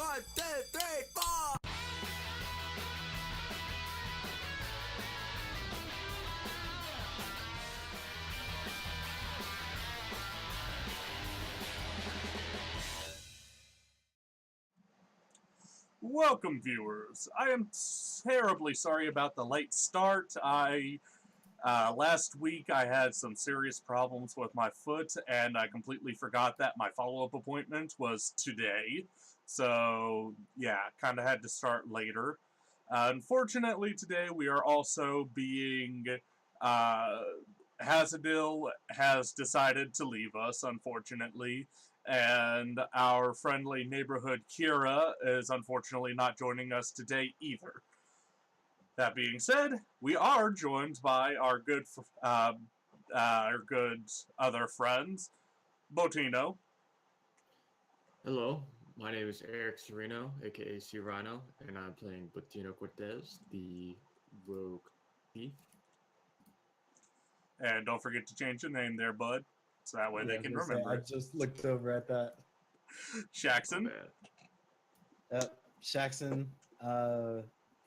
1, 2, 3, 4. Welcome, viewers. I am terribly sorry about the late start. Last week I had some serious problems with my foot, and I completely forgot that my follow-up appointment was today. So, yeah, kind of had to start later. Unfortunately, today we are also being... Hazadil has decided to leave us, unfortunately. And our friendly neighborhood Kira is unfortunately not joining us today either. That being said, we are joined by our good other friends, Botino. Hello, my name is Eric Sereno, aka Cyrano, and I'm playing Botino Cortez, the rogue thief. And don't forget to change the name there, bud, so that way they can remember I it. just looked over at that. Shaxon. Shaxon,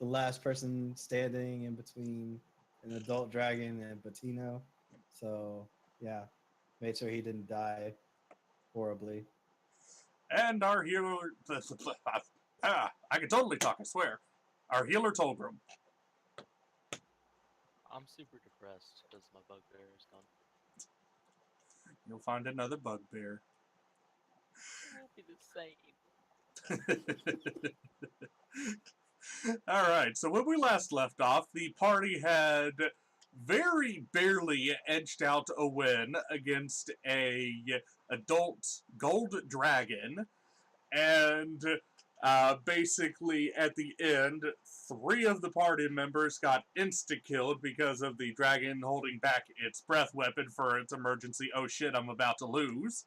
the last person standing in between an adult dragon and Bettino. So, yeah, made sure he didn't die horribly. And our healer... I can totally talk, I swear. Our healer Tolgrim. I'm super depressed because my bugbear is gone. You'll find another bugbear. It won't be the same. Alright, so when we last left off, the party had very barely edged out a win against a adult gold dragon, and basically at the end, 3 of the party members got insta-killed because of the dragon holding back its breath weapon for its emergency, oh shit, I'm about to lose.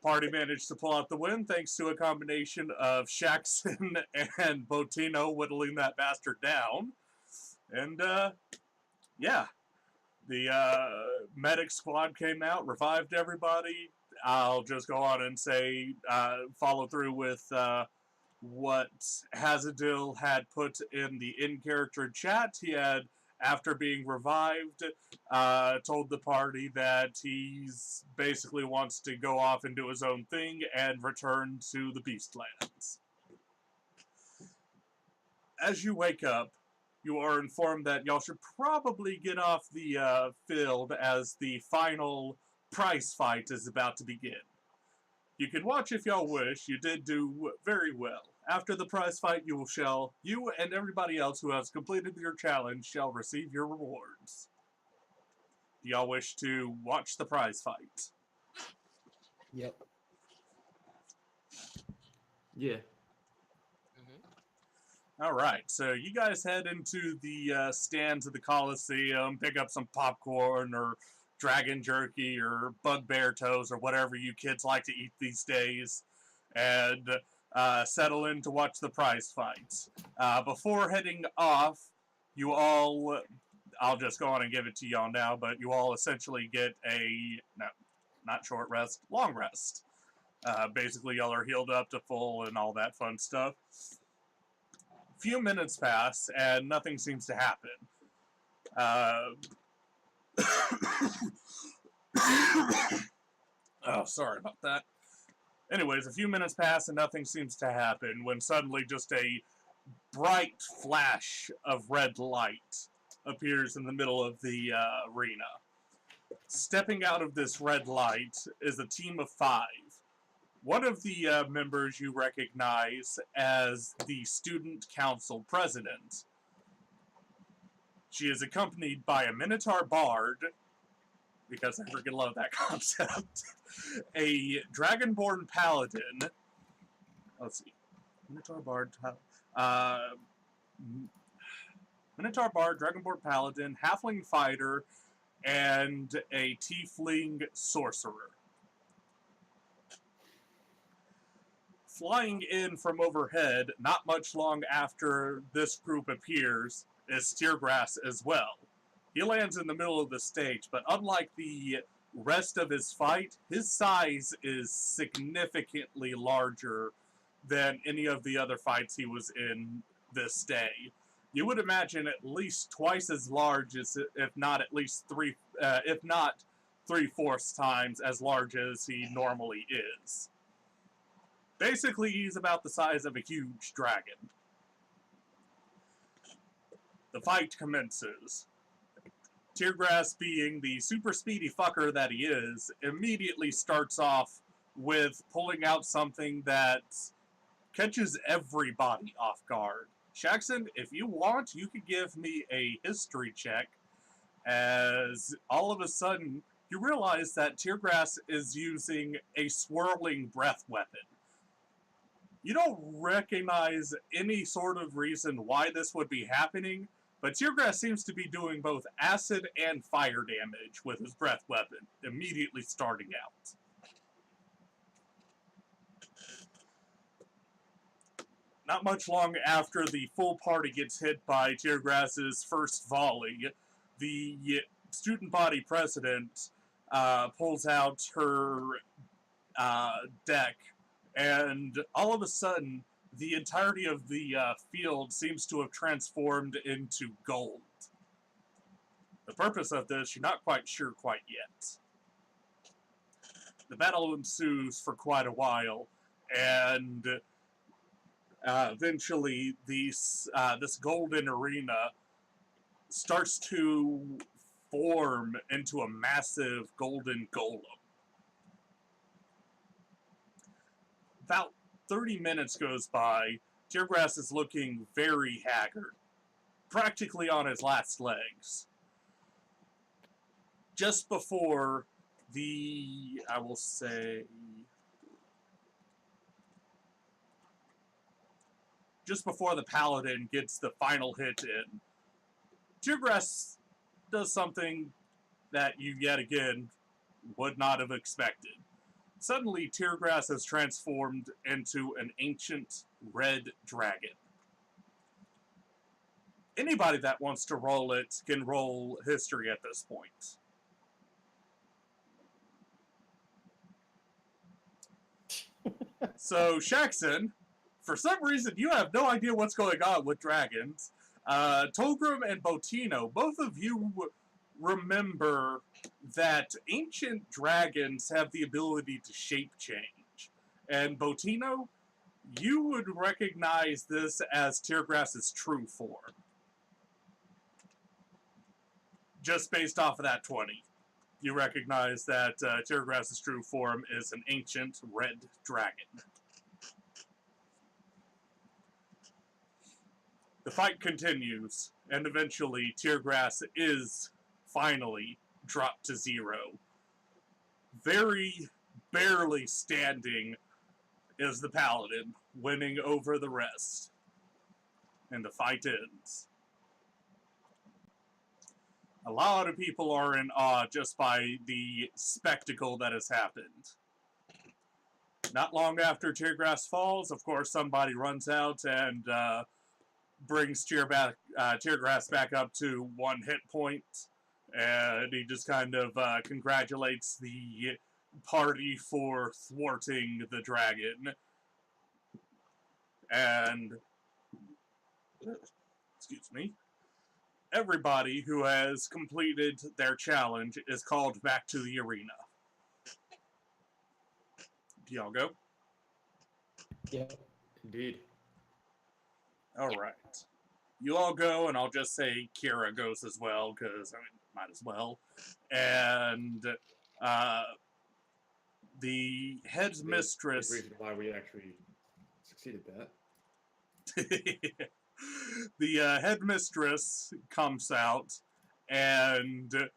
Party managed to pull out the win thanks to a combination of Shaxon and Botino whittling that bastard down. And, yeah. The medic squad came out, revived everybody. I'll just go on and say, follow through with what Hazadil had put in the in-character chat. He had, after being revived, told the party that he's basically wants to go off and do his own thing and return to the Beastlands. As you wake up, you are informed that y'all should probably get off the field as the final prize fight is about to begin. You can watch if y'all wish. You did do very well. After the prize fight, you and everybody else who has completed your challenge shall receive your rewards. Do y'all wish to watch the prize fight? Yep. Yeah. Alright, so you guys head into the stands of the Coliseum, pick up some popcorn or dragon jerky or bugbear toes or whatever you kids like to eat these days, and settle in to watch the prize fight. Before heading off, you all, I'll just go on and give it to y'all now, but you all essentially get a, no, not short rest, long rest. Basically, y'all are healed up to full and all that fun stuff. Few minutes pass, and nothing seems to happen. Oh, sorry about that. Anyways, a few minutes pass and nothing seems to happen when suddenly just a bright flash of red light appears in the middle of the arena. Stepping out of this red light is a team of 5. One of the members you recognize as the Student Council President. She is accompanied by a Minotaur Bard, because I freaking love that concept, a Dragonborn Paladin, let's see, Minotaur Bard, Dragonborn Paladin, Halfling Fighter, and a Tiefling Sorcerer. Flying in from overhead, not much long after this group appears, is Steergrass as well. He lands in the middle of the stage, but unlike the rest of his fight, his size is significantly larger than any of the other fights he was in this day. You would imagine at least twice as large, as if not at least if not 3/4 times as large as he normally is. Basically, he's about the size of a huge dragon. The fight commences. Teargrass, being the super speedy fucker that he is, immediately starts off with pulling out something that catches everybody off guard. Shaxon, if you want, you could give me a history check, as all of a sudden you realize that Teargrass is using a swirling breath weapon. You don't recognize any sort of reason why this would be happening, but Teargrass seems to be doing both acid and fire damage with his breath weapon, immediately starting out. Not much long after the full party gets hit by Teargrass's first volley, the student body president pulls out her deck, and all of a sudden, the entirety of the field seems to have transformed into gold. The purpose of this, you're not quite sure quite yet. The battle ensues for quite a while, and eventually this golden arena starts to form into a massive golden golem. About 30 minutes goes by. Teargrass is looking very haggard, practically on his last legs. Just before the, I will say, just before the paladin gets the final hit in, Teargrass does something that you yet again would not have expected. Suddenly, Teargrass has transformed into an ancient red dragon. Anybody that wants to roll it can roll history at this point. So, Shaxon, for some reason, you have no idea what's going on with dragons. Tolgrim and Botino, both of you remember that ancient dragons have the ability to shape change. And Botino, you would recognize this as Teargrass's true form. Just based off of that 20. You recognize that Teargrass's true form is an ancient red dragon. The fight continues, and eventually Teargrass is finally dropped to 0. Very barely standing is the paladin, winning over the rest. And the fight ends. A lot of people are in awe just by the spectacle that has happened. Not long after Teargrass falls, of course, somebody runs out and brings Teargrass back up to 1 hit point. And he just kind of congratulates the party for thwarting the dragon. And, excuse me, everybody who has completed their challenge is called back to the arena. Do y'all go? Yep. Indeed. Alright. You all go, and I'll just say Kira goes as well, because, I mean, might as well. And the headmistress... The reason why we actually succeeded that. The headmistress comes out and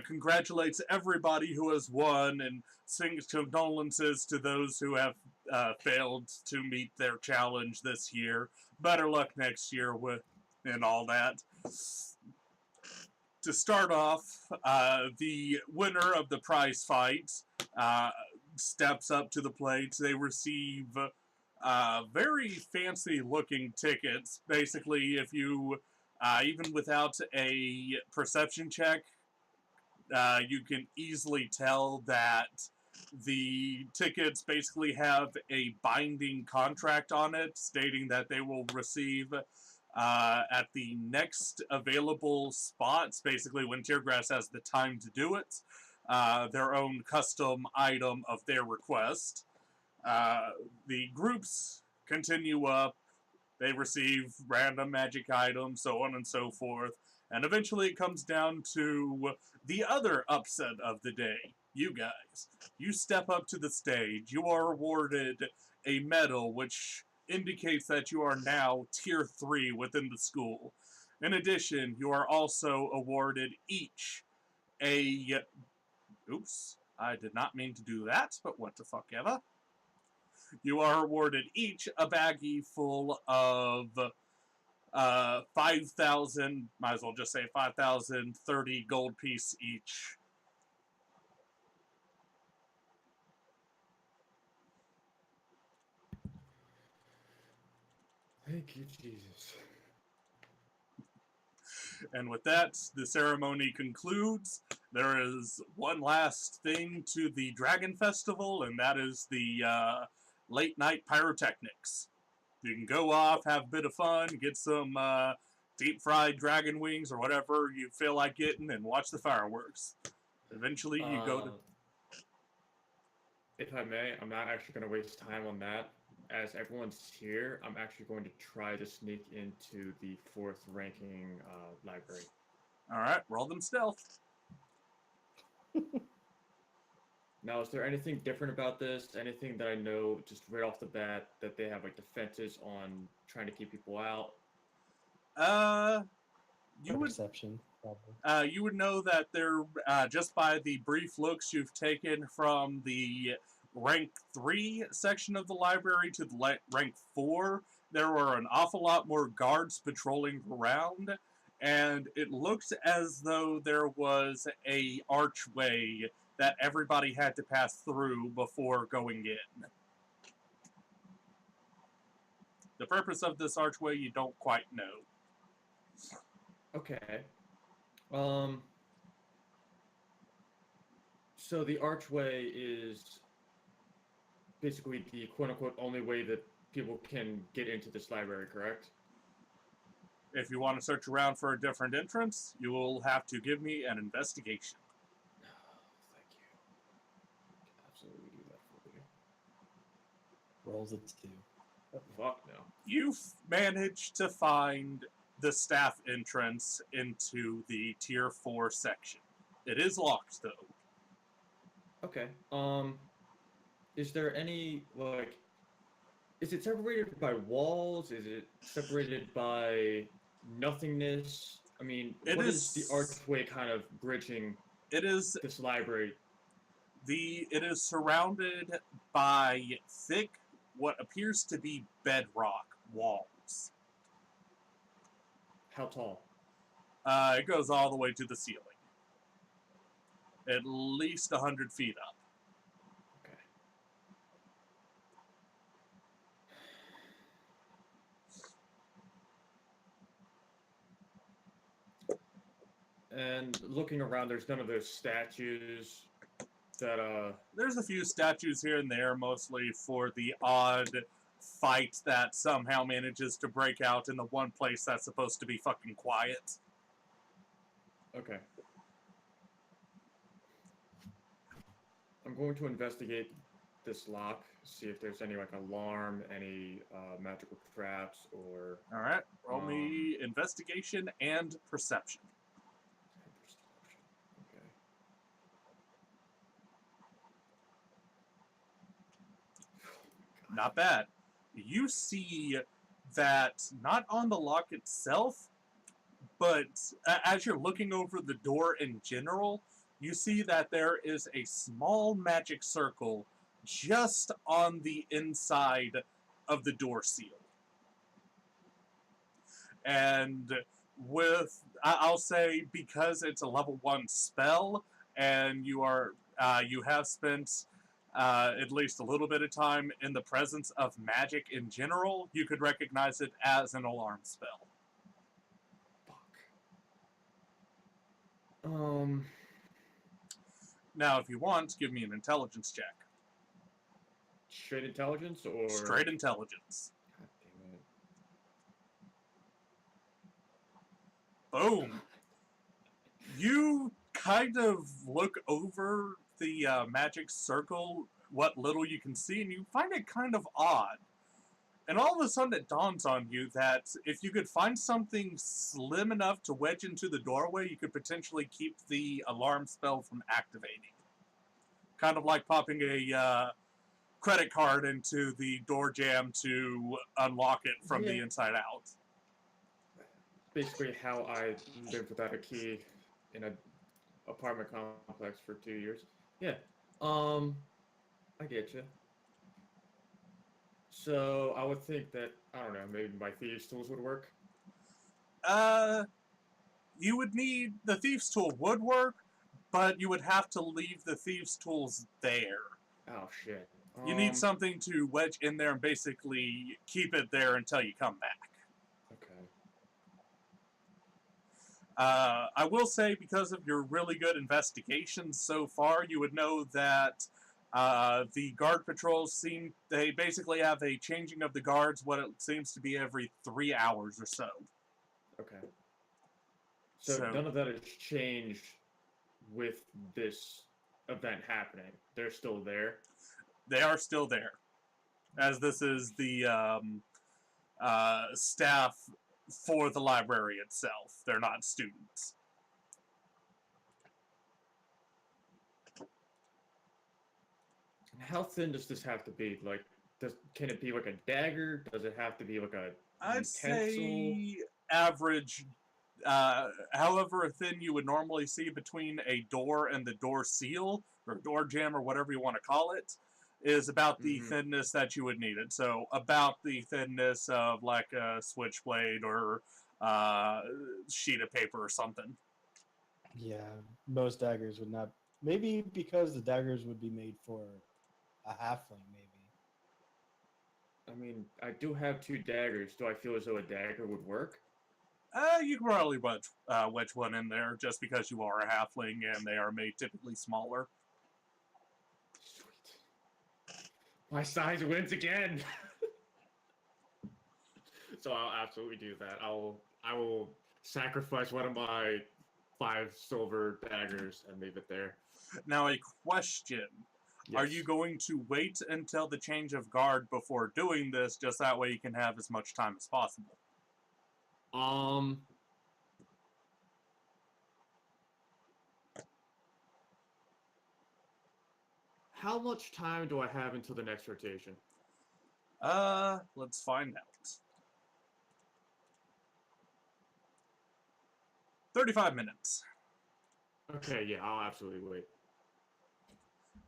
congratulates everybody who has won and sings condolences to those who have failed to meet their challenge this year. Better luck next year and all that. To start off, the winner of the prize fight steps up to the plate. They receive very fancy-looking tickets. Basically, if you, even without a perception check, you can easily tell that The tickets basically have a binding contract on it stating that they will receive at the next available spots, basically when Tiergrass has the time to do it, their own custom item of their request. The groups continue up, they receive random magic items, so on and so forth, and eventually it comes down to the other upset of the day. You guys. You step up to the stage, you are awarded a medal which indicates that you are now Tier 3 within the school. In addition, you are also awarded each a... Oops, I did not mean to do that, but what the fuck ever. You are awarded each a baggie full of 5,000, might as well just say 5,030 gold piece each. Thank you, Jesus. And with that, the ceremony concludes. There is one last thing to the Dragon Festival, and that is the late night pyrotechnics. You can go off, have a bit of fun, get some deep fried dragon wings or whatever you feel like getting, and watch the fireworks. Eventually, you go to. If I may, I'm not actually going to waste time on that. As everyone's here, I'm actually going to try to sneak into the 4th ranking library. Alright, roll them stealth. Now, is there anything different about this? Anything that I know just right off the bat that they have like defenses on trying to keep people out? You would Perception, probably. you would know that they're just by the brief looks you've taken from the rank 3 section of the library to the rank 4. There were an awful lot more guards patrolling around, and it looks as though there was a archway that everybody had to pass through before going in. The purpose of this archway you don't quite know. Okay. So the archway is basically the quote-unquote only way that people can get into this library, correct? If you want to search around for a different entrance, you will have to give me an investigation. Thank you. I can absolutely do that for you. Rolls a 2. Fuck no. You've managed to find the staff entrance into the Tier 4 section. It is locked, though. Okay. Is there any, like, is it separated by walls? Is it separated by nothingness? I mean, It what is- is the archway kind of bridging It is this library? it is surrounded by thick, what appears to be bedrock walls. How tall? It goes all the way to the ceiling. At least 100 feet up. Okay. And looking around, there's none of those statues that, There's a few statues here and there, mostly for the odd fight that somehow manages to break out in the one place that's supposed to be fucking quiet. okay. I'm going to investigate this lock, see if there's any, like, alarm, any magical traps, or... Alright, roll me investigation and perception. Okay. Not bad. You see that not on the lock itself, but as you're looking over the door in general, you see that there is a small magic circle just on the inside of the door seal. And with, I'll say, because it's a level 1 spell, and you have spent at least a little bit of time in the presence of magic in general, you could recognize it as an alarm spell. Fuck. Now, if you want, give me an intelligence check. Straight intelligence or Straight intelligence. God damn it. Boom. You kind of look over the magic circle, what little you can see, and you find it kind of odd. And all of a sudden it dawns on you that if you could find something slim enough to wedge into the doorway, you could potentially keep the alarm spell from activating. Kind of like popping a credit card into the door jamb to unlock it from the inside out. Basically how I lived without a key in an apartment complex for 2 years. Yeah. I get you. So I would think that, I don't know, maybe my thieves' tools would work. You would need, the thieves' tool would work, but you would have to leave the thieves' tools there. Oh shit. You need something to wedge in there and basically keep it there until you come back. Okay. I will say, because of your really good investigations so far, you would know that the guard patrols they basically have a changing of the guards, what it seems to be every 3 hours or so. Okay. So none of that has changed with this event happening. They're still there. They are still there, as this is the staff for the library itself. They're not students. How thin does this have to be? Like, can it be like a dagger? Does it have to be like a I'd utensil? say average, however thin you would normally see between a door and the door seal, or door jamb, or whatever you want to call it, is about the thinness that you would need it. So about the thinness of like a switchblade or sheet of paper or something. Yeah, most daggers would not. Maybe because the daggers would be made for a halfling, maybe. I mean, I do have 2 daggers. Do I feel as though a dagger would work? You can probably wedge one in there just because you are a halfling and they are made typically smaller. Sweet. My size wins again. So I'll absolutely do that. I will sacrifice one of my 5 silver daggers and leave it there. Now, a question. Yes. Are you going to wait until the change of guard before doing this, just that way you can have as much time as possible? How much time do I have until the next rotation? Let's find out. 35 minutes. Okay, yeah, I'll absolutely wait.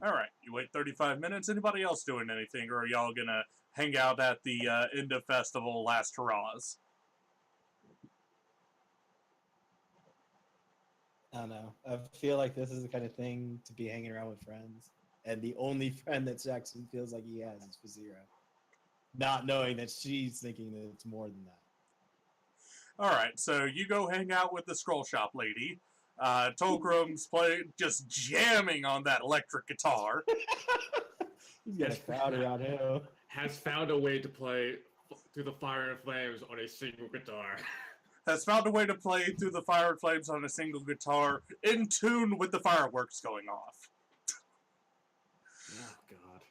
Alright, you wait 35 minutes. Anybody else doing anything, or are y'all gonna hang out at the end of festival last hurrahs? I don't know. I feel like this is the kind of thing to be hanging around with friends. And the only friend that Jackson feels like he has is Fazira. Not knowing that she's thinking that it's more than that. Alright, so you go hang out with the scroll shop lady. Tolgrim's just jamming on that electric guitar. He's got a crowd around him. Has found a way to play Through the Fire and Flames on a single guitar. Has found a way to play Through the Fire and Flames on a single guitar, in tune with the fireworks going off. Oh, God.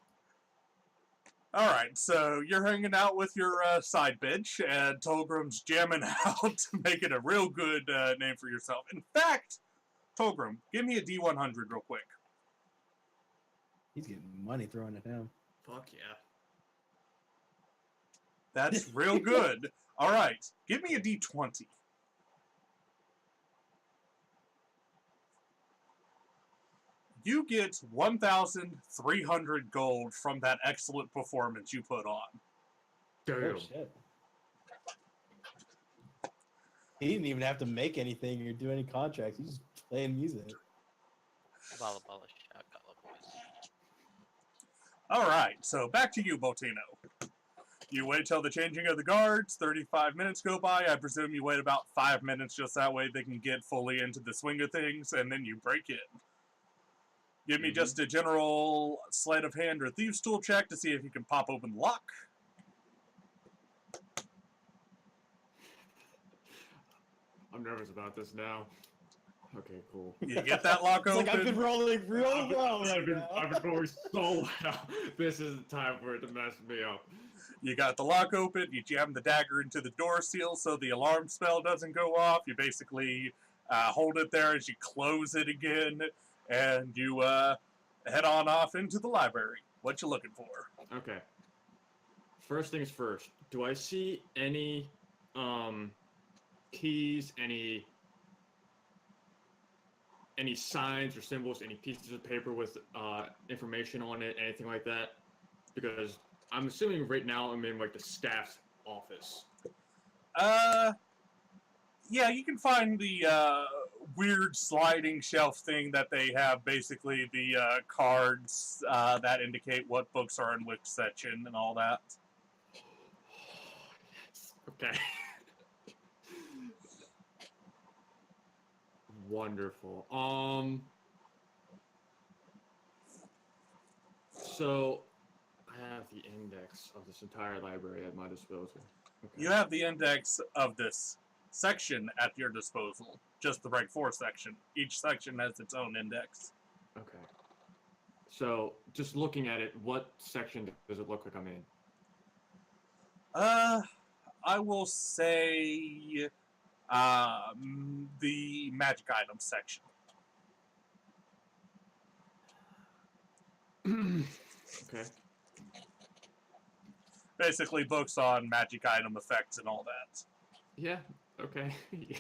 Alright, so you're hanging out with your side bitch, and Tolgrim's jamming out, making a real good name for yourself. In fact, Tolgrim, give me a D100 real quick. He's getting money thrown at him. Fuck yeah. That's real good. Alright, give me a D20. You get 1,300 gold from that excellent performance you put on. Damn. Oh, shit. He didn't even have to make anything or do any contracts. He's just playing music. Bala bala shakala boys. Alright, so back to you, Botino. You wait till the changing of the guards, 35 minutes go by. I presume you wait about 5 minutes just that way they can get fully into the swing of things, and then you break in. Give me just a general sleight of hand or thieves tool check to see if you can pop open the lock. I'm nervous about this now. Okay, cool. You get that lock It's open. like I've been rolling real well I've right been now. going so well. This is the time for it to mess me up. You got the lock open. You jam the dagger into the door seal so the alarm spell doesn't go off. You basically hold it there as you close it again, and you head on off into the library. What you looking for? Okay. First things first. Do I see any keys, any signs or symbols, any pieces of paper with information on it, anything like that? Because I'm assuming right now I'm in like the staff's office. Yeah, you can find the weird sliding shelf thing that they have, basically the cards that indicate what books are in which section and all that. Okay. Wonderful. So I have the index of this entire library at my disposal. Okay. You have the index of this section at your disposal, just the rank 4 section. Each section has its own index. Okay. So just looking at it, what section does it look like I'm in? I will say the magic items section. Okay. Basically books on magic item effects and all that. Yeah. Okay. Yeah.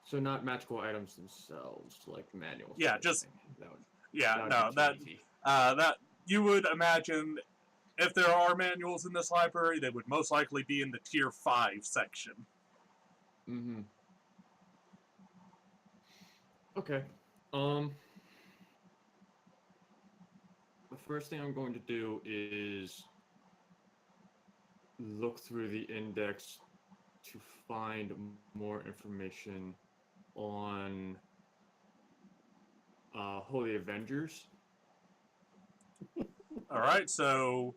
So not magical items themselves, like manuals. Yeah, or just- anything. That would, Yeah, that would no, be too easy. that you would imagine if there are manuals in this library, they would most likely be in the tier 5 section. Mm-hmm. Okay. The first thing I'm going to do is look through the index to find more information on Holy Avengers. Alright, so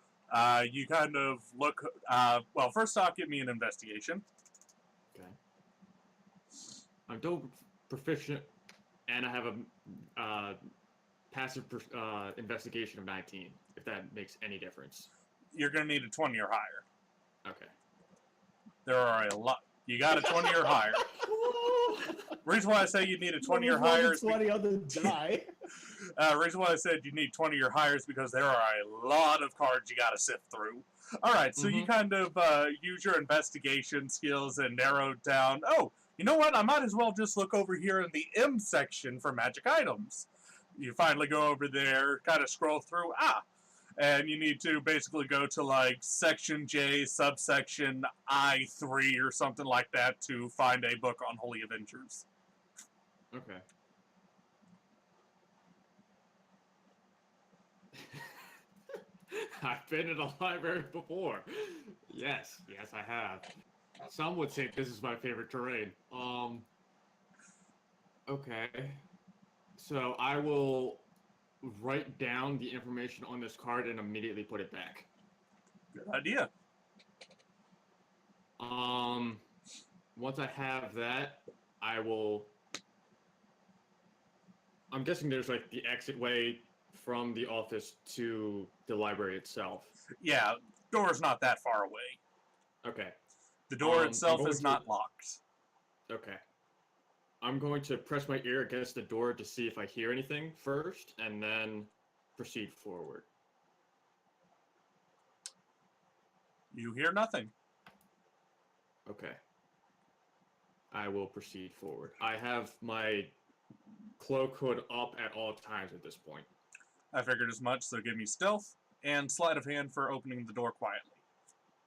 you kind of look, well, first off, give me an investigation. Okay. I'm double proficient, and I have a passive investigation of 19, if that makes any difference. You're going to need a 20 or higher. Okay. There are a lot. You got a 20 or higher. Reason why I say you need a 20 or higher is 20 on the die. reason why I said you need 20 or higher is because there are a lot of cards you got to sift through. All right, so you kind of use your investigation skills and narrow down. Oh, you know what? I might as well just look over here in the M section for magic items. You finally go over there, kind of scroll through. And you need to basically go to like section J, subsection I3 or something like that to find a book on Holy Avengers. Okay. I've been in a library before. Yes, I have. Some would say this is my favorite terrain. Okay. So I will write down the information on this card and immediately put it back. Good idea. Once I have that, I will... I'm guessing there's like the exit way from the office to the library itself. Yeah, door's not that far away. Okay. The door I'm itself going is to- not locked. Okay. I'm going to press my ear against the door to see if I hear anything first, and then proceed forward. You hear nothing. Okay. I will proceed forward. I have my cloak hood up at all times at this point. I figured as much, so give me stealth and sleight of hand for opening the door quietly.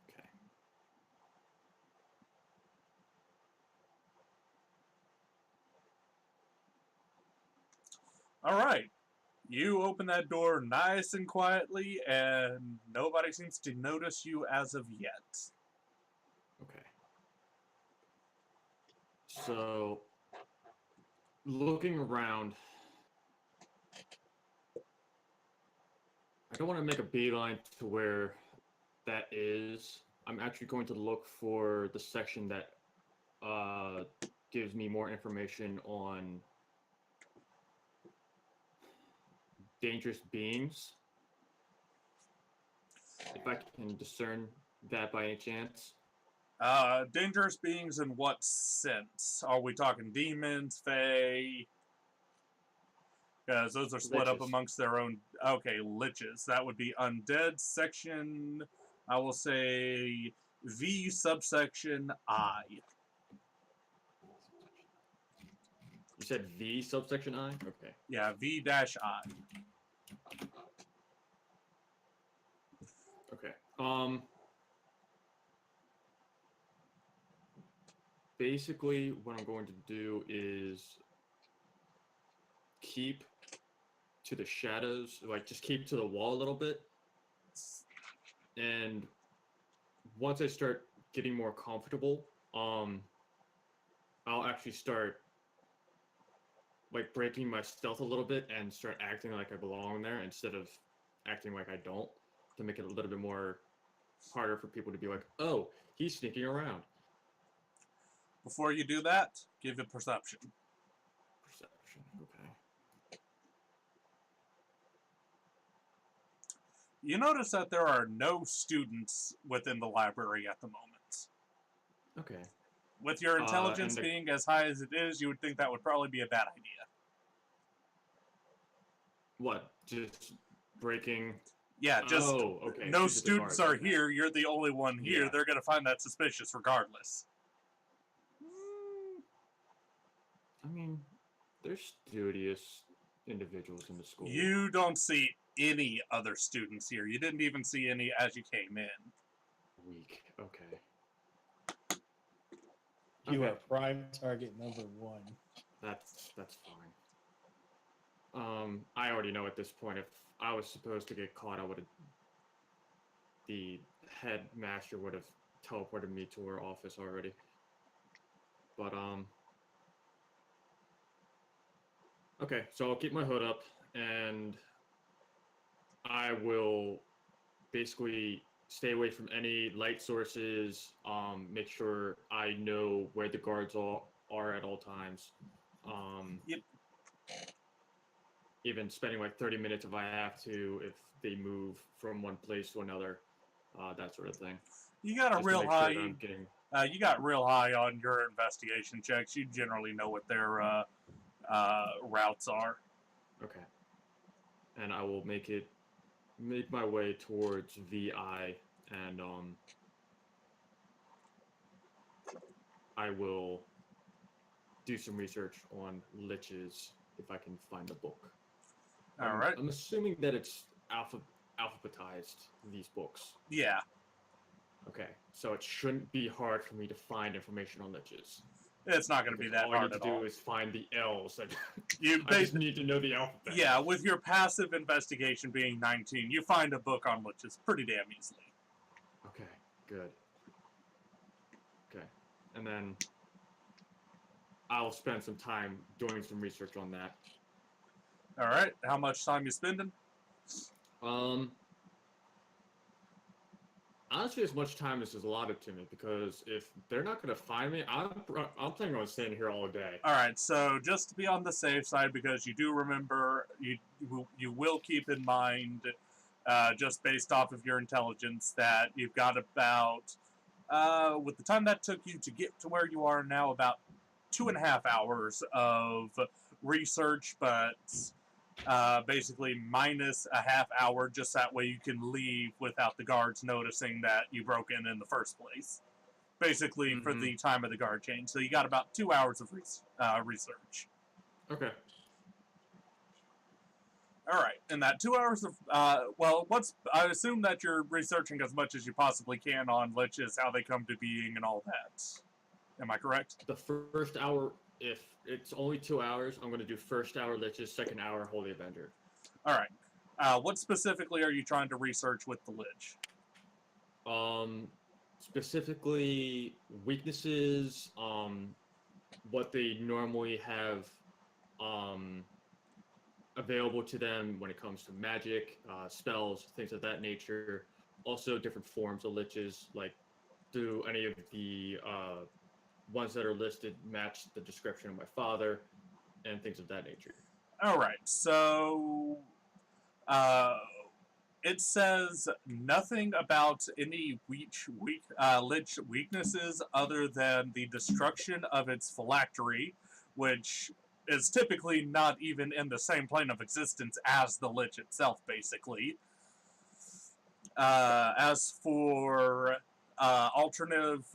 Okay. Alright. You open that door nice and quietly, and nobody seems to notice you as of yet. Okay. So, looking around, I don't want to make a beeline to where that is. I'm actually going to look for the section that gives me more information on dangerous beings. If I can discern that by any chance. Dangerous beings in what sense? Are we talking demons, fae? Because those are split up Liches. amongst their own. Okay, liches. That would be undead section. I will say V subsection I. You said V subsection I? Okay. Yeah, V dash I. Okay. Basically, what I'm going to do is keep to the shadows, like just keep to the wall a little bit. And once I start getting more comfortable, I'll actually start like breaking my stealth a little bit and start acting like I belong there instead of acting like I don't, to make it a little bit more harder for people to be like, oh, he's sneaking around. Before you do that, give it perception. Perception, okay. You notice that there are no students within the library at the moment. Okay. With your intelligence and the- being as high as it is, you would think that would probably be a bad idea. What? Just breaking? Yeah, just Oh, okay. no These are the students guards, are okay. here. You're the only one here. Yeah. They're going to find that suspicious regardless. I mean, there's studious individuals in the school. You don't see any other students here. You didn't even see any as you came in. Weak. Okay. You Okay. are prime target number 1. That's fine. I already know at this point if I was supposed to get caught, I would have. The headmaster would have teleported me to her office already. But okay, so I'll keep my hood up and I will basically stay away from any light sources. Make sure I know where the guards are at all times. Yep. Even spending like 30 minutes if I have to, if they move from one place to another, that sort of thing. You got a Just to real make sure high. that I'm getting. You got real high on your investigation checks. You generally know what their routes are. Okay. And I will make my way towards VI, and I will do some research on liches if I can find the book. All right. I'm assuming that it's alphabetized, these books. Yeah. Okay, so it shouldn't be hard for me to find information on liches. It's not going to be that all I hard need at to all. do is find the L's. You I just need to know the alphabet. Yeah, with your passive investigation being 19, you find a book on liches pretty damn easily. Okay, good. Okay, and then I'll spend some time doing some research on that. All right. How much time you spending? Honestly, as much time as is allotted to me, because if they're not going to find me, I'm planning on staying here all day. All right. So just to be on the safe side, because you do remember, you will keep in mind, just based off of your intelligence, that you've got about, with the time that took you to get to where you are now, about 2.5 hours of research, but basically minus a half hour, just that way you can leave without the guards noticing that you broke in the first place. Basically, for the time of the guard change. So you got about 2 hours of research. Okay. All right, and that 2 hours of I assume that you're researching as much as you possibly can on liches, how they come to being, and all that. Am I correct? The first hour, if it's only 2 hours, I'm going to do first hour liches, second hour Holy Avenger. All right. What specifically are you trying to research with the lich? Specifically weaknesses, what they normally have available to them when it comes to magic, spells, things of that nature. Also, different forms of liches. Like, do any of the ones that are listed match the description of my father, and things of that nature? All right, so uh, it says nothing about any lich weaknesses other than the destruction of its phylactery, which is typically not even in the same plane of existence as the lich itself, basically. As for alternative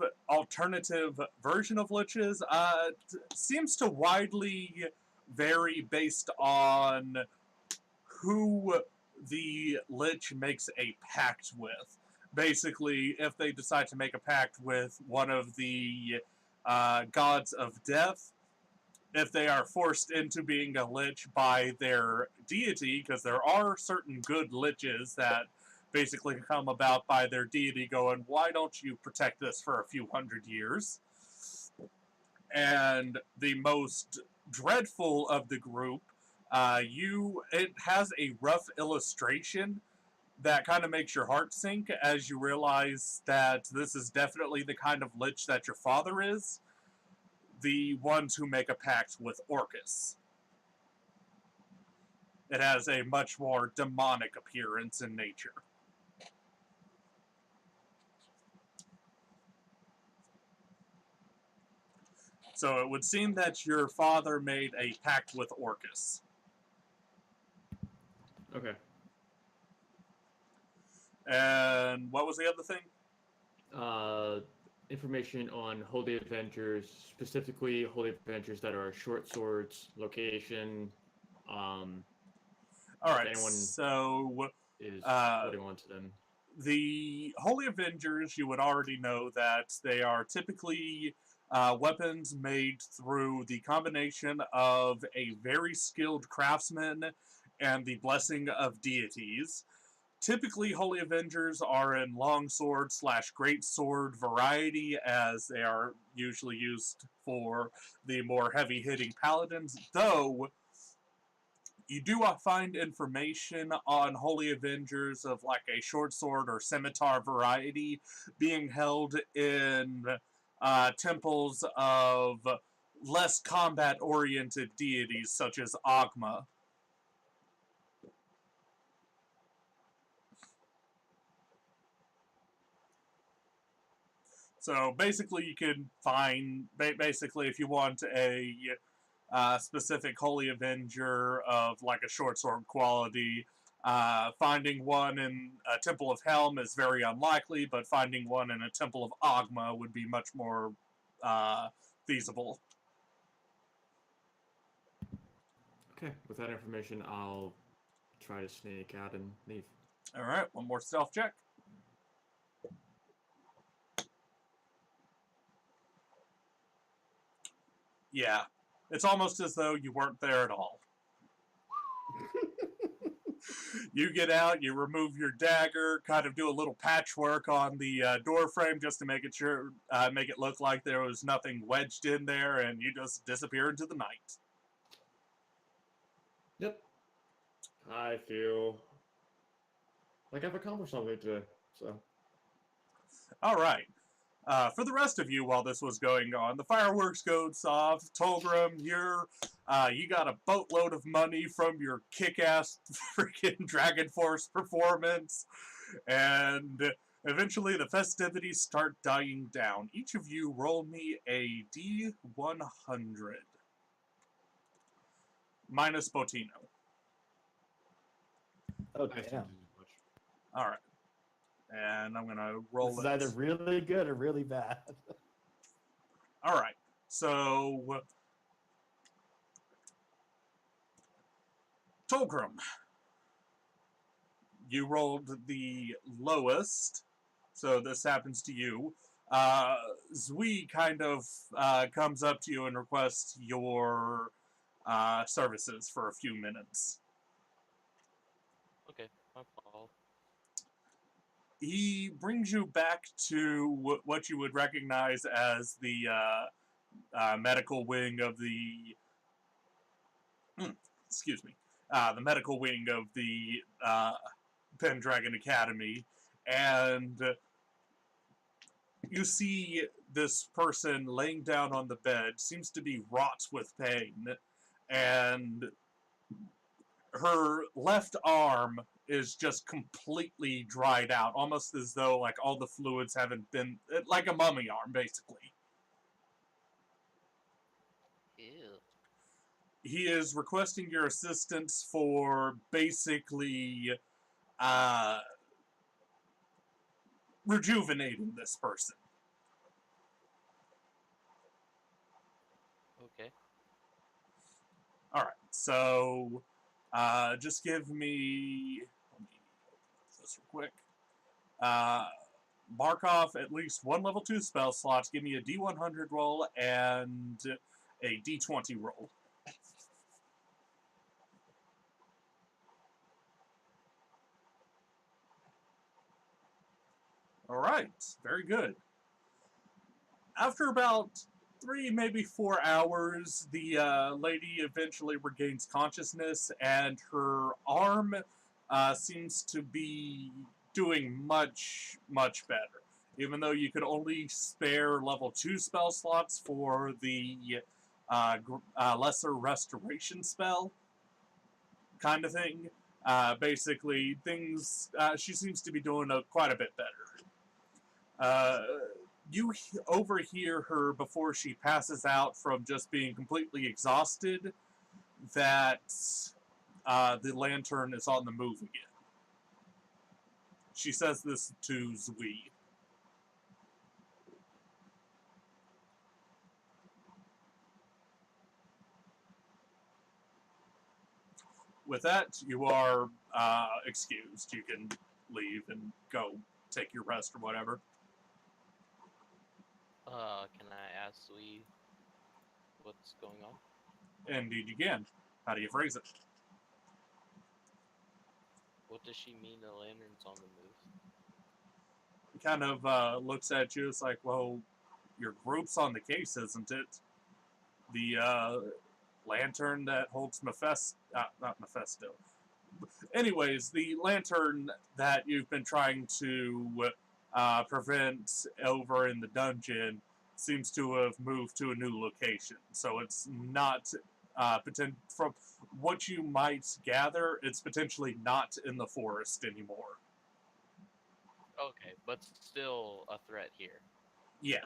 version of liches, seems to widely vary based on who the lich makes a pact with. Basically, if they decide to make a pact with one of the gods of death, if they are forced into being a lich by their deity, because there are certain good liches that basically come about by their deity going, why don't you protect this for a few hundred years? And the most dreadful of the group, it has a rough illustration that kind of makes your heart sink as you realize that this is definitely the kind of lich that your father is. The ones who make a pact with Orcus. It has a much more demonic appearance in nature. So it would seem that your father made a pact with Orcus. Okay. And what was the other thing? Information on Holy Avengers, specifically Holy Avengers that are short swords, location. All right, anyone so is holding on to them. The Holy Avengers, you would already know that they are typically weapons made through the combination of a very skilled craftsman and the blessing of deities. Typically, Holy Avengers are in longsword / greatsword variety, as they are usually used for the more heavy-hitting paladins, though you do find information on Holy Avengers of like a short sword or scimitar variety being held in temples of less combat-oriented deities such as Agma. So basically you can find, basically if you want a specific Holy Avenger of like a short sword quality, finding one in a Temple of Helm is very unlikely, but finding one in a Temple of Agma would be much more feasible. Okay, with that information, I'll try to sneak out and leave. Alright, one more stealth check. Yeah, it's almost as though you weren't there at all. You get out, you remove your dagger, kind of do a little patchwork on the door frame just to make it look like there was nothing wedged in there, and you just disappear into the night. Yep. I feel like I've accomplished something today, so. Alright. For the rest of you, while this was going on, the fireworks goes off. Tolgrim, you got a boatload of money from your kick-ass freaking Dragon Force performance, and eventually the festivities start dying down. Each of you roll me a D100. Minus Botino. Oh, I damn. Alright. And I'm gonna roll This is either really good or really bad. Alright. So Tolgrim, you rolled the lowest, so this happens to you. Zui kind of comes up to you and requests your services for a few minutes. Okay, my fault. He brings you back to what you would recognize as the medical wing of the excuse me, the medical wing of the Pendragon Academy, and you see this person laying down on the bed, seems to be wrought with pain, and her left arm is just completely dried out, almost as though like all the fluids haven't been, like a mummy arm, basically. Ew. He is requesting your assistance for basically rejuvenating this person. Okay. Alright, so just give me, let me open this real quick. Mark off at least one level 2 spell slot. Give me a D100 roll and a D20 roll. Alright, very good. After about 3, maybe 4 hours, the lady eventually regains consciousness, and her arm seems to be doing much, much better. Even though you could only spare level 2 spell slots for the lesser restoration spell, kind of thing. Basically, things, she seems to be doing quite a bit better. You overhear her before she passes out from just being completely exhausted that the lantern is on the move again. She says this to Zui. With that, you are excused. You can leave and go take your rest or whatever. Can I ask Sui what's going on? Indeed you can. How do you phrase it? What does she mean the lantern's on the move? He kind of looks at you. It's like, well, your group's on the case, isn't it? The lantern that holds not Mephisto. Anyways, the lantern that you've been trying to prevent over in the dungeon seems to have moved to a new location. So it's not, from what you might gather, it's potentially not in the forest anymore. Okay, but still a threat here. Yeah.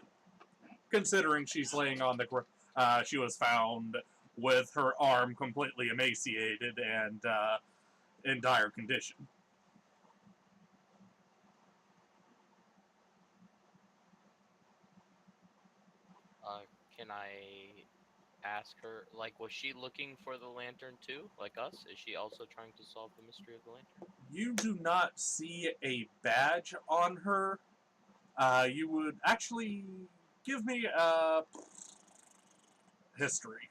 Considering she's laying on the ground, she was found with her arm completely emaciated and in dire condition. Can I ask her, like, was she looking for the lantern too, like us? Is she also trying to solve the mystery of the lantern? You do not see a badge on her. You would actually give me a history.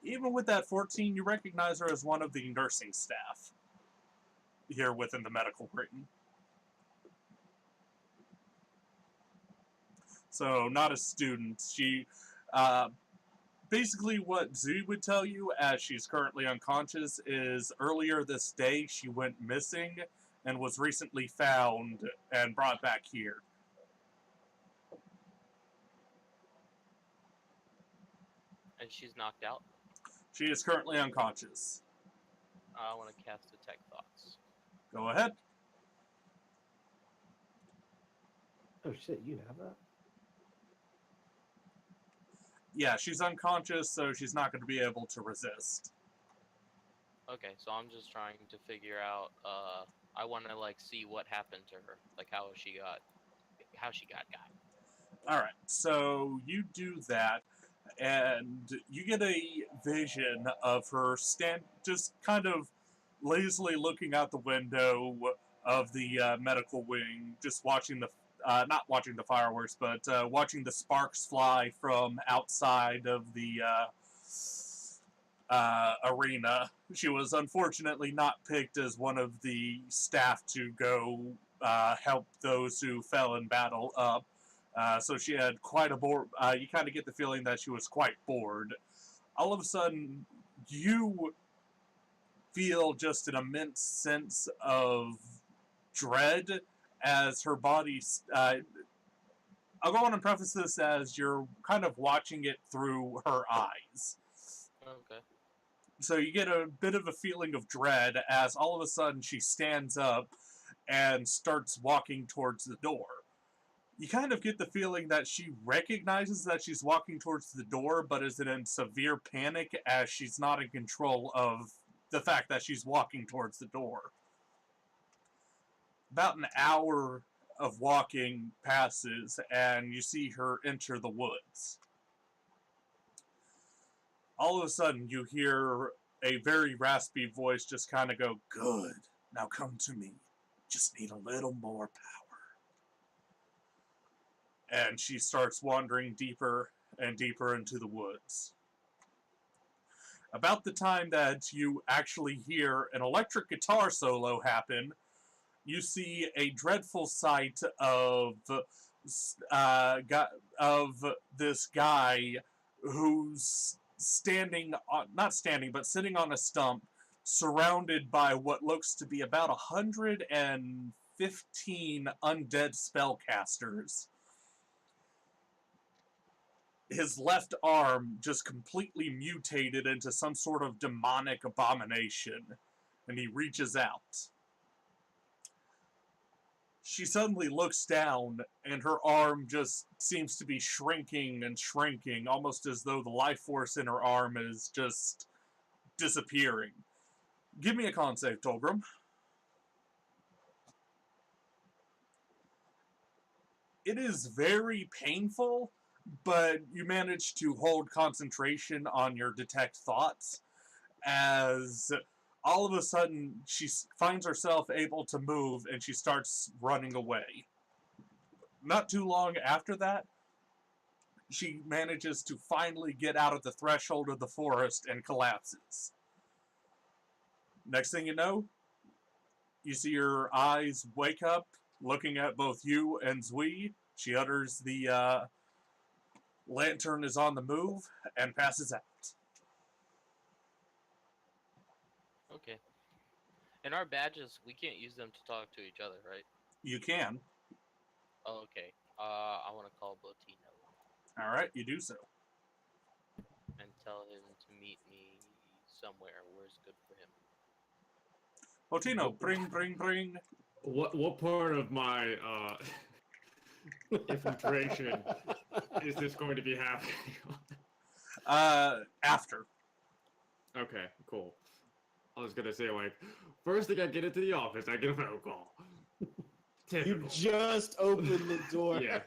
Even with that 14, you recognize her as one of the nursing staff here within the medical wing. So, not a student. She, basically what Zui would tell you, as she's currently unconscious, is earlier this day she went missing and was recently found and brought back here. And she's knocked out? She is currently unconscious. I want to cast Detect Thoughts. Go ahead. Oh shit, you have that? Yeah, she's unconscious, so she's not going to be able to resist. Okay, so I'm just trying to figure out, I want to, like, see what happened to her. Like, how she got got. Alright, so you do that, and you get a vision of her just kind of lazily looking out the window of the medical wing, just watching the not watching the fireworks, but watching the sparks fly from outside of the arena. She was unfortunately not picked as one of the staff to go help those who fell in battle up. So she had quite a bored. You kind of get the feeling that she was quite bored. All of a sudden, you feel just an immense sense of dread as her body. I'll go on and preface this as you're kind of watching it through her eyes. Okay. So you get a bit of a feeling of dread as all of a sudden she stands up and starts walking towards the door. You kind of get the feeling that she recognizes that she's walking towards the door, but is in severe panic as she's not in control of the fact that she's walking towards the door. About an hour of walking passes, and you see her enter the woods. All of a sudden, you hear a very raspy voice just kind of go, "Good, now come to me. Just need a little more power." And she starts wandering deeper and deeper into the woods. About the time that you actually hear an electric guitar solo happen, you see a dreadful sight of this guy who's not standing, but sitting on a stump, surrounded by what looks to be about 115 undead spellcasters. His left arm just completely mutated into some sort of demonic abomination, and he reaches out. She suddenly looks down, and her arm just seems to be shrinking and shrinking, almost as though the life force in her arm is just disappearing. Give me a con save, Tolgrim. It is very painful, but you manage to hold concentration on your detect thoughts as all of a sudden she finds herself able to move and she starts running away. Not too long after that, she manages to finally get out of the threshold of the forest and collapses. Next thing you know, you see her eyes wake up, looking at both you and Zui. She utters the lantern is on the move and passes out. Okay. And our badges, we can't use them to talk to each other, right? You can. Oh, okay. I want to call Botino All right, you do so. and tell him to meet me somewhere. Where's good for him? Botino, bring, bring, bring. What part of my infiltration is this going to be happening? After. Okay, cool. I was gonna say, like, first thing I get into the office, I get a phone call. You Typical. just opened the door. Yeah.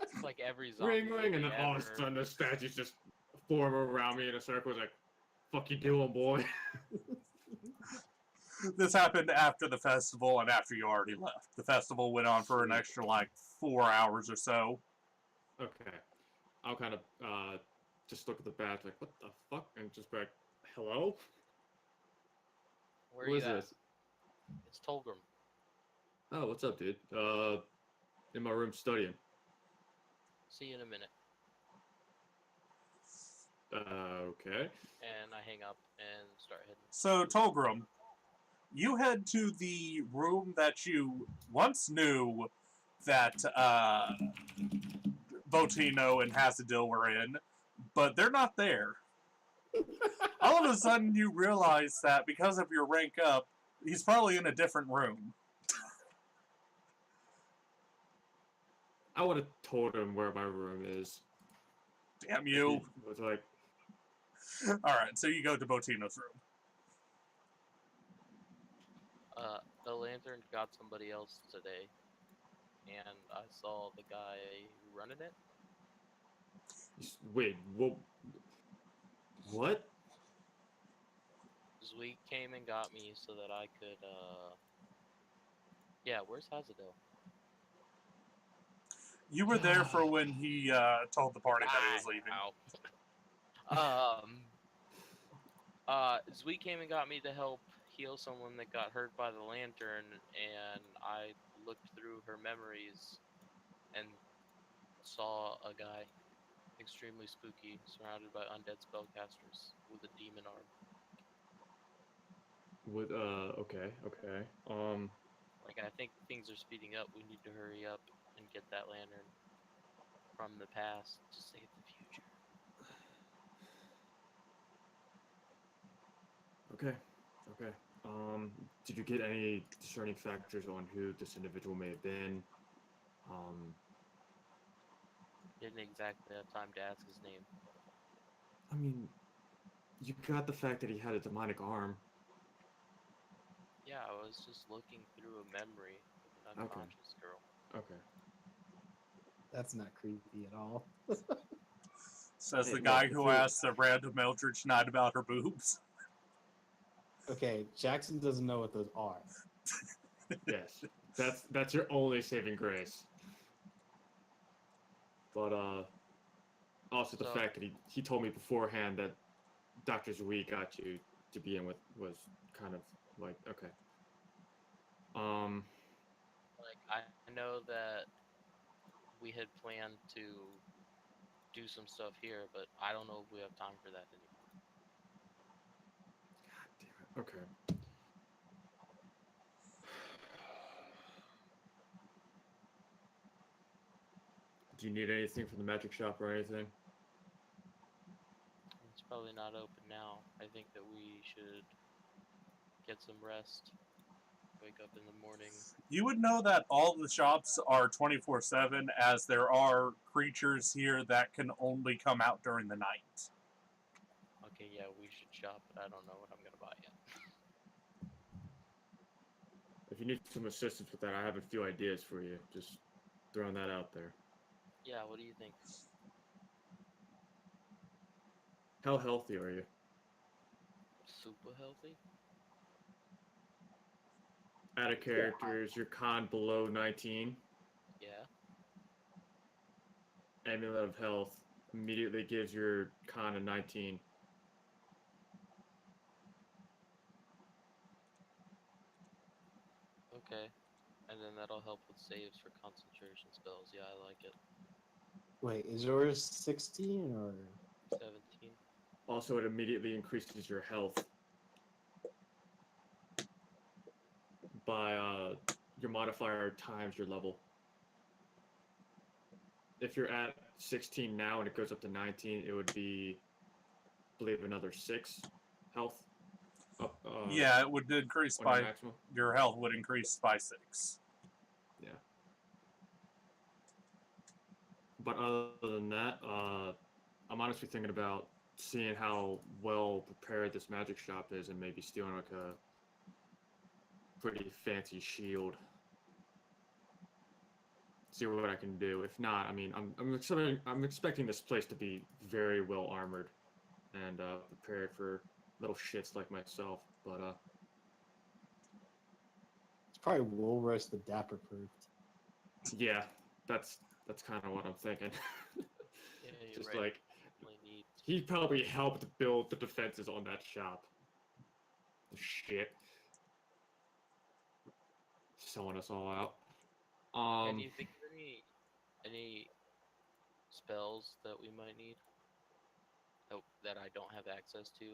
It's like every zombie Ring, ring, and then movie all of a ever. sudden the statues just form around me in a circle. It's like, fuck you doing, boy? This happened after the festival and after you already left. The festival went on for an extra, 4 hours or so. Okay. I'll kind of just look at the badge, like, what the fuck? And just be like, hello? Where Who are is you at? this? It's Tolgrim. Oh, what's up, dude? In my room studying. See you in a minute. Okay. And I hang up and start heading. So, Tolgrim, you head to the room that you once knew that Botino and Hasadil were in, but they're not there. All of a sudden, you realize that because of your rank up, he's probably in a different room. I would have told him where my room is. Damn you. He was like, Alright, so you go to Botino's room. The lantern got somebody else today, and I saw the guy running it. wait, what? Zweek came and got me so that I could, Yeah, where's Hazadil? You were there for when he told the party that he was leaving. Zweek came and got me to help heal someone that got hurt by the lantern, and I looked through her memories and saw a guy extremely spooky, surrounded by undead spellcasters with a demon arm. With okay. Like, I think things are speeding up. We need to hurry up and get that lantern from the past to save the future. Okay. Did you get any discerning factors on who this individual may have been? Didn't exactly have time to ask his name. I mean, you got the fact that he had a demonic arm. Yeah, I was just looking through a memory of an Okay. unconscious girl. Okay. That's not creepy at all. Says Hey, the look, guy if who you're- asked a random Eldritch Knight about her boobs. Okay, Jackson doesn't know what those are. Yes, that's your only saving grace. But also the So- fact that he told me beforehand that Dr. Zui got you to be in with was kind of like okay. Like, I know that we had planned to do some stuff here, but I don't know if we have time for that anymore. God damn it. Okay. Do you need anything from the magic shop or anything? It's probably not open now. I think that we should get some rest. Wake up in the morning. You would know that all the shops are 24/7, as there are creatures here that can only come out during the night. Okay, yeah, we should shop, but I don't know what I'm gonna buy yet. If you need some assistance with that, I have a few ideas for you. Just throwing that out there. Yeah, what do you think? How healthy are you? Super healthy? Out of characters, your con below 19. Yeah. Amulet of Health immediately gives your con a 19. Okay. And then that'll help with saves for concentration spells. Yeah, I like it. Wait, is yours 16 or? 17. Also, it immediately increases your health by your modifier times your level. If you're at 16 now and it goes up to 19, it would be, I believe, another 6 health. Up, Yeah, it would increase on your by maximum. your health would increase by 6. Yeah. But other than that, I'm honestly thinking about seeing how well prepared this magic shop is and maybe stealing like a pretty fancy shield. See what I can do. If not, I mean, I'm expecting this place to be very well armored and prepared for little shits like myself. But It's probably Woolworths the Dapper Proofed. yeah, that's kind of what I'm thinking. Yeah, you're Just right. like Definitely need. he probably helped build the defenses on that shop. Shit, selling us all out. Can you think of any spells that we might need? Oh, that I don't have access to?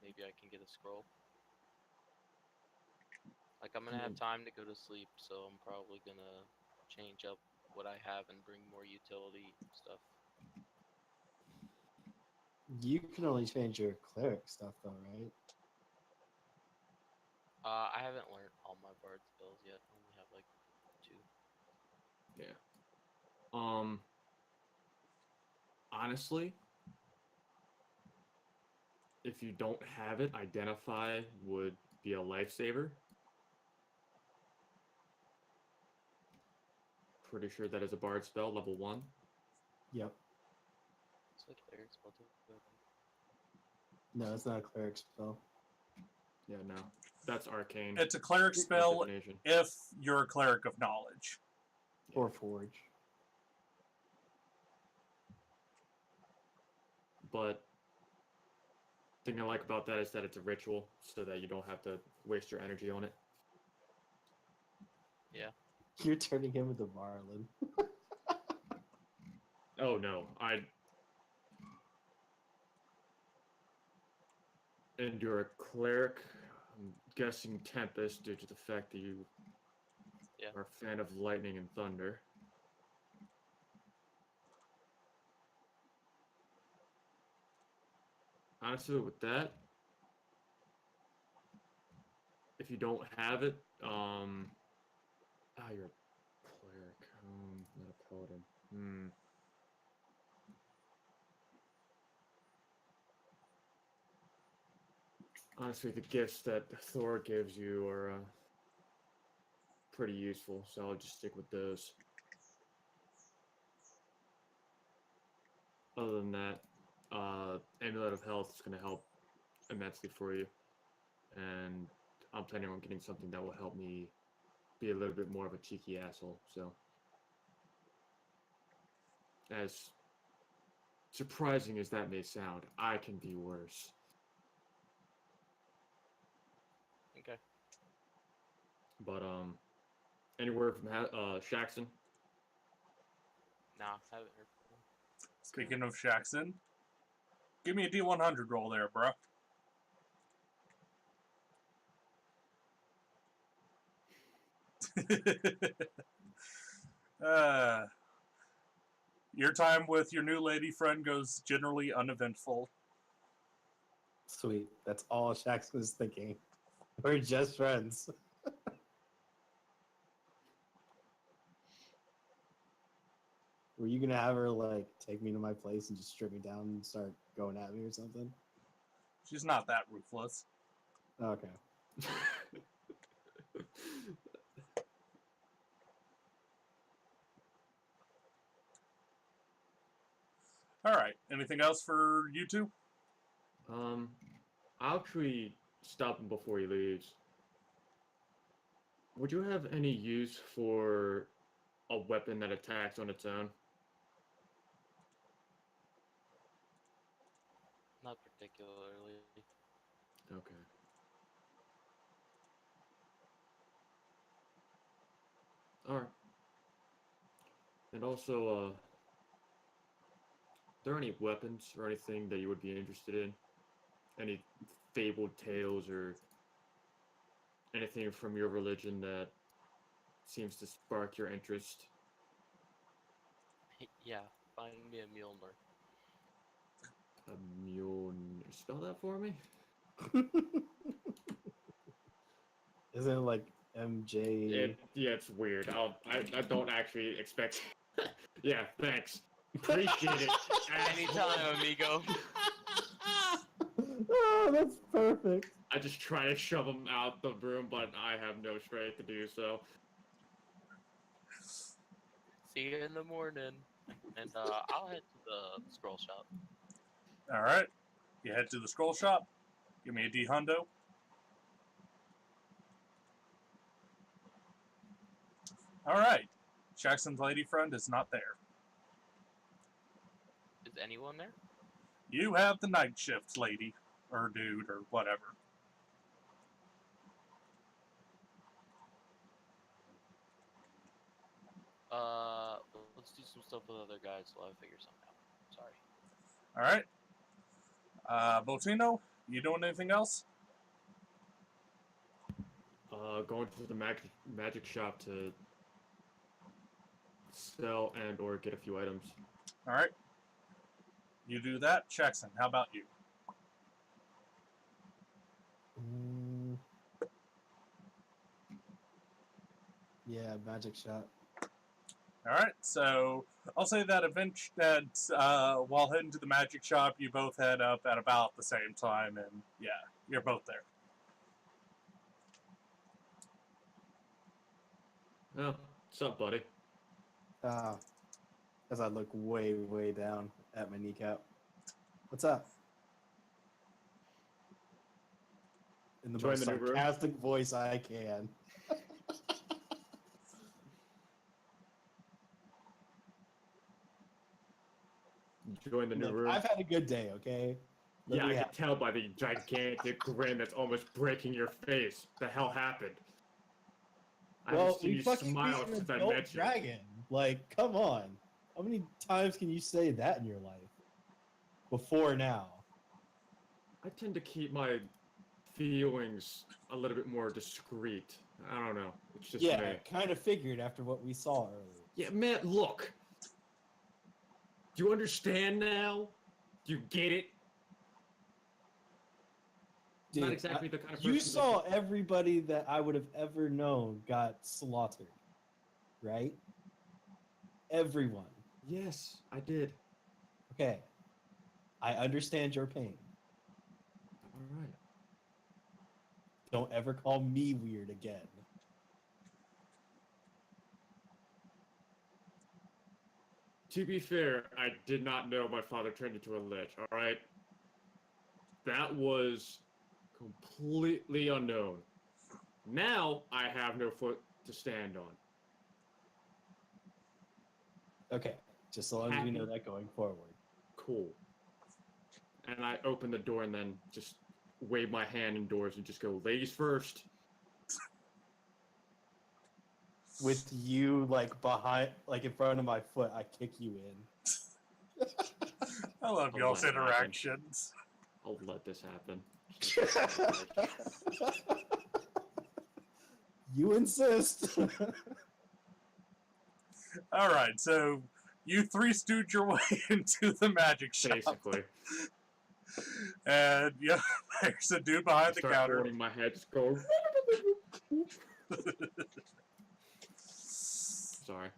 Maybe I can get a scroll. Like, I'm gonna have time to go to sleep, so I'm probably gonna change up what I have and bring more utility stuff. You can only change your cleric stuff though, right? I haven't learned all my bard spells yet. I only have like 2. Yeah. Honestly, if you don't have it, identify would be a lifesaver. Pretty sure that is a bard spell, level 1. Yep. It's a cleric spell too. No, it's not a cleric spell. Yeah, no. That's arcane. It's a cleric by spell definition. if you're a cleric of knowledge. Or forge. But the thing I like about that is that it's a ritual, so that you don't have to waste your energy on it. Yeah. You're turning him into Marlin. Oh no, and you're a cleric. I'm guessing Tempest due to the fact that you are a fan of lightning and thunder. Honestly, with that, if you don't have it, you're a cleric, not a paladin. Honestly, the gifts that Thor gives you are pretty useful, so I'll just stick with those. Other than that, Amulet of Health is going to help immensely for you, and I'm planning on getting something that will help me be a little bit more of a cheeky asshole, so. As surprising as that may sound, I can be worse. Okay. But, any word from Shaxton? Nah, haven't heard from him. Speaking of Shaxton, give me a D100 roll there, bro. Your time with your new lady friend goes generally uneventful. Sweet. That's all Shax was thinking. We're just friends. Were you gonna have her like take me to my place and just strip me down and start going at me or something? She's not that ruthless. Okay. Alright, anything else for you two? I'll actually stop him before he leaves. Would you have any use for a weapon that attacks on its own? Not particularly. Okay. Alright. And also, are there any weapons or anything that you would be interested in? Any fabled tales or anything from your religion that seems to spark your interest? Yeah, find me a Mjolnir. A mule. Spell that for me? Isn't it like MJ? Yeah, it's weird. I don't actually expect. Yeah, thanks. Appreciate it. Anytime, amigo. Oh, that's perfect. I just try to shove him out the room, but I have no strength to do so. See you in the morning. And I'll head to the scroll shop. Alright. You head to the scroll shop. Give me a D-hundo. Alright. Jackson's lady friend is not there. Is anyone there? You have the night shift lady. Or dude, or whatever. Let's do some stuff with other guys while I figure something out. Sorry. Alright. Botino, you doing anything else? Going to the magic shop to sell and or get a few items. Alright. You do that. Jackson, how about you? Yeah, magic shot. Alright, so I'll say that while heading to the magic shop, you both head up at about the same time, and yeah, you're both there. Oh, what's up, buddy? As I look way, way down at my kneecap. What's up? In the Join most the new room. sarcastic voice I can. Join the new Look, room. I've had a good day, okay? Yeah, I can tell by the gigantic grin that's almost breaking your face. The hell happened? I haven't Well, seen we you fucking smile beat an since I adult met you. dragon. Like, come on. How many times can you say that in your life? Before now. I tend to keep my feelings a little bit more discreet. I don't know. It's just Yeah, me. kind of figured after what we saw earlier. Yeah, man, look. Do you understand now? Do you get it? Dude, Not exactly the kind of person you saw everybody that I would have ever known got slaughtered, right? Everyone. Yes, I did. Okay. I understand your pain. All right. Don't ever call me weird again. To be fair, I did not know my father turned into a lich, all right? That was completely unknown. Now I have no foot to stand on. Okay. Just so long as we know Happy? that going forward. Cool. And I open the door and then just wave my hand indoors and just go, ladies first. With you like behind, like in front of my foot, I kick you in. I love I'll y'all's let it happen. interactions. I'll let this happen. You insist. All right, so you three stooge your way into the magic shop, Basically. and yeah, there's a dude behind the Start counter. holding my head, just go. Sorry.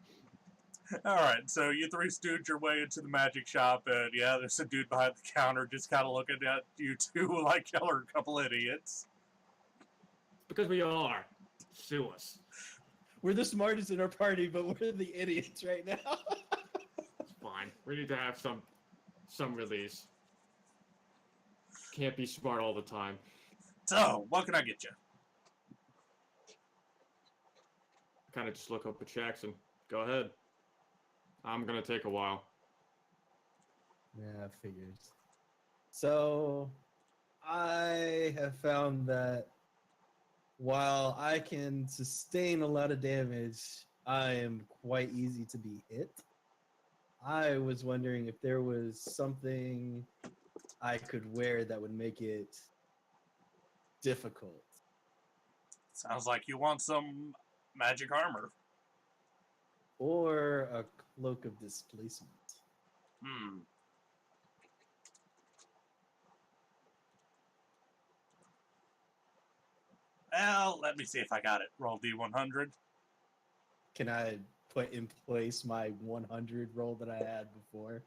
All right, so you three stooge your way into the magic shop, and yeah, there's a dude behind the counter just kind of looking at you two like y'all are a couple idiots. Because we are. Sue us. We're the smartest in our party, but we're the idiots right now. It's fine. We need to have some release. Can't be smart all the time. So, what can I get you? Kind of just look up at Jackson. Go ahead. I'm gonna take a while. Yeah, figures. So, I have found that while I can sustain a lot of damage, I am quite easy to be hit. I was wondering if there was something I could wear that would make it difficult. Sounds like you want some magic armor. Or a cloak of displacement. Hmm. Well, let me see if I got it. Roll D100. Can I put in place my 100 roll that I had before?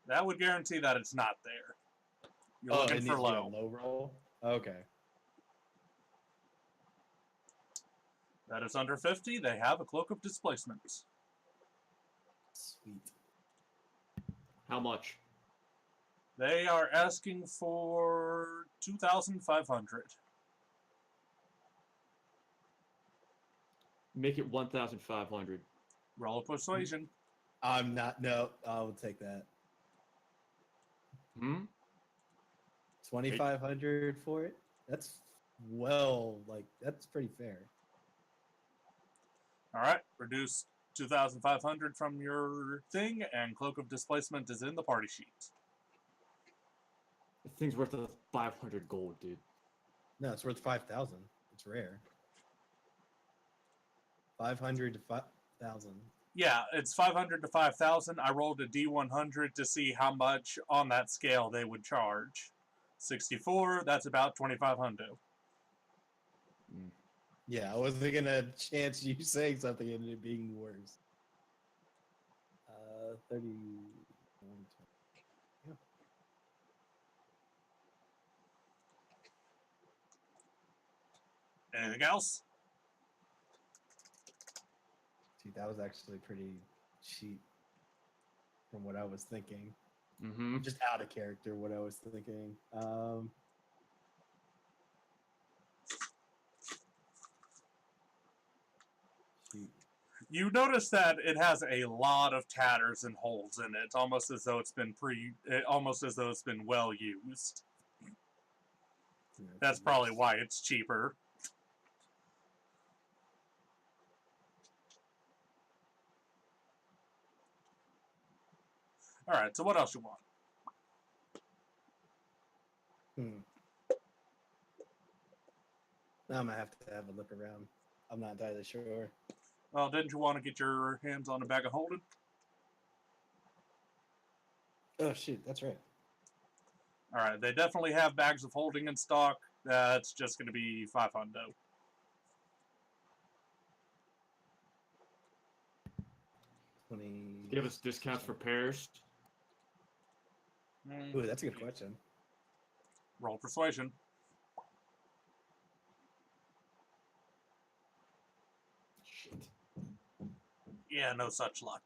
That would guarantee that it's not there. You're It looking needs for to be a low. low roll? Okay. That is under 50. They have a cloak of displacement. Sweet. How much? They are asking for 2,500. Make it 1,500. Roll of persuasion. I'm not. No, I will take that. Hmm? 2,500 for it? That's that's pretty fair. All right. Reduce 2,500 from your thing, and cloak of displacement is in the party sheet. The thing's worth 500 gold, dude. No, it's worth 5,000. It's rare. 500 to 5,000. Yeah, it's 500 to 5,000. I rolled a D100 to see how much on that scale they would charge. 64, that's about 2,500. Yeah, I wasn't gonna chance you saying something and it being worse. 30. Yeah. Anything else? See, that was actually pretty cheap from what I was thinking. Mm-hmm. Just out of character, what I was thinking. Shoot. You notice that it has a lot of tatters and holes in it, almost as though it's been well used. Yeah, That's probably why it's cheaper. All right. So what else you want? Now I'm gonna have to have a look around. I'm not entirely sure. Well, didn't you want to get your hands on a bag of holding? Oh shoot, that's right. All right. They definitely have bags of holding in stock. That's just going to be 500. Give us discounts for pairs. Ooh, that's a good question. Roll persuasion. Shit. Yeah, no such luck.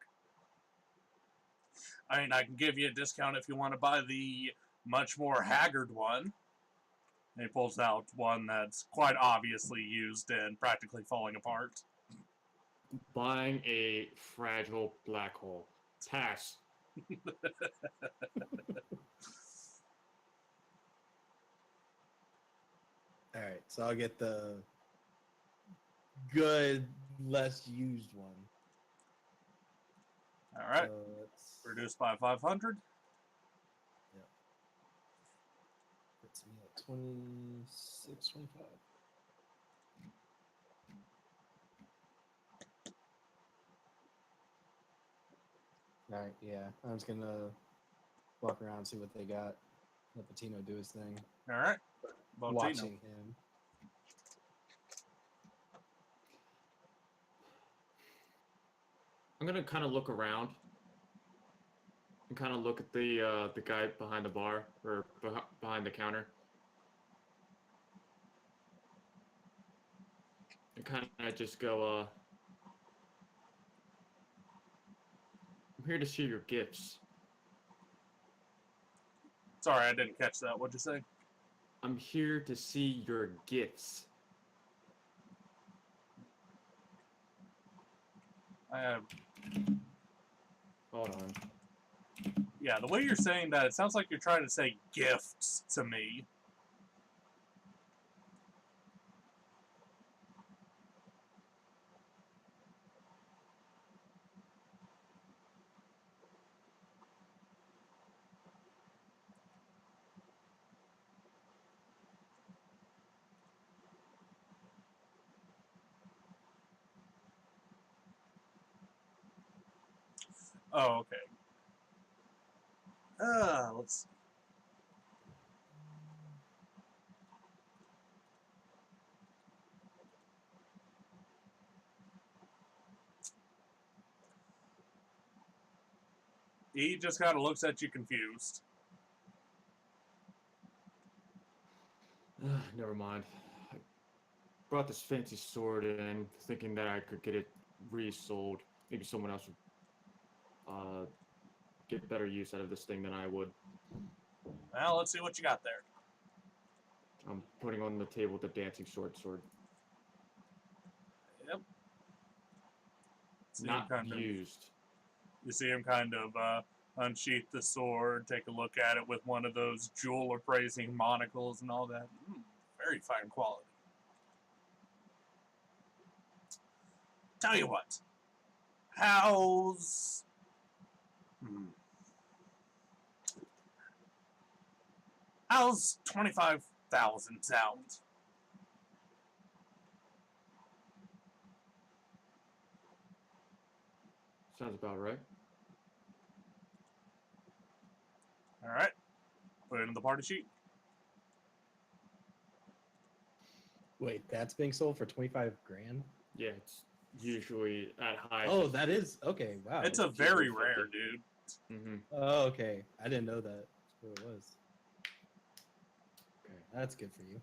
I mean, I can give you a discount if you want to buy the much more haggard one. And he pulls out one that's quite obviously used and practically falling apart. Buying a fragile black hole. Pass. All right, so I'll get the good, less used one. All right. So let's Reduced by 500. puts me at 26, 25. All right, yeah. I'm just gonna walk around and see what they got. Let Patino do his thing. All right. Botino. Watching him. I'm gonna kind of look around and kind of look at the guy behind the bar or behind the counter, and kind of just go. I'm here to see your gifts. Sorry, I didn't catch that. What'd you say? I'm here to see your gifts. I have. Hold on. Yeah, the way you're saying that, it sounds like you're trying to say gifts to me. Oh, okay. Let's see. He just kind of looks at you confused. Never mind. I brought this fancy sword in, thinking that I could get it resold. Maybe someone else would get better use out of this thing than I would. Well, let's see what you got there. I'm putting on the table the dancing sword. Yep. Not used. You see him kind of unsheath the sword, take a look at it with one of those jewel appraising monocles and all that. Very fine quality. Tell you what. How's... How's 25,000 sound? Sounds about right. All right. Put it in the party sheet. Wait, that's being sold for 25 grand? Yeah, it's usually at high. Oh, that is okay. Wow. It's a very rare, dude. Mm-hmm. Oh, okay. I didn't know that. That's what it was. Okay. That's good for you.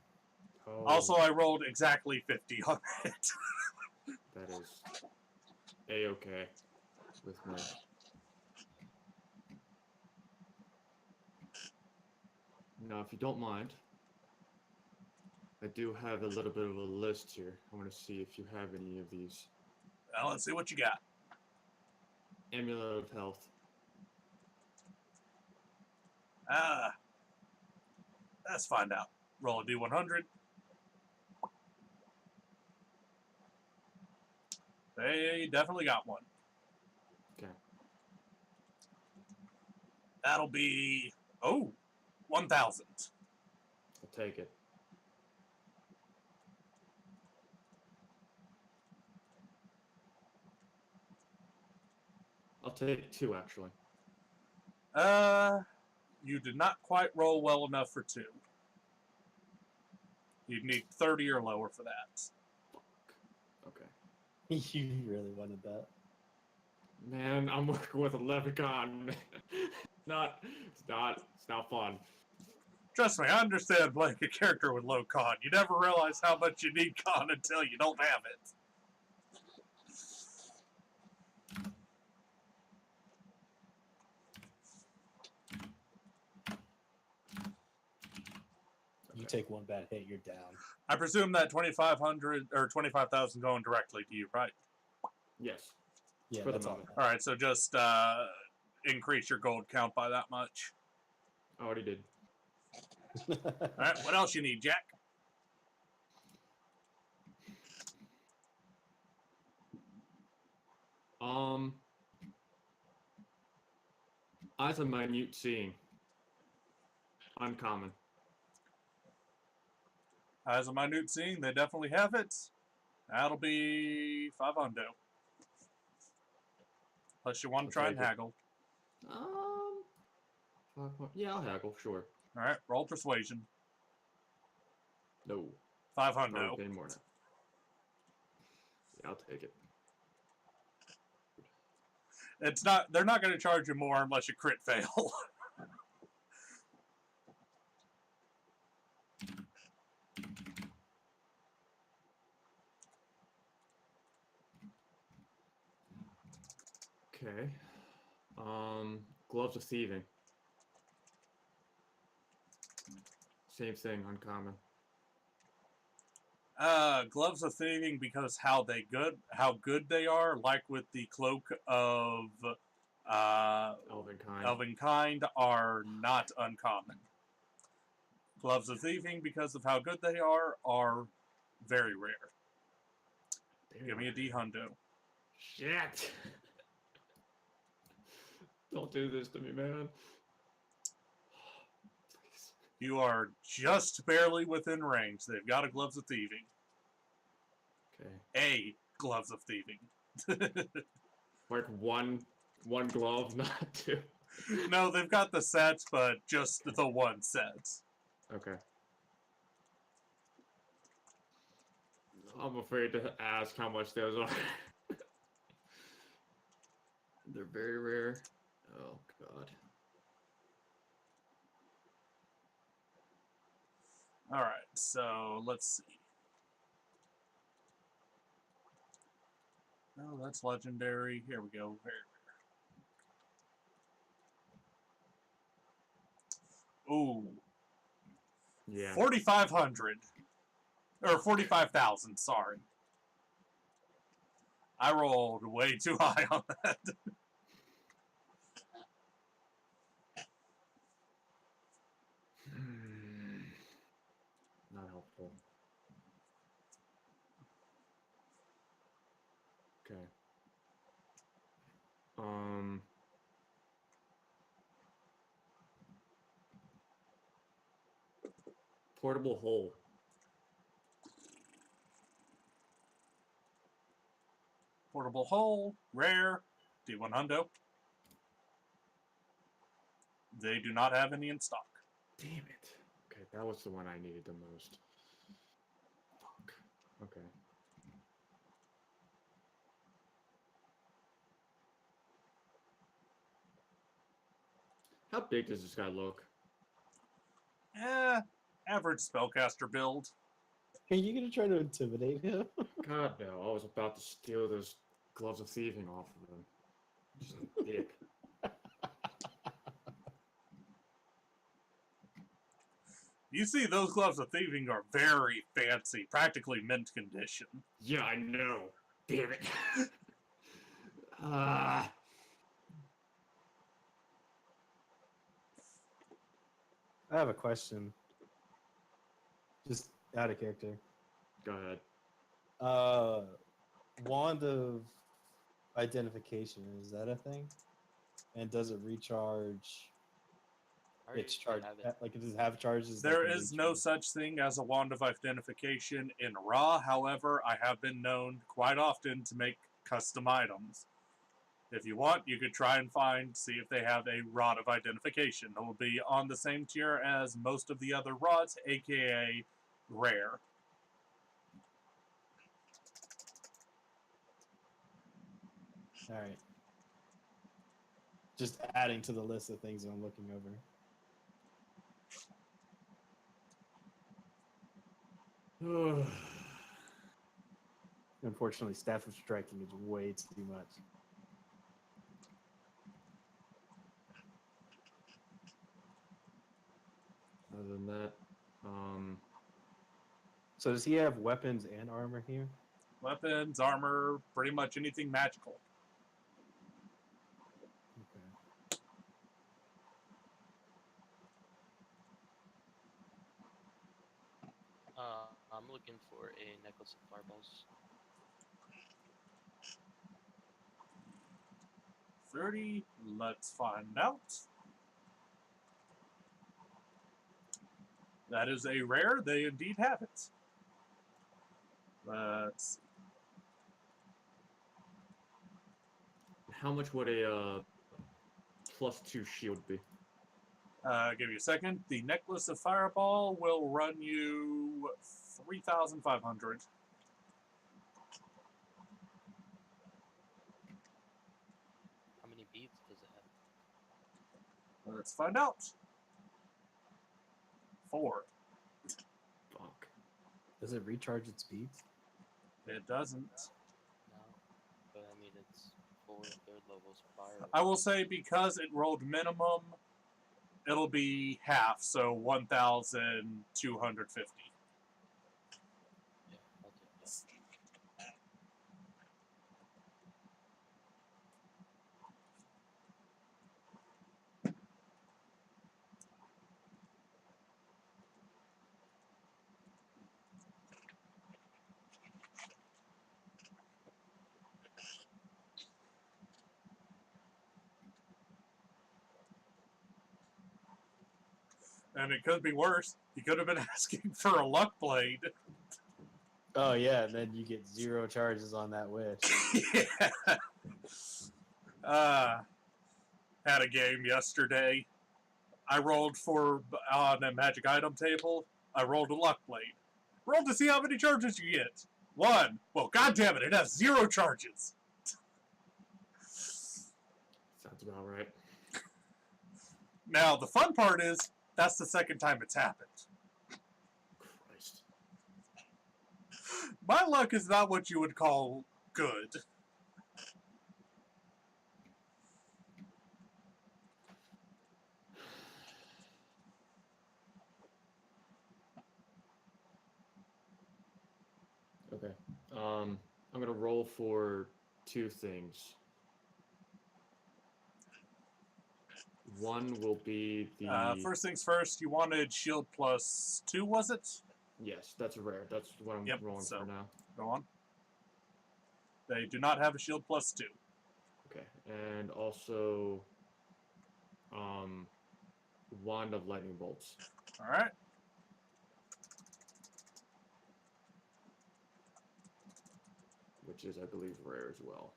Oh, Also, I rolled exactly 50 on it. that is A-okay with me. Now, if you don't mind, I do have a little bit of a list here. I want to see if you have any of these. Well, let's see what you got. Amulet of Health. Let's find out. Roll a D100. They definitely got one. Okay. That'll be 1,000. I'll take it. I'll take 2 actually. You did not quite roll well enough for 2. You'd need 30 or lower for that. Okay. You really wanted that. Man, I'm working with a leprechaun. It's not fun. Trust me, I understand playing a character with low con. You never realize how much you need con until you don't have it. You take one bad hit, you're down. I presume that 2,500 or 25,000 going directly to you, right? Yes. Yeah, For the that's all. moment. All right, so just increase your gold count by that much. I already did. All right, what else you need, Jack? Eyes of minute seeing. Uncommon. As a minute seeing, they definitely have it. That'll be 500. Unless you want to try and haggle. Yeah, I'll haggle, sure. All right, roll persuasion. No. 500. Probably pay more now. Yeah, I'll take it. It's not. They're not going to charge you more unless you crit fail. Okay. Gloves of thieving. Same thing, uncommon. Gloves of thieving because how good they are, like with the cloak of Elvenkind, are not uncommon. Gloves of thieving because of how good they are very rare. Give me a D hundo. Shit! Don't do this to me, man. Please. You are just barely within range. They've got a gloves of thieving. Okay. A gloves of thieving. Like one glove, not 2. No, they've got the sets, but just the one set. Okay. I'm afraid to ask how much those are. They're very rare. Oh, God. Alright, so let's see. Oh, that's legendary. Here we go. Very rare. Ooh. Yeah. 4,500. Or 45,000, sorry. I rolled way too high on that. Not helpful. Okay. Portable hole. Portable hole, rare, D1 hundo. They do not have any in stock. Damn it. Okay, that was the one I needed the most. Fuck. Okay. How big does this guy look? Average spellcaster build. Are you gonna try to intimidate him? God no, I was about to steal those gloves of thieving off of him. Just a dick. You see, those gloves of thieving are very fancy, practically mint condition. Yeah, I know. Damn it. Ah. I have a question. Just out of character. Go ahead. Wand of identification, is that a thing? And does it recharge I already It's charged. have it. Like, does it have charges? that There can is no recharge? such thing as a wand of identification in Ra. However, I have been known quite often to make custom items. If you want, you could try and see if they have a rod of identification. It will be on the same tier as most of the other rods, aka rare. All right. Just adding to the list of things I'm looking over. Unfortunately, staff of striking is way too much. Other than that, So does he have weapons and armor here? Weapons, armor, pretty much anything magical. Okay. I'm looking for a necklace of fireballs. 30. Let's find out. That is a rare. They indeed have it. Let's see. how much would a +2 shield be? Give you a second. The necklace of fireball will run you 3,500. How many beads does it have? Let's find out. 4. Fuck. Does it recharge its beads? It doesn't. No, but I mean it's 4 third levels fire. I will say because it rolled minimum, it'll be half, so 1,250. Yeah, I'll take that. And it could be worse. He could have been asking for a luck blade. Oh yeah, and then you get 0 charges on that witch. Yeah. Had a game yesterday. I rolled for on a magic item table. I rolled a luck blade. Rolled to see how many charges you get. 1. Well, goddamn it, it has 0 charges. Sounds about right. Now the fun part is that's the second time it's happened. Christ. My luck is not what you would call good. Okay. I'm gonna roll for 2 things. One will be the First things first, you wanted shield +2, was it? yes, that's rare. That's what I'm Yep, rolling so- for now. Go on. They do not have a shield +2. Okay, and also, wand of lightning bolts. Alright. Which is, I believe, rare as well.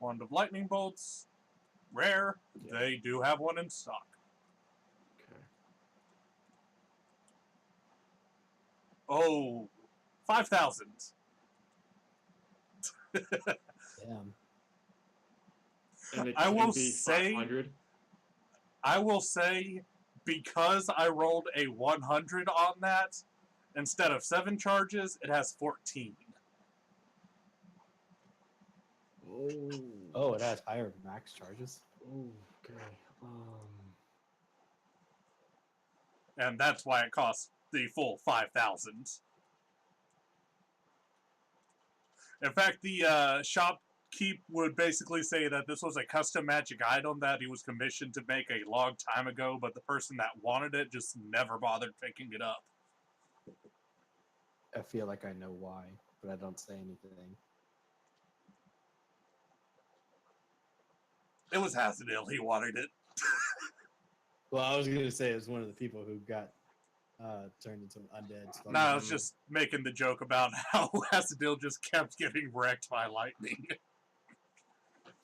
Wand of lightning bolts. Rare. Yeah. They do have one in stock. Okay. Oh, 5,000. Damn. And it I can will be say- 500. I will say, because I rolled a 100 on that, instead of 7 charges, it has 14. Oh. Oh, it has higher max charges. Oh, okay. And that's why it costs the full 5,000. In fact, the shopkeep would basically say that this was a custom magic item that he was commissioned to make a long time ago, but the person that wanted it just never bothered picking it up. I feel like I know why, but I don't say anything. It was Hasadil. He wanted it. Well, I was gonna say it was one of the people who got turned into undead. So No, I was just making the joke about how Asadil just kept getting wrecked by lightning.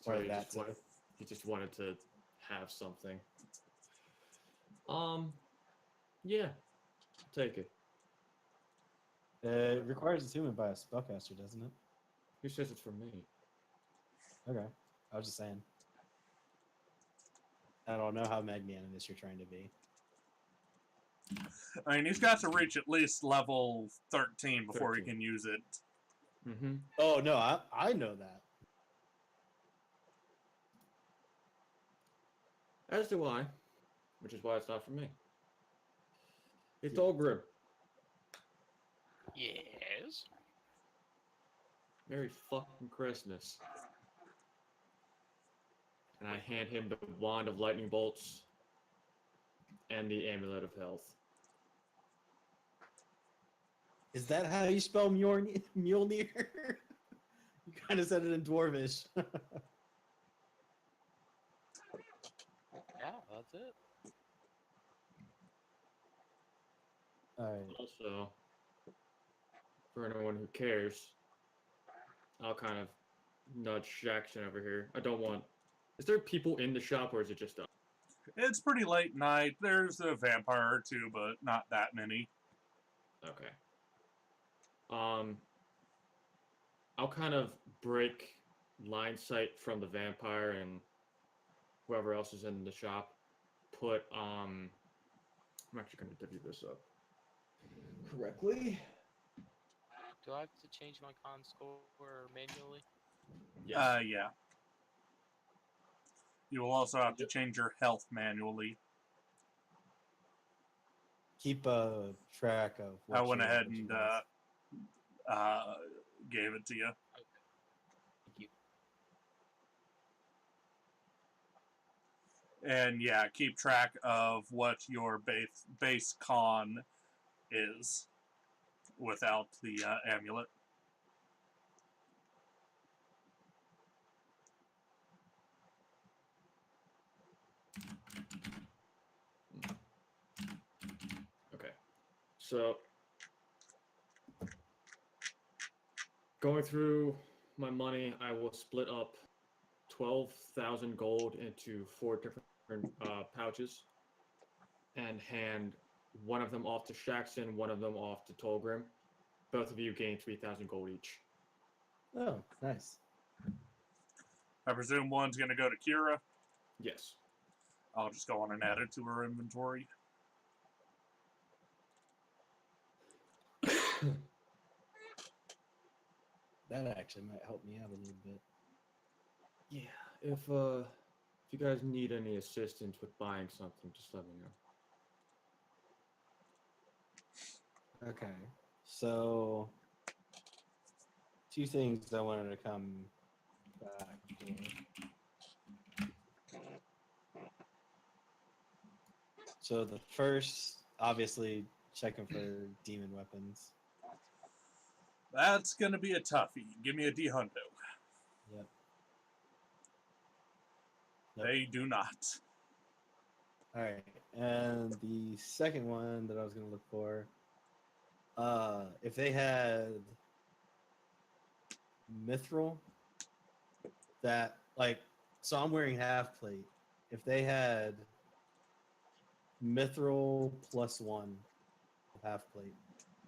So Or he that just, wanted, he just wanted to have something. Yeah, take it. It requires attunement by a spellcaster, doesn't it? Who says it's for me? Okay, I was just saying. I don't know how magnanimous you're trying to be. I mean, he's got to reach at least level 13 before 13. he can use it. Mm-hmm. Oh no, I know that. As do I, which is why it's not for me. It's all grim. Yes. Merry fucking Christmas. And I hand him the wand of lightning bolts and the amulet of health. Is that how you spell Mjolnir? You kind of said it in Dwarvish. Yeah, that's it. All right. Also, for anyone who cares, I'll kind of nudge Jackson over here. I don't want. Is there people in the shop, or is it just us? It's pretty late night. There's a vampire or two, but not that many. Okay. I'll kind of break line sight from the vampire and whoever else is in the shop. I'm actually going to divvy this up correctly. Do I have to change my con score manually? Yes. Yeah. You will also have to change your health manually. Keep a track of. I went your- ahead what and your health. gave it to you. Thank you. And yeah, keep track of what your base con is without the amulet. Okay. So, going through my money, I will split up 12,000 gold into 4 different pouches and hand one of them off to Shaxton, one of them off to Tolgrim. Both of you gain 3,000 gold each. Oh, nice. I presume one's going to go to Kira. Yes. I'll just go on and add it to her inventory. That actually might help me out a little bit. Yeah. If you guys need any assistance with buying something, just let me know. Okay. So, two things I wanted to come back for. So the first, obviously, checking for demon weapons. That's going to be a toughie. Give me a D-Hundo. Yep. They do not. All right. And the second one that I was going to look for, if they had mithril, that, like, so I'm wearing half plate. If they had mithril +1 half plate.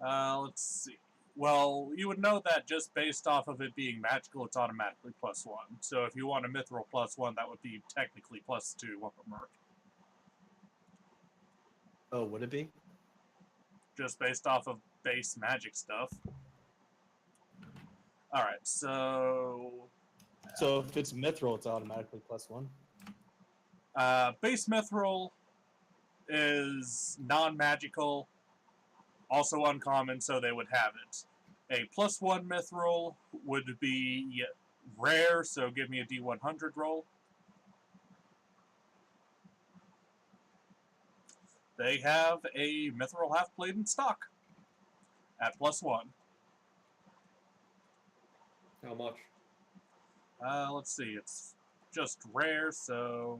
Let's see. Well, you would know that just based off of it being magical, it's automatically +1. So if you want a mithril +1, that would be technically +2 on the merc. Oh, would it be? Just based off of base magic stuff. Alright, so... So if it's mithril, it's automatically +1. Base mithril is non-magical, also uncommon, so they would have it. A +1 mithril would be rare, so give me a D100 roll. They have a mithril half plate in stock at +1. How much? Let's see, it's just rare, so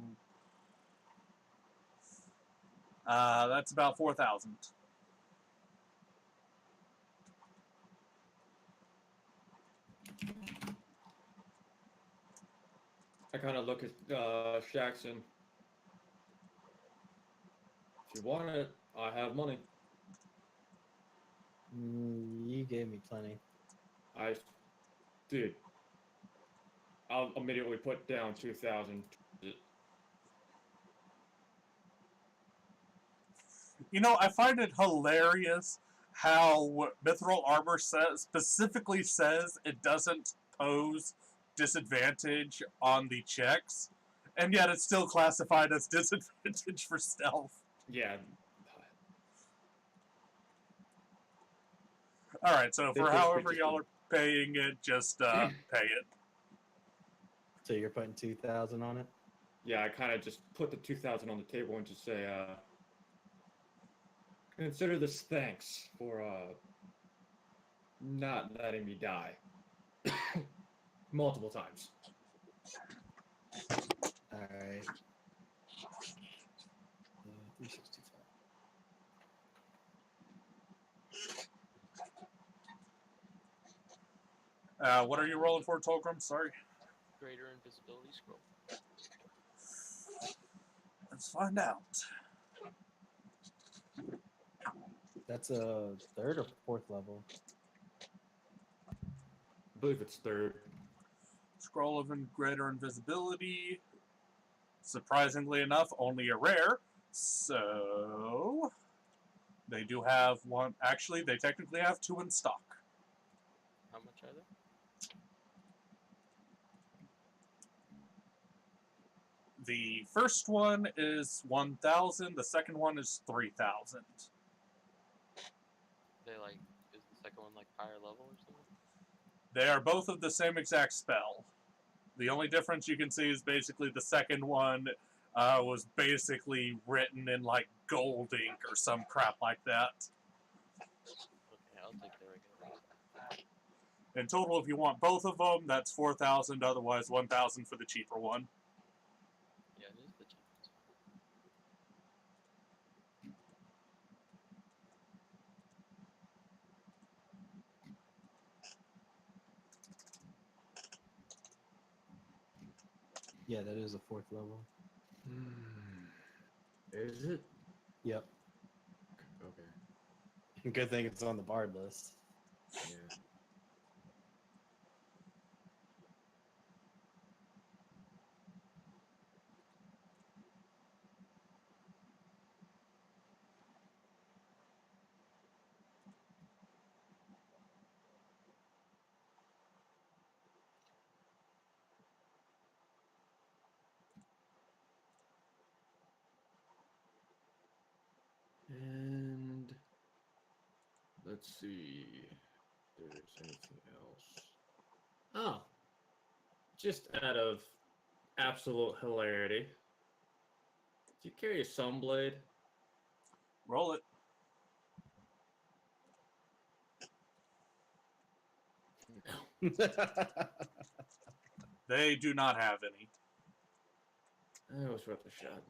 That's about 4,000. I kind of look at Shaxton. If you want it, I have money. You gave me plenty. Dude, I'll immediately put down 2,000. You know, I find it hilarious how Mithril Armor specifically says it doesn't pose disadvantage on the checks, and yet it's still classified as disadvantage for stealth. Yeah. Alright, so They for basically however just y'all are paying it, just pay it. So you're putting 2,000 on it? Yeah, I kind of just put the 2,000 on the table and just say, consider this thanks for not letting me die multiple times. All right. 365. What are you rolling for, Tolkram? Sorry. Greater invisibility scroll. Let's find out. That's a third or fourth level. I believe it's third. Scroll of greater invisibility. Surprisingly enough, only a rare. So they do have one. Actually, they technically have two in stock. How much are they? The first one is 1,000. The second one is 3,000. They like, is the second one like higher level or something? They are both of the same exact spell. The only difference you can see is basically the second one was basically written in like gold ink or some crap like that. Okay, I'll take the regular. In total, if you want both of them, that's 4,000. Otherwise, 1,000 for the cheaper one. Yeah, it is the cheapest. Yeah, that is a fourth level. Is it? Yep. Okay. Good thing it's on the bard list. Yeah. And let's see if there's anything else. Oh, just out of absolute hilarity, do you carry a sunblade? Roll it. They do not have any. That was worth a shot.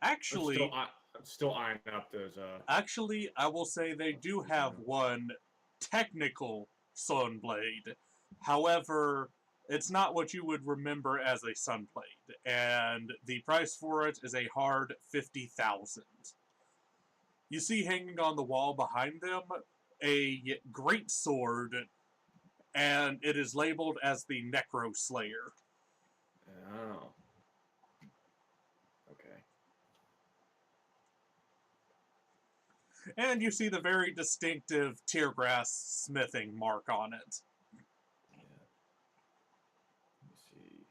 Actually, I'm still eyeing up those. Actually, I will say they do have one technical sunblade. However, it's not what you would remember as a sunblade, and the price for it is a hard 50,000. You see hanging on the wall behind them a great sword, and it is labeled as the Necro Slayer. Oh. Okay. And you see the very distinctive Teargrass smithing mark on it. Yeah. Let me see.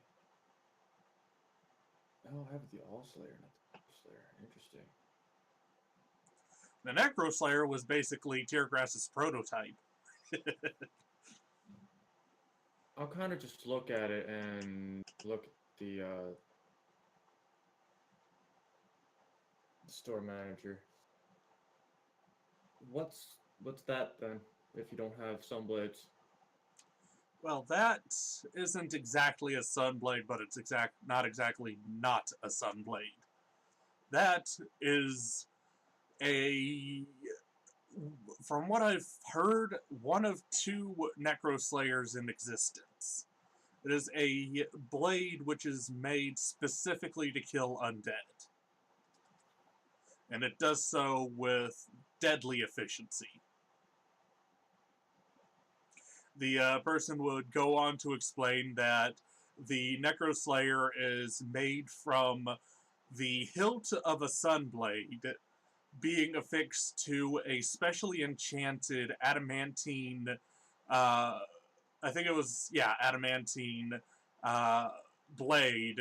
Oh, I have the All Slayer, not the Slayer. Interesting. The Necro Slayer was basically Teargrass's prototype. I'll kind of just look at it and look at the store manager. What's that then? If you don't have sunblades, Well, that isn't exactly a sunblade, but it's not exactly not a sunblade. That is a, from what I've heard, one of two Necroslayers in existence. It is a blade which is made specifically to kill undead. And it does so with deadly efficiency. The person would go on to explain that the Necroslayer is made from the hilt of a sunblade being affixed to a specially enchanted adamantine, I think it was, yeah, adamantine blade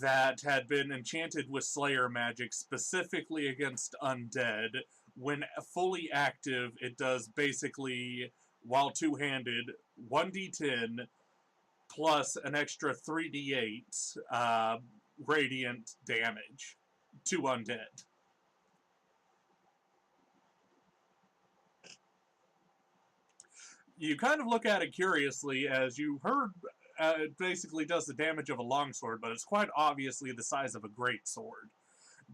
that had been enchanted with Slayer magic specifically against undead. When fully active, it does basically, while two-handed, 1d10 plus an extra 3d8 radiant damage to undead. You kind of look at it curiously, as you heard it basically does the damage of a longsword, but it's quite obviously the size of a greatsword.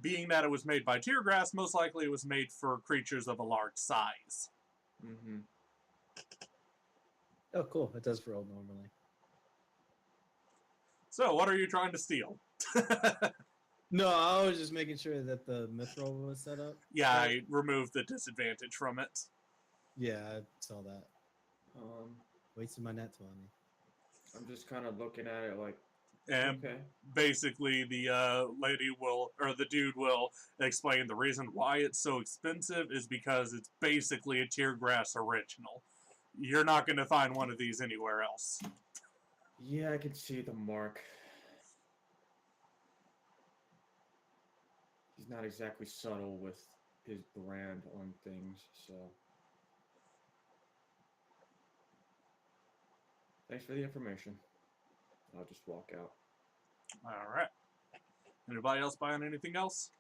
Being that it was made by Tiergrass, most likely it was made for creatures of a large size. Mm-hmm. Oh, cool. It does roll normally. So, what are you trying to steal? No, I was just making sure that the mithril was set up. Yeah, I removed the disadvantage from it. Yeah, I saw that. Wasting my net 20. I'm just kind of looking at it like, And okay. basically, the lady will, or the dude will explain the reason why it's so expensive is because it's basically a Tiergrass original. You're not going to find one of these anywhere else. Yeah, I can see the mark. He's not exactly subtle with his brand on things, so. Thanks for the information. I'll just walk out. Alright. Anybody else buying anything else?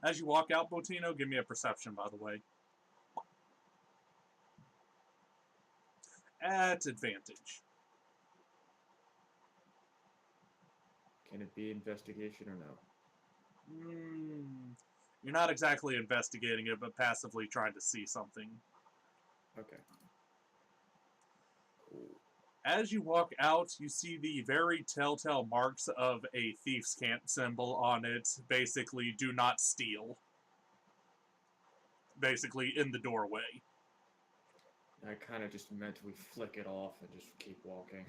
As you walk out, Botino, give me a perception, by the way. At advantage. Can it be investigation or no? You're not exactly investigating it, but passively trying to see something. Okay. As you walk out, you see the very telltale marks of a thief's cant symbol on it. Basically, do not steal. Basically, in the doorway. I kind of just mentally flick it off and just keep walking.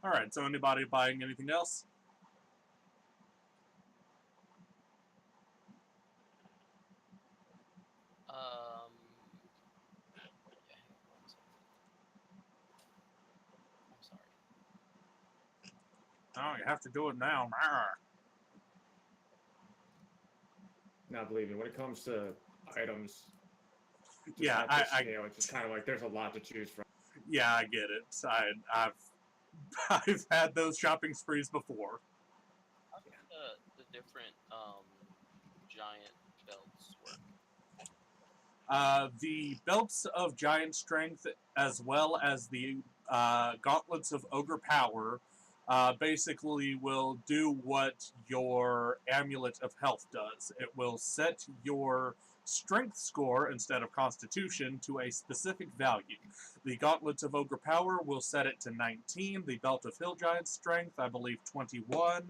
Alright, so anybody buying anything else? I'm sorry. Oh, you have to do it now. Now, believe me, when it comes to items, just Yeah, not the scale, it's just kind of like there's a lot to choose from. Yeah, I get it. I've I've had those shopping sprees before. How do the different giant belts work? The belts of giant strength, as well as the gauntlets of ogre power, basically will do what your amulet of health does. It will set your strength score instead of constitution to a specific value. The gauntlets of ogre power will set it to 19. The belt of hill giant strength, I believe, 21.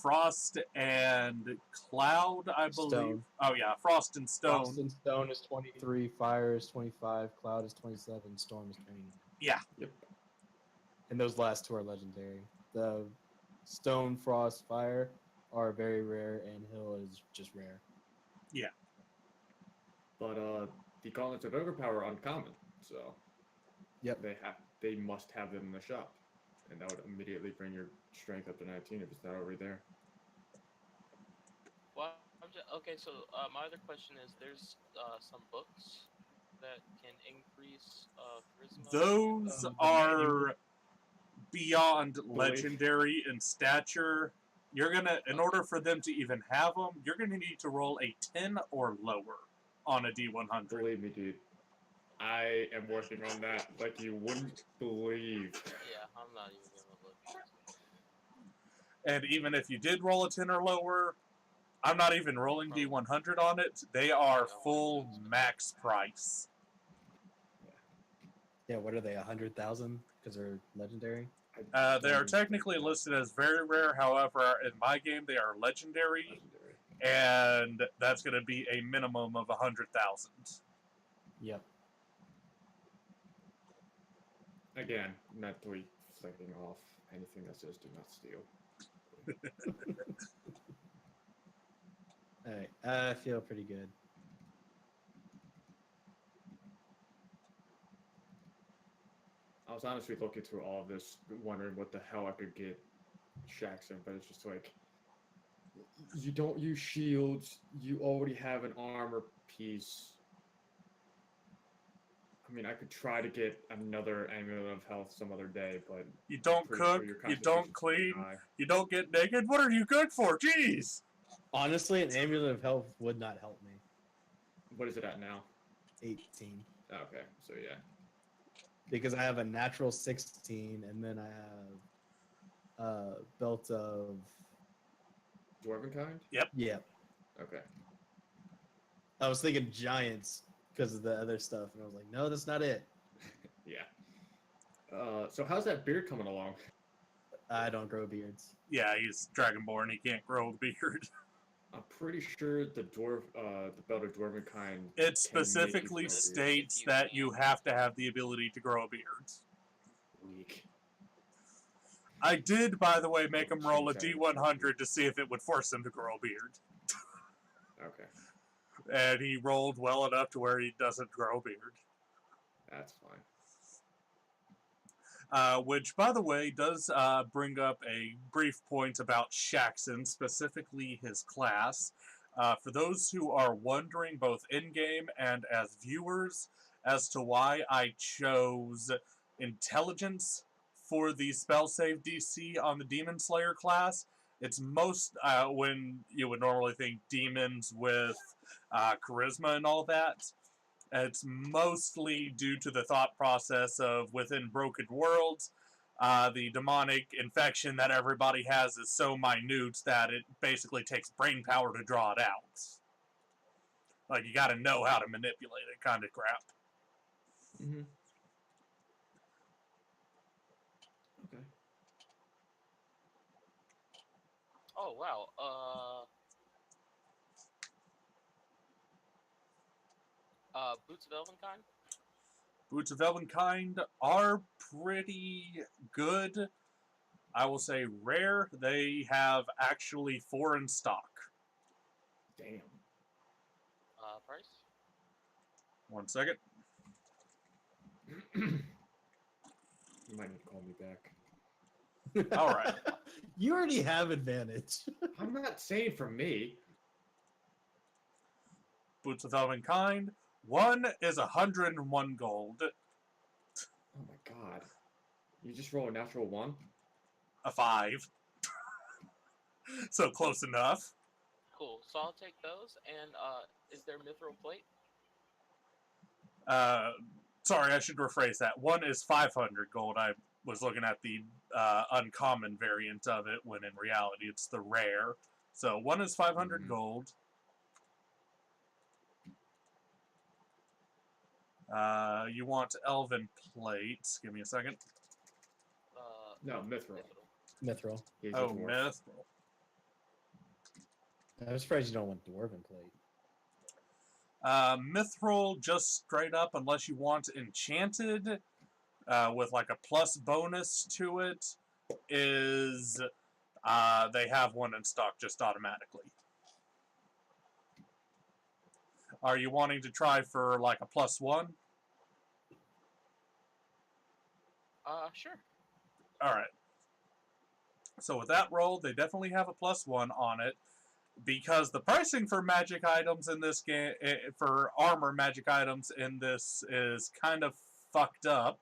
Frost and Cloud, I believe. Stone. Oh yeah, Frost and Stone. Frost and Stone is 23, Fire is 25, Cloud is 27, Storm is 29. Yeah. Yep. And those last two are legendary. The Stone, Frost, Fire are very rare, and Hill is just rare. Yeah. But the gauntlets of overpower are uncommon, so Yep. they must have them in the shop, and that would immediately bring your strength up to 19 if it's not already there. Well, okay. So my other question is, there's some books that can increase charisma. Those are beyond legendary in stature, you're gonna, in order for them to even have them, you're gonna need to roll a 10 or lower on a D100. Believe me, dude. I am working on that like you wouldn't believe. Yeah, I'm not even gonna look. And even if you did roll a 10 or lower, I'm not even rolling D100 on it. They are full max price. Yeah, what are they? 100,000 because they're legendary. They are technically listed as very rare. However, in my game, they are legendary, and that's going to be a minimum of 100,000. Yep. Again, mentally flicking off anything that says "do not steal." All right, I feel pretty good. I was honestly looking through all of this, wondering what the hell I could get Shaxon, but it's just like, you don't use shields, you already have an armor piece. I mean, I could try to get another Amulet of Health some other day, but... You don't cook, you don't clean, you don't get naked. What are you good for? Jeez! Honestly, an Amulet of Health would not help me. What is it at now? 18. Okay, so yeah. Because I have a natural 16, and then I have belt of... Dwarvenkind? Yep. Yep. Okay. I was thinking giants because of the other stuff, and I was like, no, that's not it. Yeah. So how's that beard coming along? I don't grow beards. Yeah, he's Dragonborn. He can't grow a beard. I'm pretty sure the belt of Dwarvenkind. It specifically states that you have to have the ability to grow a beard. Weak. I did, by the way, make him roll a D100 to see if it would force him to grow a beard. Okay. And he rolled well enough to where he doesn't grow a beard. That's fine. Which, by the way, does bring up a brief point about Shaxon, specifically his class. For those who are wondering, both in-game and as viewers, as to why I chose Intelligence for the spell save DC on the Demon Slayer class, it's most, when you would normally think demons with charisma and all that, it's mostly due to the thought process of within Broken Worlds, the demonic infection that everybody has is so minute that it basically takes brain power to draw it out. Like, you gotta know how to manipulate it, kind of crap. Mm-hmm. Okay. Oh, wow. Boots of Elvenkind? Boots of Elvenkind are pretty good. I will say rare. They have actually 4 in stock. Damn. Price? 1 second. You might need to call me back. All right. You already have advantage. I'm not saying for me. Boots of Elvenkind. 1 is 101 gold. Oh my god. You just roll a natural 1? A 5. So close enough. Cool. So I'll take those. And is there Mithril Plate? Sorry, I should rephrase that. 1 is 500 gold. I was looking at the uncommon variant of it, when in reality it's the rare. So 1 is 500 gold. You want Elven Plate. Give me a second. No, Mithril. Mithril. He's Oh, a dwarf. Mithril. I'm surprised you don't want Dwarven Plate. Mithril, just straight up, unless you want Enchanted, with like a plus bonus to it, is they have 1 in stock just automatically. Are you wanting to try for like a +1? Sure. Alright. So with that roll, they definitely have a +1 on it. Because the pricing for magic items in this game, for armor magic items in this, is kind of fucked up.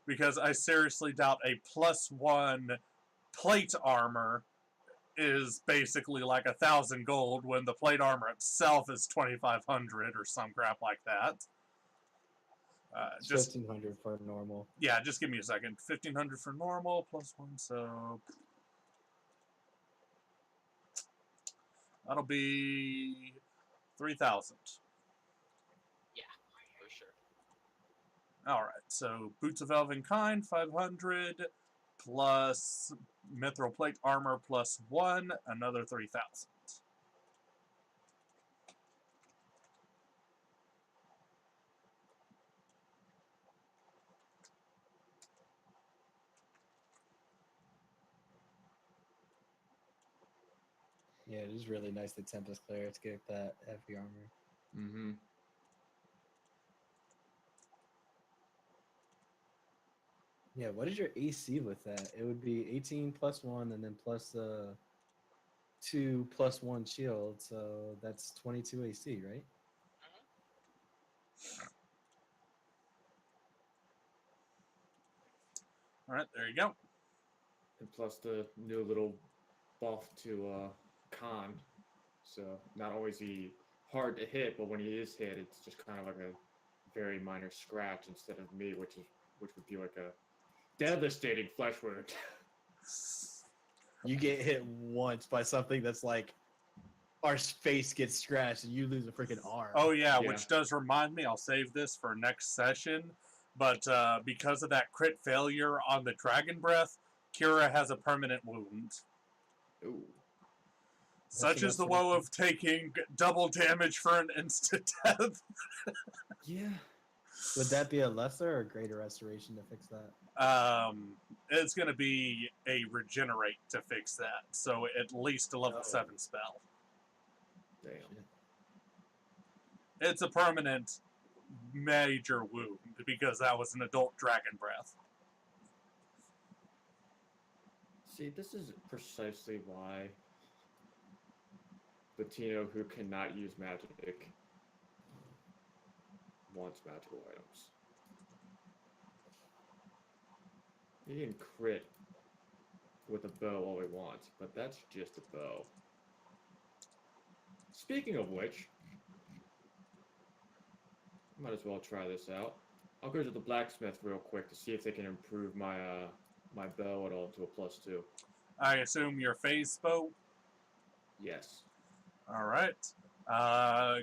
because I seriously doubt a +1 plate armor is basically like 1,000 gold when the plate armor itself is 2,500 or some crap like that. Just 1,500 for normal. yeah, just give me a second. 1,500 for normal +1, so that'll be 3,000. Yeah, for sure. All right, so boots of elven kind 500 plus mithril plate armor +1, another 3,000. Yeah, it is really nice that Tempest Clerics get that heavy armor. Mm-hmm. Yeah, what is your AC with that? It would be 18 +1 and then plus 2 +1 shield, so that's 22 AC, right? All right, there you go. And plus the new little buff to Khan. So not only is he hard to hit, but when he is hit, it's just kind of like a very minor scratch instead of me, which would be like a devastating flesh wound. You get hit once by something that's like our face gets scratched and you lose a freaking arm. Oh yeah, Yeah. which does remind me, I'll save this for next session. But because of that crit failure on the Dragon Breath, Kira has a permanent wound. Ooh. Such is the woe of taking double damage for an instant death. Yeah. Would that be a lesser or greater restoration to fix that? It's going to be a regenerate to fix that. So at least a level 7 spell. Damn. It's a permanent major wound because that was an adult Dragon Breath. See, this is precisely why Latino who cannot use magic wants magical items. He can crit with a bow all he wants, but that's just a bow. Speaking of which, might as well try this out. I'll go to the blacksmith real quick to see if they can improve my my bow at all to a +2. I assume your phase bow? Yes. All right.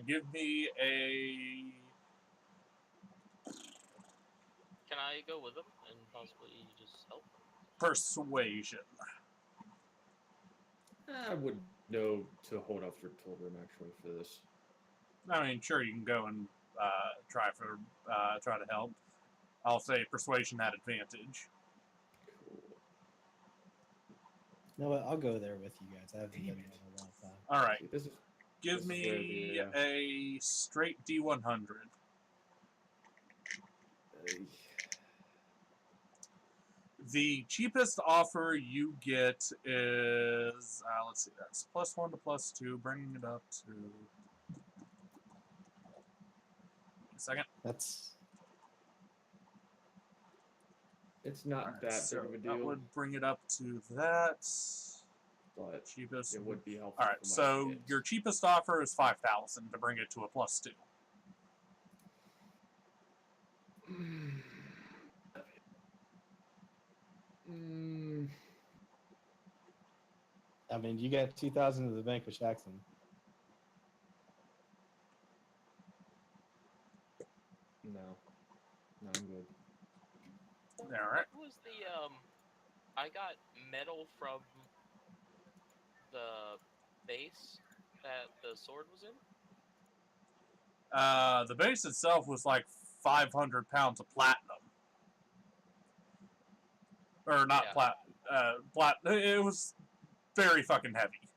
Give me a... Can I go with him and possibly just help? persuasion. I would know to hold off your Pilgrim actually for this. I mean, sure, you can go and try to help. I'll say persuasion at advantage. Cool. No, I'll go there with you guys. I haven't done it in a long time. All right. See, this Give is me where a straight D100. The cheapest offer you get is, let's see, that's +1 to +2, bringing it up to... A second. That's it's not Alright, that so big of a that deal, would bring it up to that. but Cheapest. it would be helpful. All right, for my so kids. your cheapest offer is 5,000 to bring it to a +2. I mean, you got 2,000 to the bank with Jackson. No, I'm good. All right. What was the I got metal from the base that the sword was in? The base itself was like 500 pounds of platinum. Or not Yeah. It was very fucking heavy.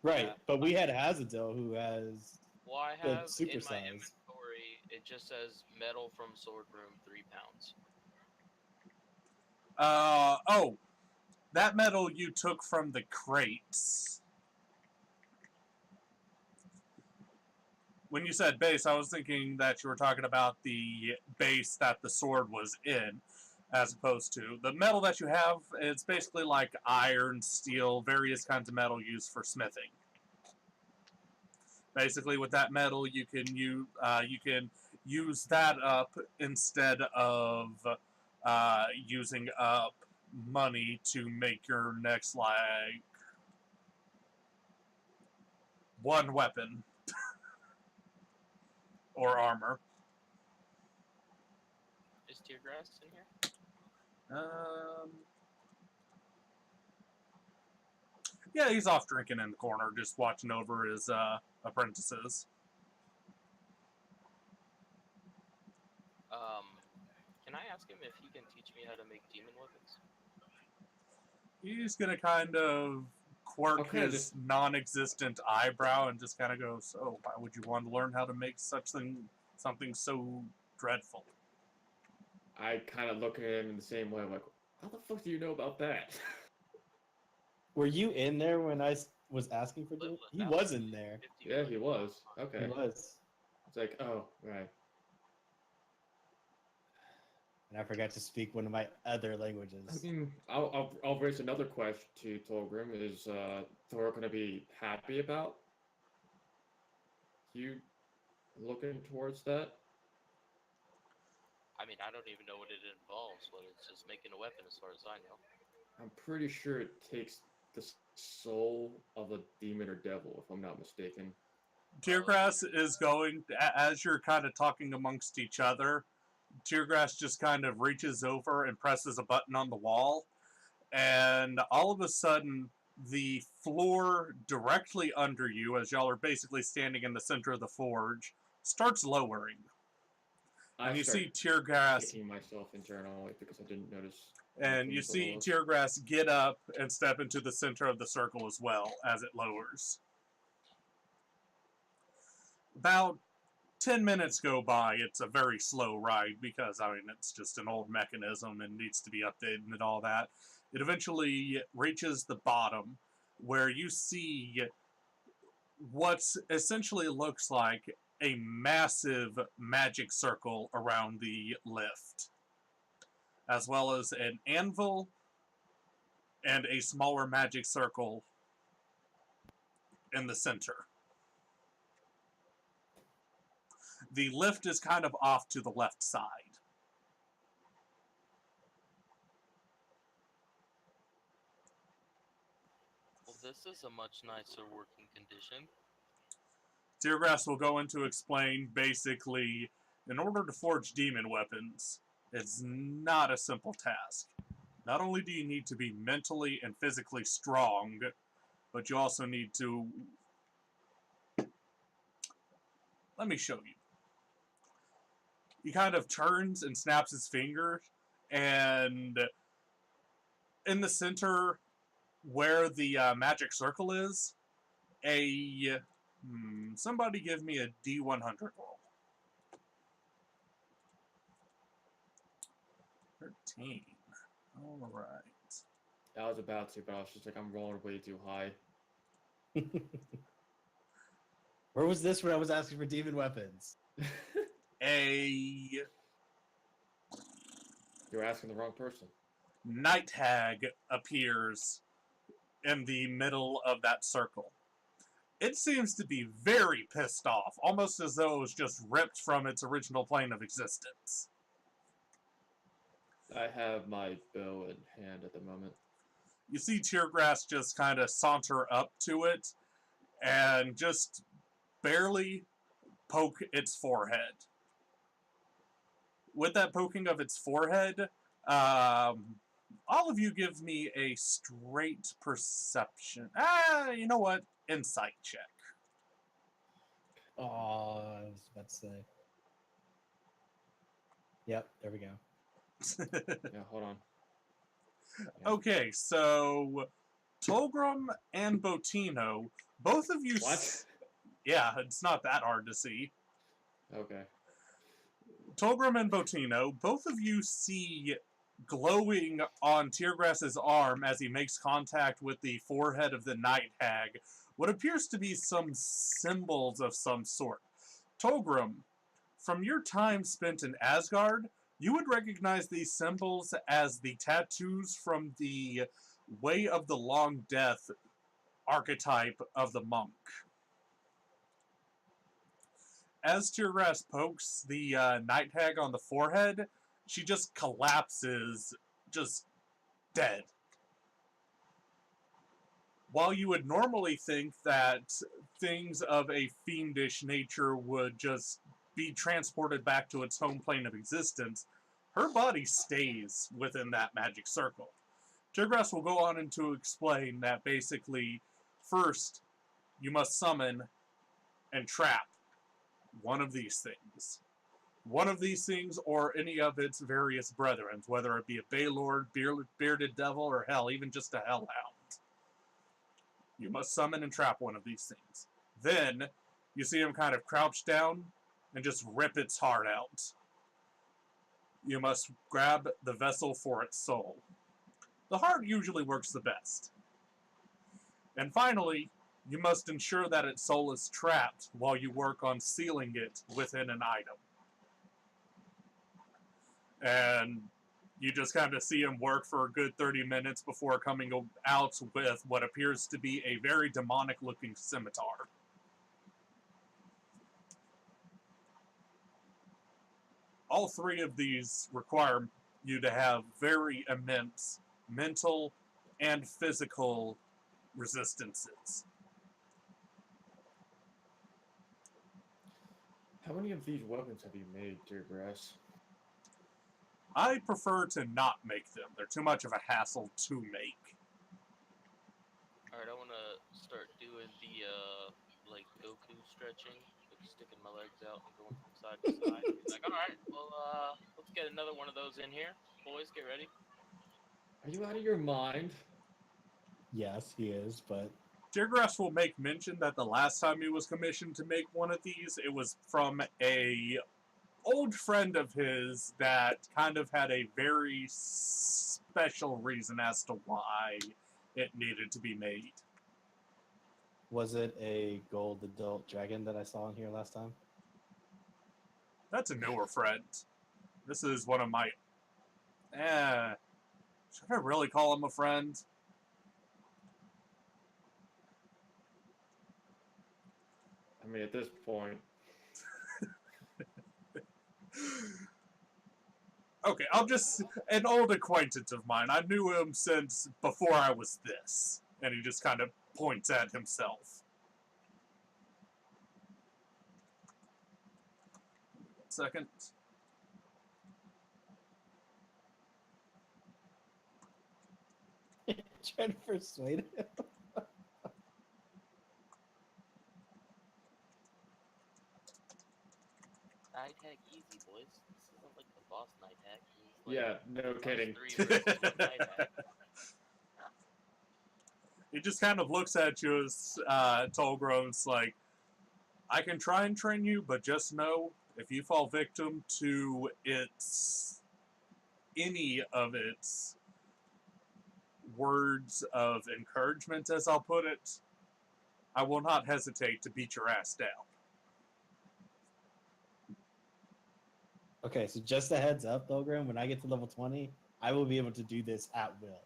Right, Yeah. but we had Hazadil who has Well, I the have in super my size. inventory, it just says metal from sword room 3 pounds. Oh, that metal you took from the crates. when you said base, I was thinking that you were talking about the base that the sword was in, as opposed to the metal that you have. It's basically like iron, steel, various kinds of metal used for smithing. Basically, with that metal, you can use that up instead of using up money to make your next like one weapon or armor. Is Teargrass in here? Yeah, he's off drinking in the corner, just watching over his apprentices. Can I ask him if he can teach me how to make demon weapons? He's gonna kind of quirk his non-existent eyebrow and just kind of go, "So, why would you want to learn how to make something so dreadful?" I kind of look at him in the same way. I'm like, how the fuck do you know about that? Were you in there when I was asking for Doom? He was in there. Yeah, he was. Okay. He was. It's like, oh, right. And I forgot to speak one of my other languages. I mean, I'll raise another question to Tolgrim. Is Thor going to be happy about you looking towards that? I mean, I don't even know what it involves, but it's just making a weapon as far as I know. I'm pretty sure it takes the soul of a demon or devil, if I'm not mistaken. Teargrass is going, as you're kind of talking amongst each other, Teargrass just kind of reaches over and presses a button on the wall, and all of a sudden, the floor directly under you, as y'all are basically standing in the center of the forge, starts lowering. And you see Teargrass kicking myself internally because I didn't notice. And you see Teargrass get up and step into the center of the circle as well as it lowers. About 10 minutes go by. It's a very slow ride because, I mean, it's just an old mechanism and needs to be updated and all that. It eventually reaches the bottom where you see what essentially looks like a massive magic circle around the lift, as well as an anvil and a smaller magic circle in the center. The lift is kind of off to the left side. Well, this is a much nicer working condition. Teargrass will go in to explain, basically, in order to forge demon weapons, it's not a simple task. Not only do you need to be mentally and physically strong, but you also need to... Let me show you. He kind of turns and snaps his finger, and in the center where the magic circle is, somebody give me a D100 roll. 13. All right. I was about to, but I was just like, I'm rolling way too high. Where was this when I was asking for demon weapons? You're asking the wrong person. Night hag appears in the middle of that circle. It seems to be very pissed off, almost as though it was just ripped from its original plane of existence. I have my bow in hand at the moment. You see Teargrass just kind of saunter up to it and just barely poke its forehead. With that poking of its forehead, all of you give me a straight perception. You know what? Insight check. Oh, I was about to say. Yep, there we go. Yeah, hold on. Yeah. Okay, so Tolgrim and Botino, both of you... What? Yeah, it's not that hard to see. Okay. Tolgrim and Botino, both of you see glowing on Teargrass's arm as he makes contact with the forehead of the night hag what appears to be some symbols of some sort. Tolgrim, from your time spent in Asgard, you would recognize these symbols as the tattoos from the Way of the Long Death archetype of the monk. As Tyrgrass pokes the night hag on the forehead, she just collapses, just dead. While you would normally think that things of a fiendish nature would just be transported back to its home plane of existence, her body stays within that magic circle. Tyrgrass will go on to explain that basically, first, you must summon and trap one of these things. One of these things, or any of its various brethren, whether it be a Baylord, bearded devil, or hell, even just a hellhound. You must summon and trap one of these things. Then, you see him kind of crouch down and just rip its heart out. You must grab the vessel for its soul. The heart usually works the best. And finally, you must ensure that its soul is trapped while you work on sealing it within an item. And you just kind of see him work for a good 30 minutes before coming out with what appears to be a very demonic-looking scimitar. All three of these require you to have very immense mental and physical resistances. How many of these weapons have you made, Tyrgrass? I prefer to not make them. They're too much of a hassle to make. Alright, I want to start doing the, like, Goku stretching, like sticking my legs out and going from side to side. He's like, alright, well, let's get another one of those in here. Boys, get ready. Are you out of your mind? Yes, he is, but Tyrgrass will make mention that the last time he was commissioned to make one of these, it was from a old friend of his that kind of had a very special reason as to why it needed to be made. was it a gold adult dragon that I saw in here last time? That's a newer friend. This is one of my... should I really call him a friend? I mean, at this point, Okay, I'll just... An old acquaintance of mine. I knew him since before I was this. And he just kind of points at himself. 1 second. Trying to persuade him. Night hack easy, boys. This isn't like the boss night hack. This is like yeah, no kidding. 3 versus 1 night hack. He just kind of looks at you as Tolgrone's like, I can try and train you, but just know if you fall victim to any of its words of encouragement, as I'll put it, I will not hesitate to beat your ass down. Okay, so just a heads up, Pilgrim, when I get to level 20, I will be able to do this at will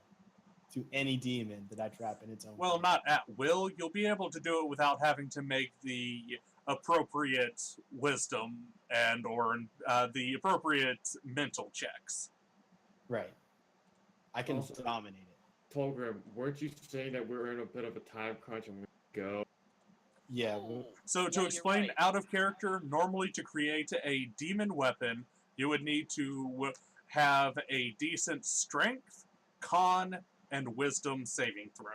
to any demon that I trap in its own. Well, form. not at will. You'll be able to do it without having to make the appropriate wisdom and or the appropriate mental checks. Right. I can Also- dominate it. Tolgrim, weren't you saying that we're in a bit of a time crunch and we go? Yeah. Oh, So yeah, to you're explain right. out of character, normally to create a demon weapon, you would need to have a decent strength, con, and wisdom saving throw.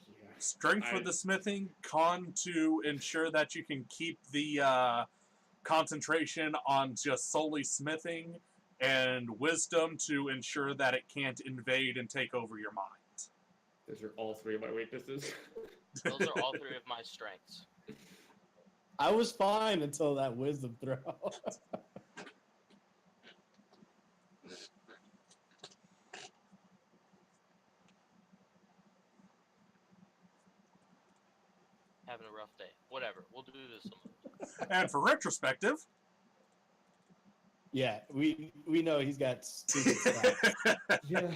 Yeah. Strength for I- the smithing, con to ensure that you can keep the concentration on just solely smithing, and wisdom to ensure that it can't invade and take over your mind. Those are all three of my weaknesses. Those are all 3 of my strengths. I was fine until that wisdom throw. Having a rough day. What whatever. We'll do this some. And for retrospective, Yeah, we know he's got stupid stats. Yeah.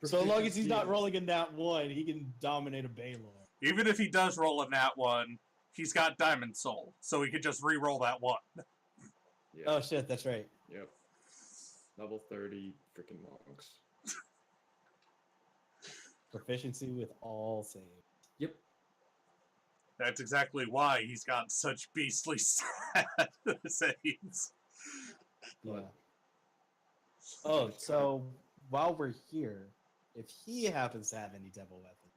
So long as he's not rolling in that one, he can dominate a Baylor. even if he does roll in that one, he's got Diamond Soul, so he could just re-roll that one. Yeah. Oh shit, that's right. Yep. Level 30 freaking monks. Proficiency with all saves. Yep. That's exactly why he's got such beastly saves. Yeah. But- Oh, so while we're here, if he happens to have any devil weapon,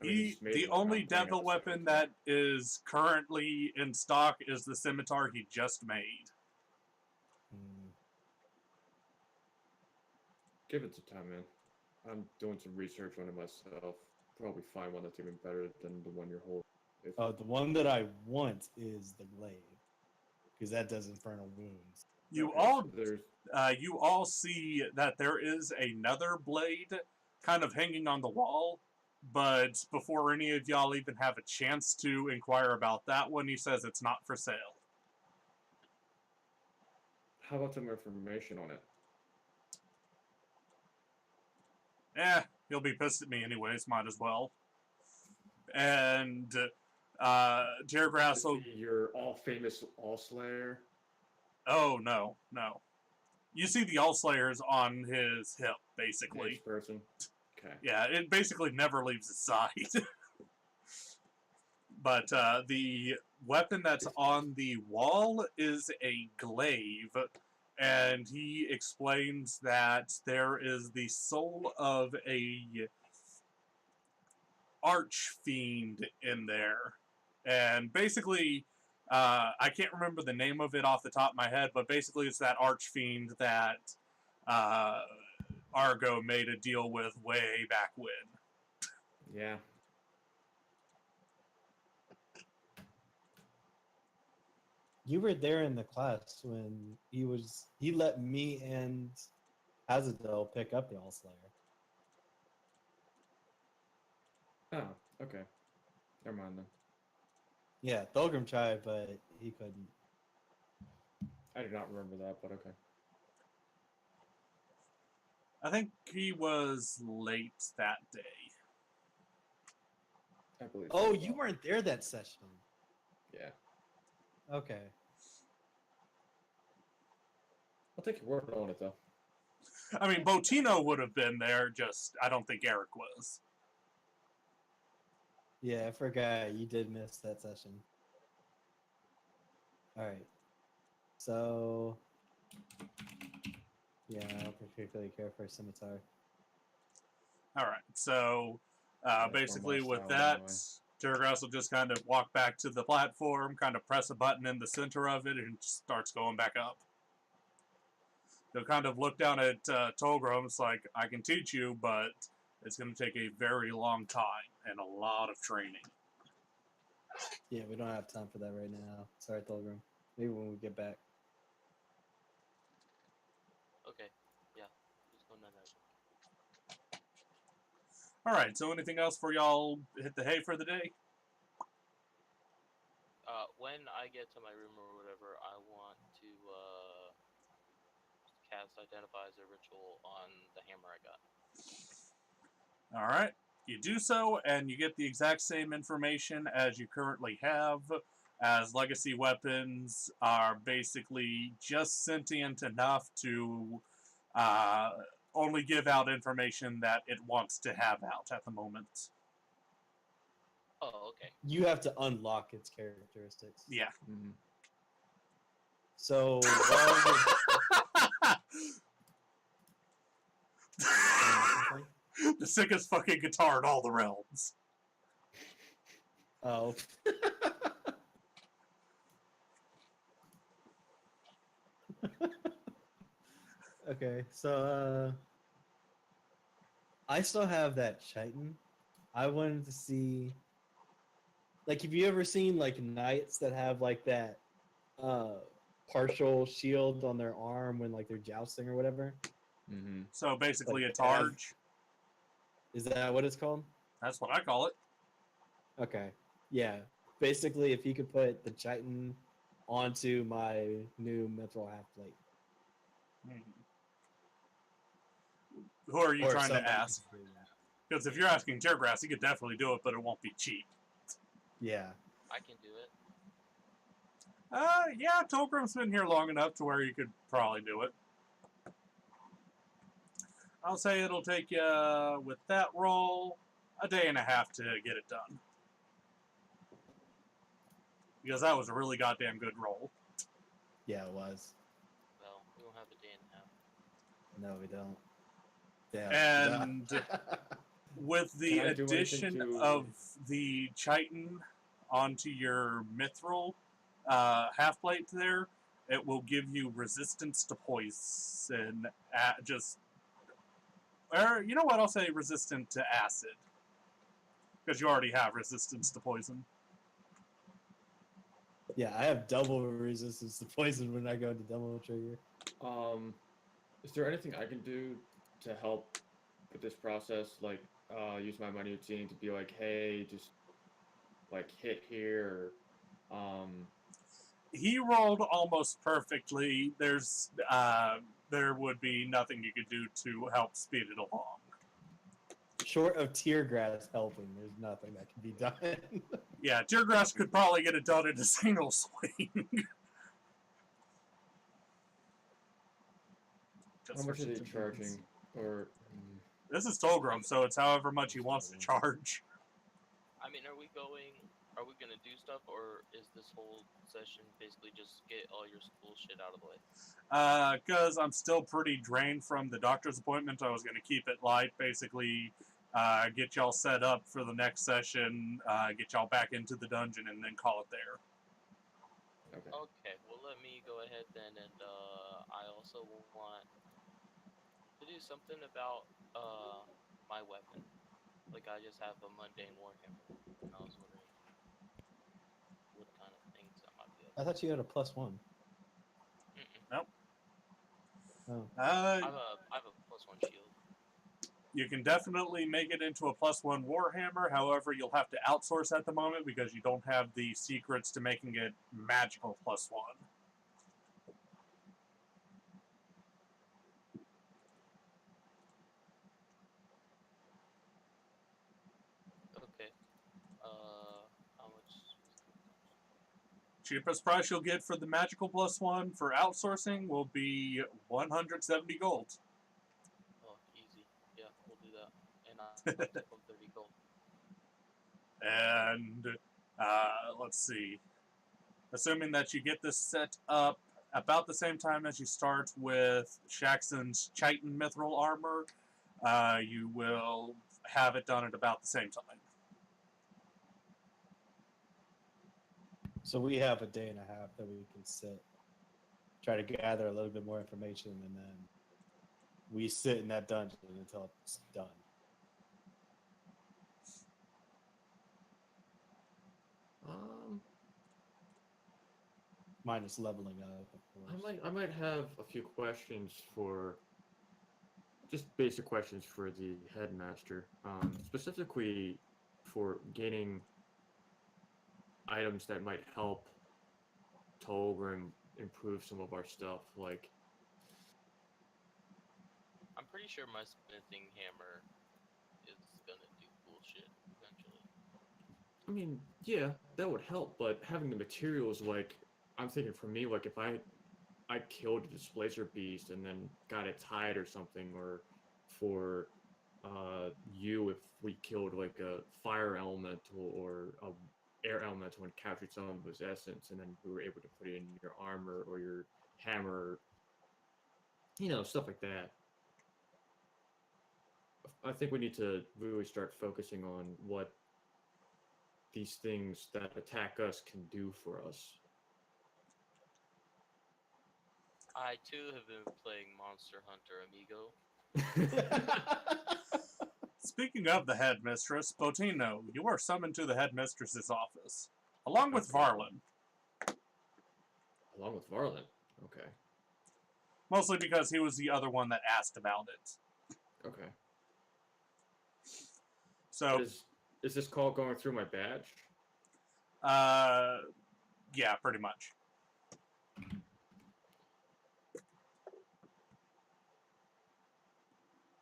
I mean, he's made The it only without playing devil at the weapon second that is currently in stock is the scimitar he just made. Give it some time, man. I'm doing some research on it myself. Probably find one that's even better than the one you're holding. If oh, the one that I want is the glaive, because that does infernal wounds. You okay, all so there's you all see that there is another blade kind of hanging on the wall, but before any of y'all even have a chance to inquire about that one, he says it's not for sale. how about some information on it? He'll be pissed at me anyways, might as well. And Jared Grass will... Is he your all famous All Slayer? Oh, no. You see the All Slayers on his hip, basically. Each person. Okay. Yeah, it basically never leaves his side. But the weapon that's on the wall is a glaive, and he explains that there is the soul of a archfiend in there. And basically, I can't remember the name of it off the top of my head, but basically it's that archfiend that Argo made a deal with way back when. Yeah. You were there in the class when he let me and Azadel pick up the All Slayer. Oh, okay. Never mind then. Yeah, Thulgrim tried, but he couldn't. I do not remember that, but okay. I think he was late that day. I believe. Oh, so. you weren't there that session. Yeah. Okay. I'll take your word on it though. I mean, Botino would have been there, just I don't think Eric was. Yeah, I forgot you did miss that session. Alright. So yeah, I don't particularly care for a scimitar. Alright, so That's basically more my with style that, anyway. Terragrass will just kind of walk back to the platform, kind of press a button in the center of it, and just starts going back up. He'll kind of look down at Tolgrim. It's like, I can teach you, but it's going to take a very long time and a lot of training. Yeah, we don't have time for that right now. Sorry, Thulgrim. Maybe when we get back. Okay. Yeah. Just go none of it. Alright, so anything else for y'all hit the hay for the day? When I get to my room or whatever, I want to cast Identify as a Ritual on the hammer I got. Alright, you do so, and you get the exact same information as you currently have, as legacy weapons are basically just sentient enough to only give out information that it wants to have out at the moment. Oh, okay. You have to unlock its characteristics. Yeah. Mm-hmm. So while The sickest fucking guitar in all the realms. oh. Okay, so I still have that chitin. I wanted to see, like, have you ever seen like knights that have like that partial shield on their arm when like they're jousting or whatever? Mm-hmm. So basically Like a targe. Is that what it's called? That's what I call it. Okay, yeah. Basically, if you could put the chitin onto my new mithril half plate. Who are you Or trying to somebody could ask? do that. Because if you're asking Tiergrass, he could definitely do it, but it won't be cheap. Yeah. I can do it. Yeah, Tolgrim's been here long enough to where you could probably do it. I'll say it'll take you, with that roll, a day and a half to get it done. Because that was a really goddamn good roll. Yeah, it was. Well, we don't have a day and a half. No, we don't. Yeah. And with the Can I do anything addition to- of the chitin onto your mithril half plate there, it will give you resistance to poison. Or, you know what? I'll say resistant to acid. Because you already have resistance to poison. Yeah, I have double resistance to poison when I go to double trigger. Is there anything I can do to help with this process? Like, use my money routine to be like, hey, just like hit here. He rolled almost perfectly. There would be nothing you could do to help speed it along. Short of tear grass helping, there's nothing that can be done. Yeah, Tiergrass could probably get it done in a single swing. How much are they charging? Or This is Tolgrim, so it's however much he wants to charge. I mean, are we gonna do stuff, or is this whole session basically just get all your school shit out of the way? Because I'm still pretty drained from the doctor's appointment, I was going to keep it light. Basically, get y'all set up for the next session, get y'all back into the dungeon, and then call it there. okay. Okay, well let me go ahead then, and I also want to do something about my weapon. Like I just have a mundane warhammer, and I was wondering what kind of things I might be able. I thought you had a +1. Nope. Oh. I have a +1 shield. You can definitely make it into a +1 Warhammer, however, you'll have to outsource at the moment because you don't have the secrets to making it magical +1. Okay. How much? Cheapest price you'll get for the magical +1 for outsourcing will be 170 gold. Oh, easy. Yeah, we'll do that. And I'll take home 30 gold. And let's see. Assuming that you get this set up about the same time as you start with Shaxton's Chitin Mithril Armor, you will have it done at about the same time. So we have a day and a half that we can sit, try to gather a little bit more information, and then we sit in that dungeon until it's done. Minus leveling up, of course. I might have a few questions for, just basic questions for the headmaster, specifically for gaining items that might help Tolgrim improve some of our stuff. Like, I'm pretty sure my smithing hammer is gonna do cool shit eventually. I mean, yeah, that would help, but having the materials, like, I'm thinking for me, like, if I killed a displacer beast and then got it tied or something, or for you, if we killed like a fire elemental or a air elemental and captured some of his essence, and then we were able to put it in your armor or your hammer, you know, stuff like that. I think we need to really start focusing on what these things that attack us can do for us. I too have been playing Monster Hunter Amigo. Speaking of the headmistress, Botino, you are summoned to the headmistress's office, along with Okay. Varlin. Along with Varlin. Okay. Mostly because he was the other one that asked about it. Okay. So, Is this call going through my badge? Yeah, pretty much.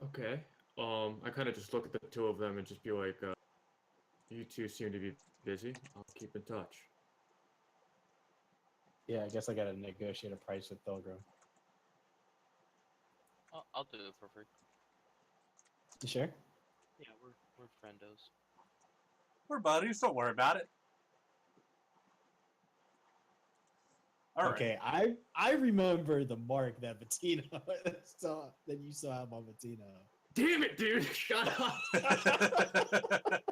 Okay. I kind of just look at the two of them and just be like, you two seem to be busy. I'll keep in touch. Yeah, I guess I gotta negotiate a price with Pilgrim. I'll do it for free. You sure? Yeah, we're friendos. We're buddies. Don't worry about it. All right. Okay, I remember the mark that Bettina saw that you saw him on Bettina. Damn it, dude! Shut up!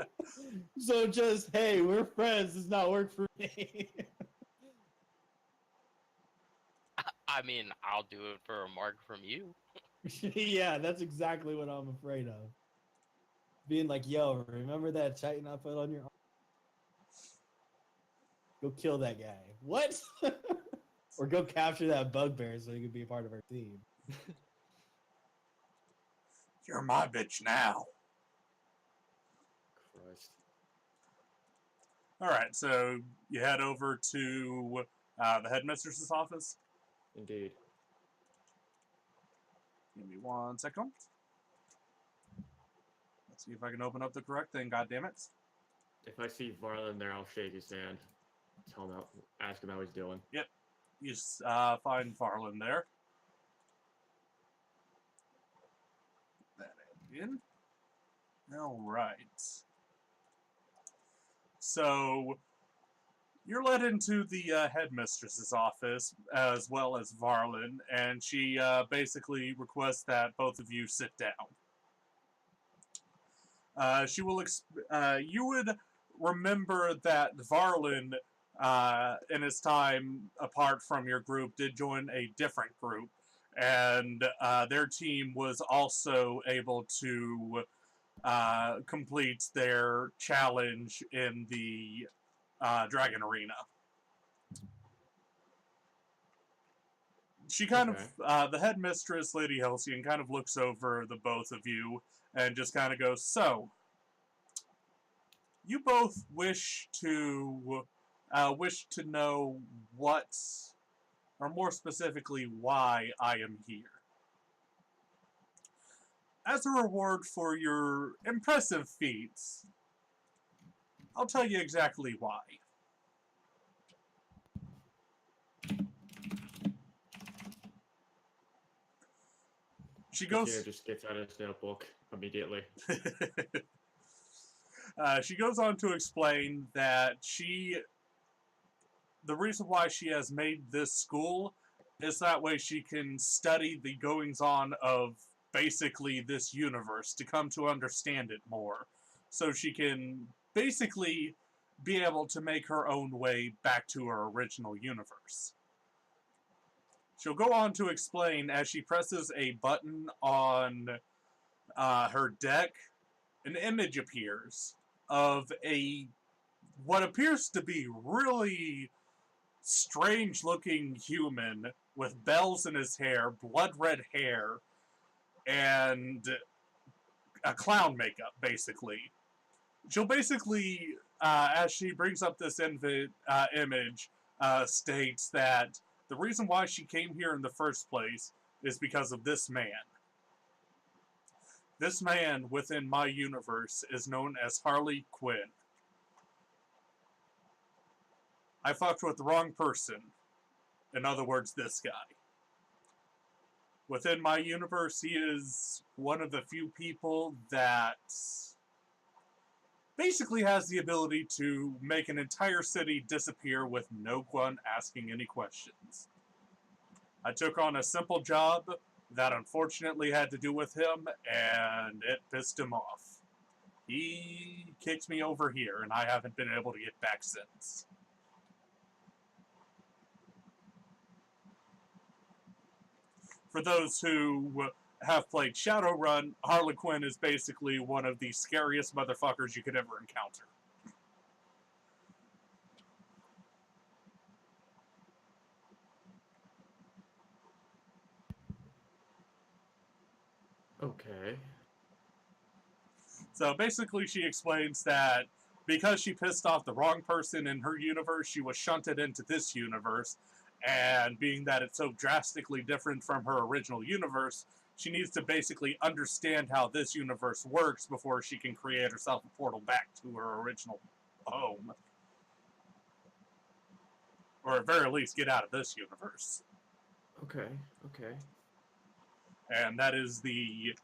So just hey, we're friends. Does not work for me. I mean, I'll do it for a mark from you. Yeah, that's exactly what I'm afraid of. Being like, yo, remember that chitin I put on your arm? Go kill that guy. What? Or go capture that bugbear so he can be a part of our team. You're my bitch now. Christ. All right, so you head over to the headmistress's office. Indeed. Give me 1 second. Let's see if I can open up the correct thing. God damn it! If I see Varlin there, I'll shake his hand. Tell him how, ask him how he's doing. You find Farland there. That in. All right. So you're led into the headmistress's office as well as Varlin, and she basically requests that both of you sit down. She will. You would remember that Varlin, in his time apart from your group, did join a different group, and their team was also able to complete their challenge in the Dragon Arena. She kind of, the headmistress, Lady Halcyon, kind of looks over the both of you and just kind of goes, so, you both wish to know what, or more specifically, why I am here. As a reward for your impressive feats, I'll tell you exactly why. She goes. Bettina just gets out his notebook immediately. She goes on to explain that the reason why she has made this school is that way she can study the goings-on of basically this universe to come to understand it more. So she can basically be able to make her own way back to her original universe. She'll go on to explain as she presses a button on her deck, an image appears of what appears to be really strange looking human with bells in his hair, blood red hair, and a clown makeup, basically. She'll basically, as she brings up this image, states that the reason why she came here in the first place is because of this man. This man within my universe is known as Harley Quinn. I fucked with the wrong person. In other words, this guy. Within my universe, he is one of the few people that basically has the ability to make an entire city disappear with no one asking any questions. I took on a simple job that unfortunately had to do with him, and it pissed him off. He kicked me over here, and I haven't been able to get back since. For those who have played Shadowrun, Harlequin is basically one of the scariest motherfuckers you could ever encounter. Okay. So basically she explains that because she pissed off the wrong person in her universe, she was shunted into this universe. And being that it's so drastically different from her original universe, she needs to basically understand how this universe works before she can create herself a portal back to her original home. Or at very least get out of this universe. Okay, okay. And that is the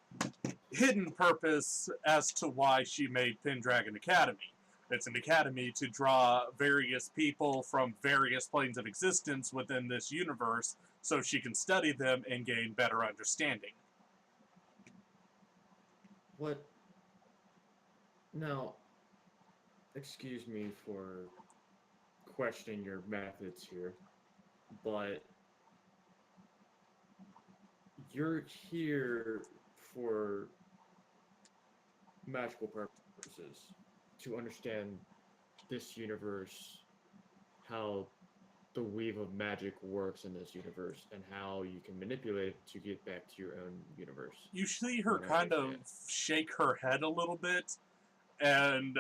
hidden purpose as to why she made Pendragon Academy. It's an academy to draw various people from various planes of existence within this universe so she can study them and gain better understanding. What? Now, excuse me for questioning your methods here, but you're here for magical purposes, to understand this universe, how the weave of magic works in this universe, and how you can manipulate it to get back to your own universe. You see her What I kind of understand. shake her head a little bit and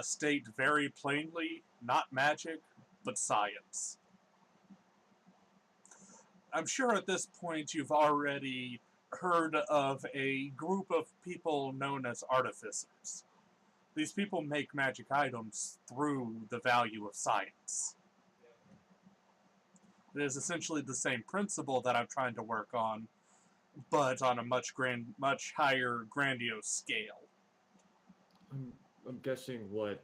state very plainly, not magic, but science. I'm sure at this point you've already heard of a group of people known as artificers. These people make magic items through the value of science. It is essentially the same principle that I'm trying to work on, but on a much higher, grandiose scale. I'm guessing what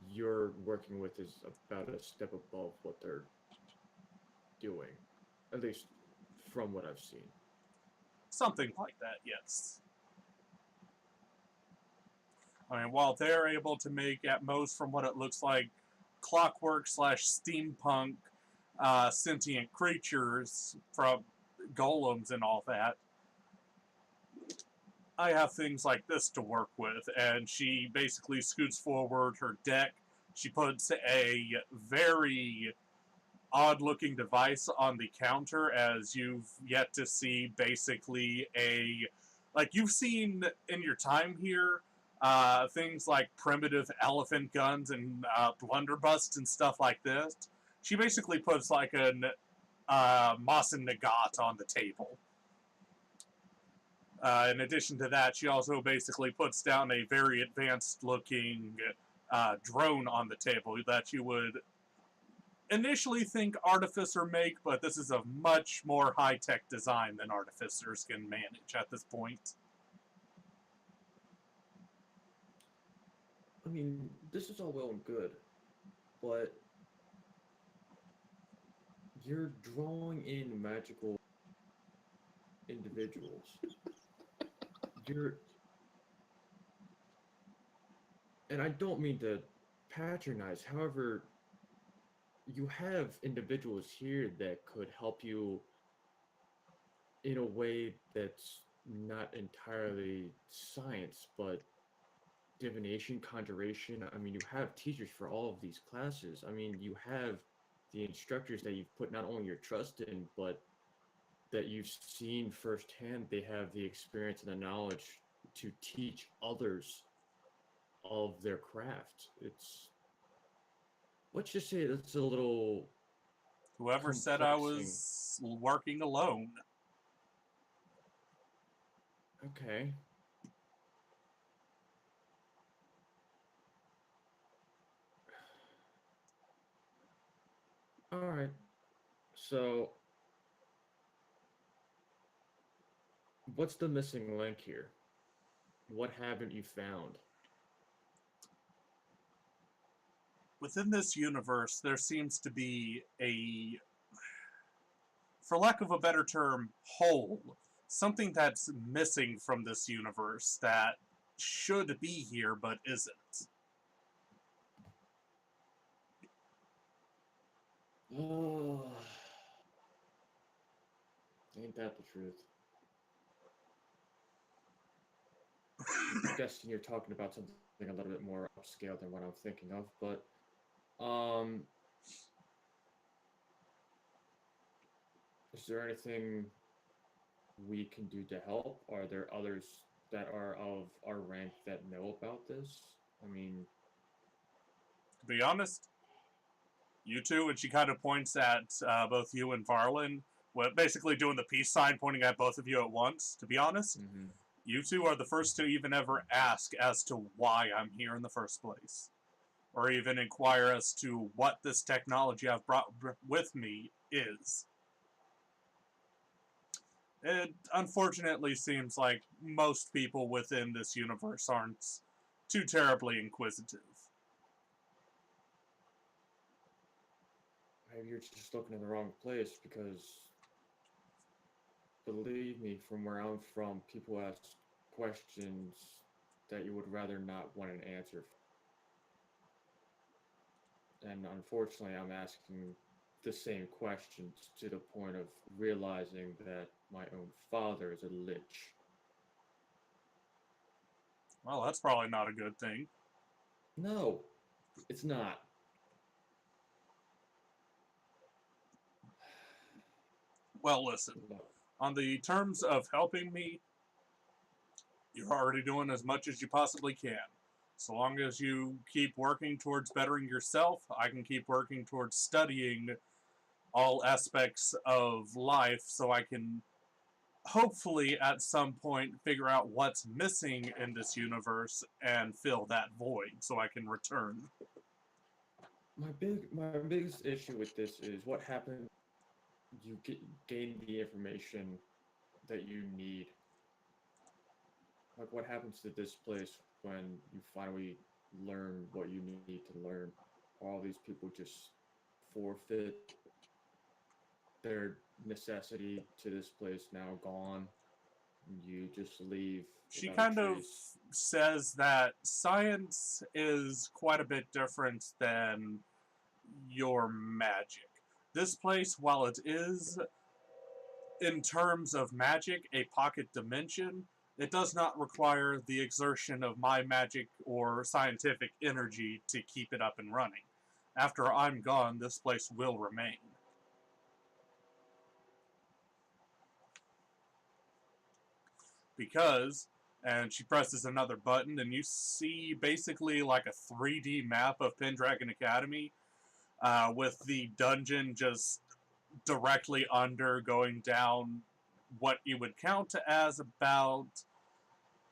you're working with is about a step above what they're doing, at least from what I've seen. Something like that, yes. I mean, while they're able to make, at most, from what it looks like, clockwork slash steampunk sentient creatures from golems and all that, I have things like this to work with. And she basically scoots forward her deck. She puts a very odd-looking device on the counter, as you've yet to see basically like you've seen in your time here, things like primitive elephant guns and blunderbusses and stuff like this. She basically puts like an Moss and Nagat on the table. In addition to that, she also basically puts down a very advanced-looking drone on the table that you would initially think Artificer make, but this is a much more high-tech design than Artificers can manage at this point. I mean, this is all well and good, but you're drawing in magical individuals. You're, and I don't mean to patronize, however, you have individuals here that could help you in a way that's not entirely science, but divination, conjuration. I mean, you have teachers for all of these classes. I mean, you have the instructors that you've put not only your trust in, but that you've seen firsthand. They have the experience and the knowledge to teach others of their craft. It's, let's just say it's a little Whoever said I complexing. was working alone? Okay. All right. So, what's the missing link here? What haven't you found? Within this universe, there seems to be a, for lack of a better term, hole. Something that's missing from this universe that should be here but isn't. Oh, ain't that the truth? I'm guessing you're talking about something a little bit more upscale than what I'm thinking of, but is there anything we can do to help? Are there others that are of our rank that know about this? I mean, To be honest, you two, and she kind of points at both you and Varlin, basically doing the peace sign, pointing at both of you at once. To be honest, Mm-hmm. you two are the first to even ever ask as to why I'm here in the first place, or even inquire as to what this technology I've brought with me is. It unfortunately seems like most people within this universe aren't too terribly inquisitive. Maybe you're just looking in the wrong place because, believe me, from where I'm from, people ask questions that you would rather not want an answer. And unfortunately, I'm asking the same questions to the point of realizing that my own father is a lich. Well, that's probably not a good thing. No, it's not. Well, listen, No. on the terms of helping me, you're already doing as much as you possibly can. So long as you keep working towards bettering yourself, I can keep working towards studying all aspects of life so I can hopefully at some point figure out what's missing in this universe and fill that void so I can return. My biggest issue with this is what happens. You gain the information that you need. Like what happens to this place when you finally learn what you need to learn? All these people just forfeit their necessity to this place now gone. You just leave She without a kind of trace. says that science is quite a bit different than your magic. This place, while it is, in terms of magic, a pocket dimension, it does not require the exertion of my magic or scientific energy to keep it up and running. After I'm gone, this place will remain. Because, and she presses another button, and you see basically like a 3D map of Pendragon Academy, with the dungeon just directly under, going down what you would count as about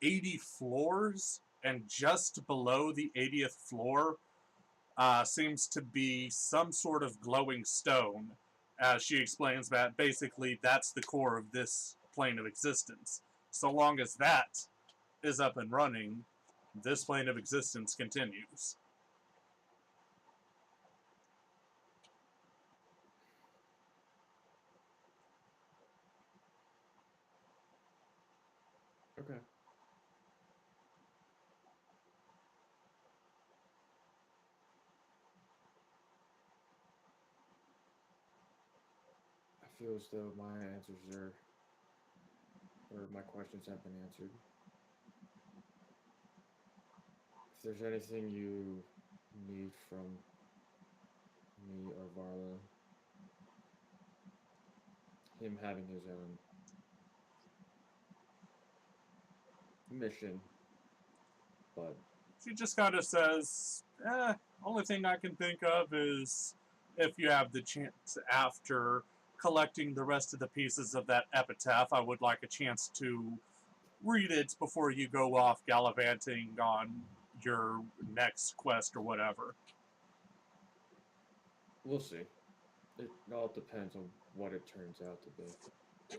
80 floors, and just below the 80th floor seems to be some sort of glowing stone. As she explains that basically that's the core of this plane of existence. So long as that is up and running, this plane of existence continues. Okay. I feel as though my answers are, or my questions have been answered. If there's anything you need from me or Varla, him having his own mission, but She just kind of says, only thing I can think of is if you have the chance after collecting the rest of the pieces of that epitaph, I would like a chance to read it before you go off gallivanting on your next quest or whatever. we'll see. It all depends on what it turns out to be.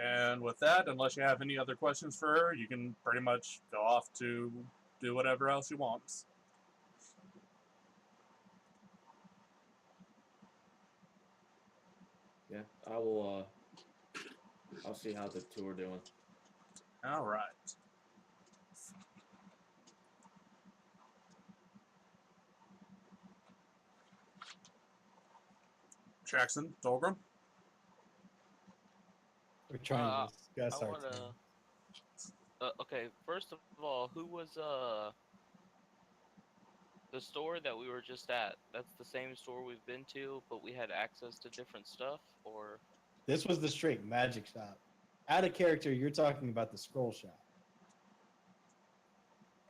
And with that, unless you have any other questions for her, you can pretty much go off to do whatever else you want. Yeah, I will. I'll see how the two are doing. All right. Jackson, Dolgrim. We're trying Uh, to discuss I our wanna. team. Okay, first of all, who was the store that we were just at? That's the same store we've been to, but we had access to different stuff, or This was the straight magic shop. Out of character, you're talking about the scroll shop.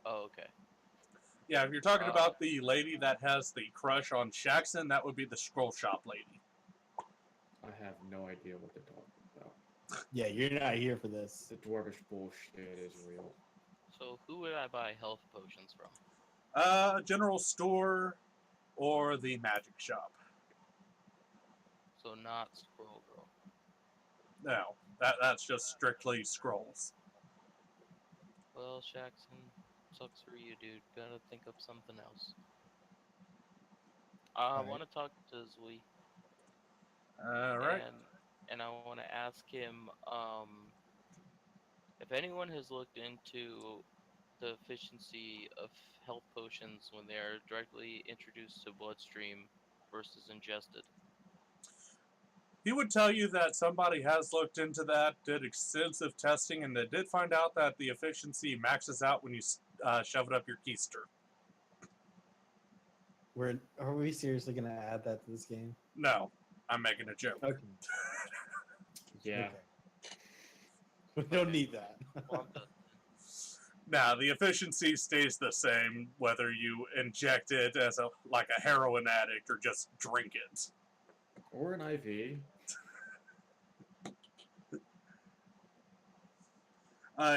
Oh, okay. Yeah, if you're talking Uh, about the lady that has the crush on Shaxson, that would be the scroll shop lady. I have no idea what they're talking about. Yeah, you're not here for this. The dwarvish bullshit is real. so who would I buy health potions from? General store or the magic shop. So not Scroll Girl. No, that's just strictly scrolls. Well, Shaxon, sucks for you, dude. Gotta think of something else. I Alright. want to talk to Zui, All right. and I want to ask him if anyone has looked into the efficiency of health potions when they are directly introduced to bloodstream versus ingested. He would tell you that somebody has looked into that, did extensive testing, and they did find out that the efficiency maxes out when you shove it up your keister. Are we seriously gonna add that to this game? No, I'm making a joke. Okay. Yeah. Okay. We don't need that. Well, I'm done. Now, the efficiency stays the same whether you inject it as like a heroin addict or just drink it. Or an IV.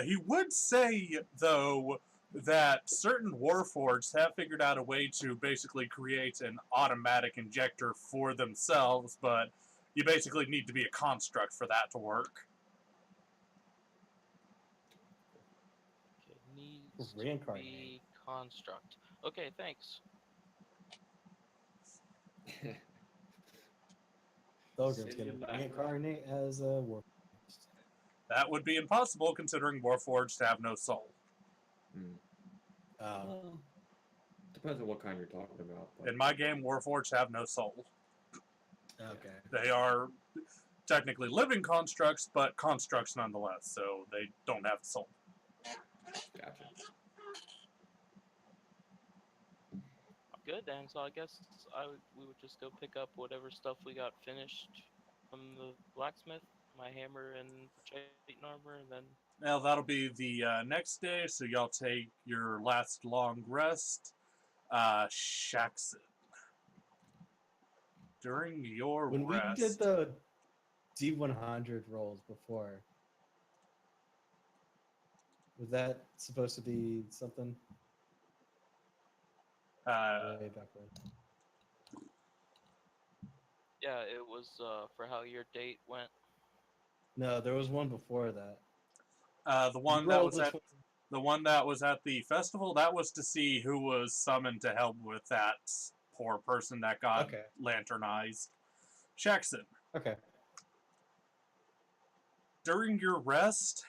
He would say, though, that certain warforged have figured out a way to basically create an automatic injector for themselves, but you basically need to be a construct for that to work. Okay, needs to Reincarnate. be construct. Okay, thanks. Thogrim's City gonna of Laughter. reincarnate as a warforged. That would be impossible considering warforged have no soul. Hmm. Um, Depends on what kind you're talking about. But In my game, warforged have no soul. okay. They are technically living constructs, but constructs nonetheless, so they don't have soul. gotcha. Good then. So I guess we would just go pick up whatever stuff we got finished from the blacksmith, my hammer and Titan armor, and then Now, that'll be the next day, so y'all take your last long rest. Shaxon. During your When we rest... did the D100 rolls before, was that supposed to be something way back when? yeah, it was for how your date went. No, there was one before that. the one You that rolled was the at the one that was at the festival, that was to see who was summoned to help with that poor person that got Okay. lanternized. Shaxon, Okay. during your rest,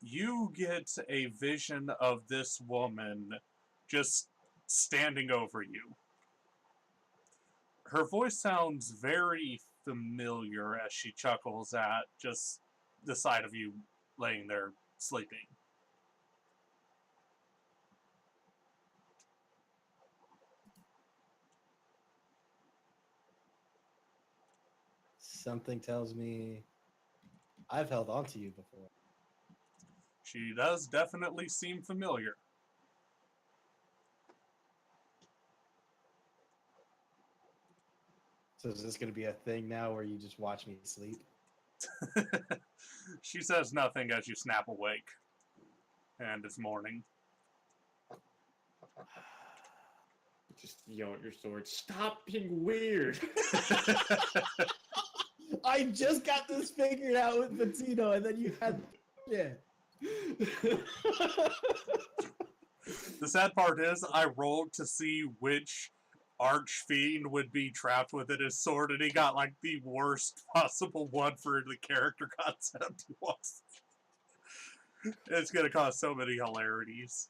you get a vision of this woman just standing over you. Her voice sounds very familiar as she chuckles at just the sight of you laying there sleeping. Something tells me I've held on to you before. She does definitely seem familiar. So is this going to be a thing now where you just watch me sleep? She says nothing as you snap awake. And it's morning. Just yell at your sword. Stop being weird. I just got this figured out with Patino, and then you had shit. The sad part is, I rolled to see which archfiend would be trapped within his sword, and he got like the worst possible one for the character concept he wants. It's gonna cause so many hilarities.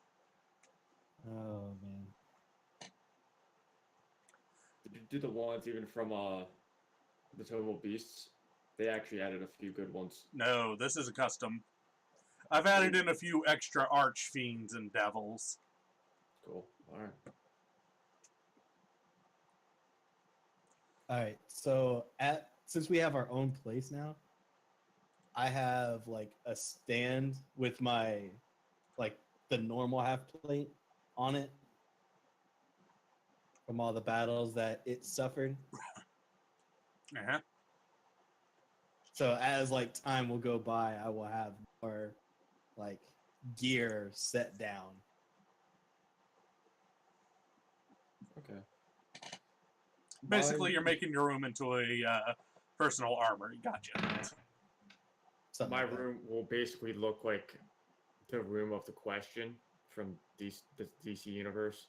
Oh man. Did you do the ones even from the Total Beasts? They actually added a few good ones. No, this is a custom. I've added in a few extra archfiends and devils. Cool. Alright. All right. So since we have our own place now, I have like a stand with my like the normal half plate on it from all the battles that it suffered. Uh-huh. So as like time will go by, I will have more like gear set down. Okay. Basically, you're making your room into a personal armor. Gotcha. Something My like that. room will basically look like the room of the question from the DC universe.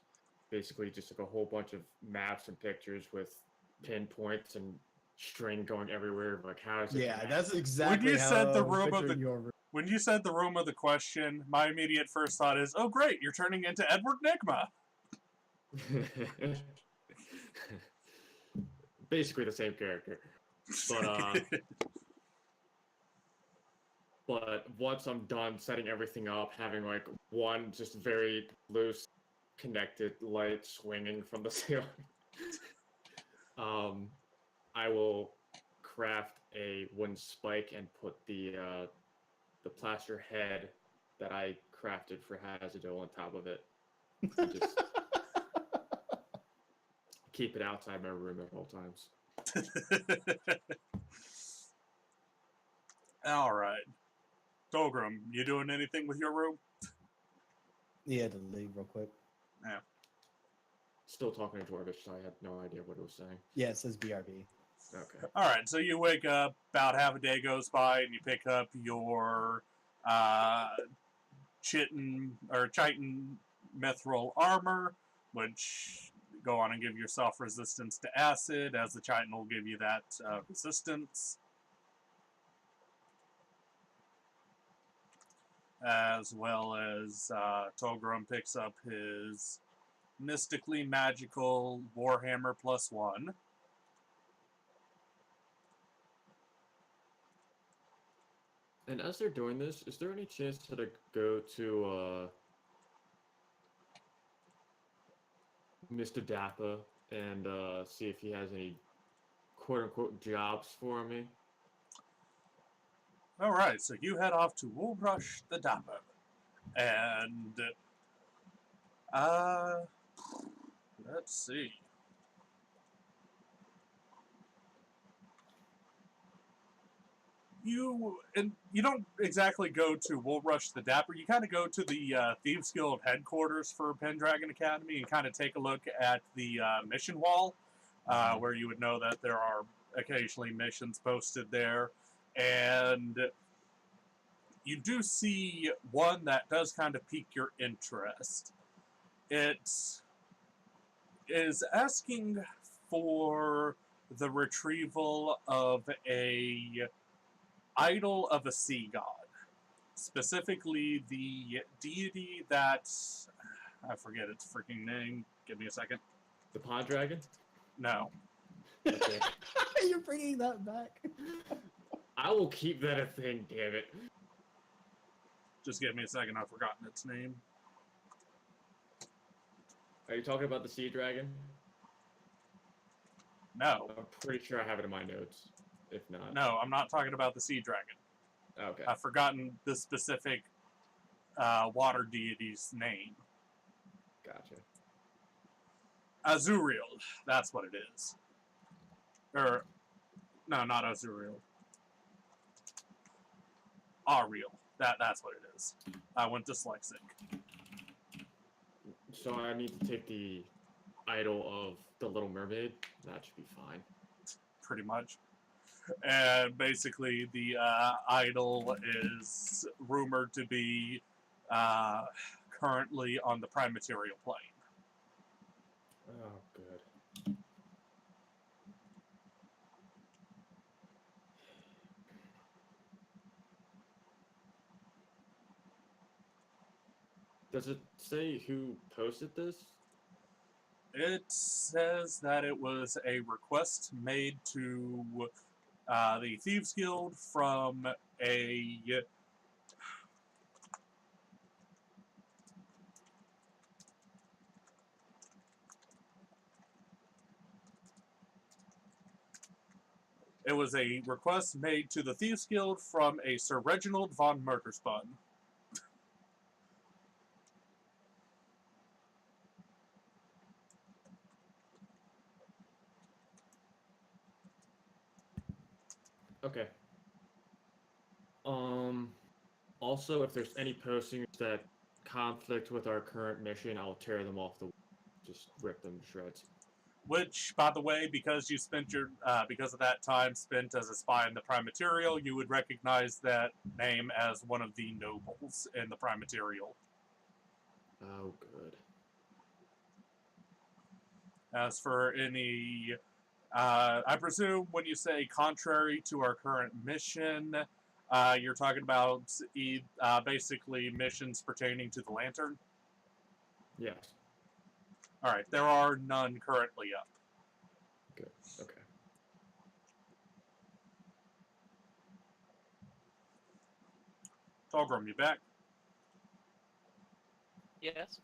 Basically, just like a whole bunch of maps and pictures with pinpoints and string going everywhere. Like, how does it Yeah, connect? that's exactly you how said the I'm room of picturing the- your room. When you said the room of the question, my immediate first thought is, oh great, you're turning into Edward Nygma. Basically the same character. But once I'm done setting everything up, having like one just very loose connected light swinging from the ceiling, I will craft a wooden spike and put the plaster head that I crafted for Hazardil on top of it. And just keep it outside my room at all times. All right. Togrum, you doing anything with your room? He had to leave real quick. Still talking to Dwarvish, so I had no idea what it was saying. Yeah, it says BRB. Okay. All right, so you wake up, about half a day goes by, and you pick up your chitin mithril armor, which go on and give yourself resistance to acid, as the chitin will give you that resistance. As well as Togrum picks up his mystically magical Warhammer +1. And as they're doing this, is there any chance that I go to Mr. Dappa and see if he has any quote-unquote jobs for me? All right, so you head off to Woolbrush the Dapper, and let's see. You don't exactly go to Woolbrush the Dapper. You kind of go to the Thieves Guild headquarters for Pendragon Academy and kind of take a look at the mission wall, where you would know that there are occasionally missions posted there. And you do see one that does kind of pique your interest. It is asking for the retrieval of a idol of a sea god. Specifically, the deity that... I forget its freaking name. Give me a second. The Pendragon? No. Okay. You're bringing that back. I will keep that a thing, damn it. Just give me a second. I've forgotten its name. Are you talking about the Sea Dragon? No. I'm pretty sure I have it in my notes. If not. No, I'm not talking about the sea dragon. Okay. I've forgotten the specific water deity's name. Gotcha. Azuriel. That's what it is. Or, no, not Azuriel. Ariel. That's what it is. I went dyslexic. So I need to take the idol of the Little Mermaid. That should be fine. Pretty much. And basically, the idol is rumored to be currently on the prime material plane. Oh, good. Does it say who posted this? It says that it was a request made to the Thieves Guild from a... It was a request made to the Thieves Guild from a Sir Reginald von Murderspun. Okay. Also, if there's any postings that conflict with our current mission, I'll tear them off the just rip them to shreds. Which, by the way, because you spent because of that time spent as a spy in the Prime Material, you would recognize that name as one of the nobles in the Prime Material. Oh, good. As for any, I presume when you say contrary to our current mission, you're talking about basically missions pertaining to the Lantern? Yes. Alright, there are none currently up. Good. Okay. Togrum, you back? Yes.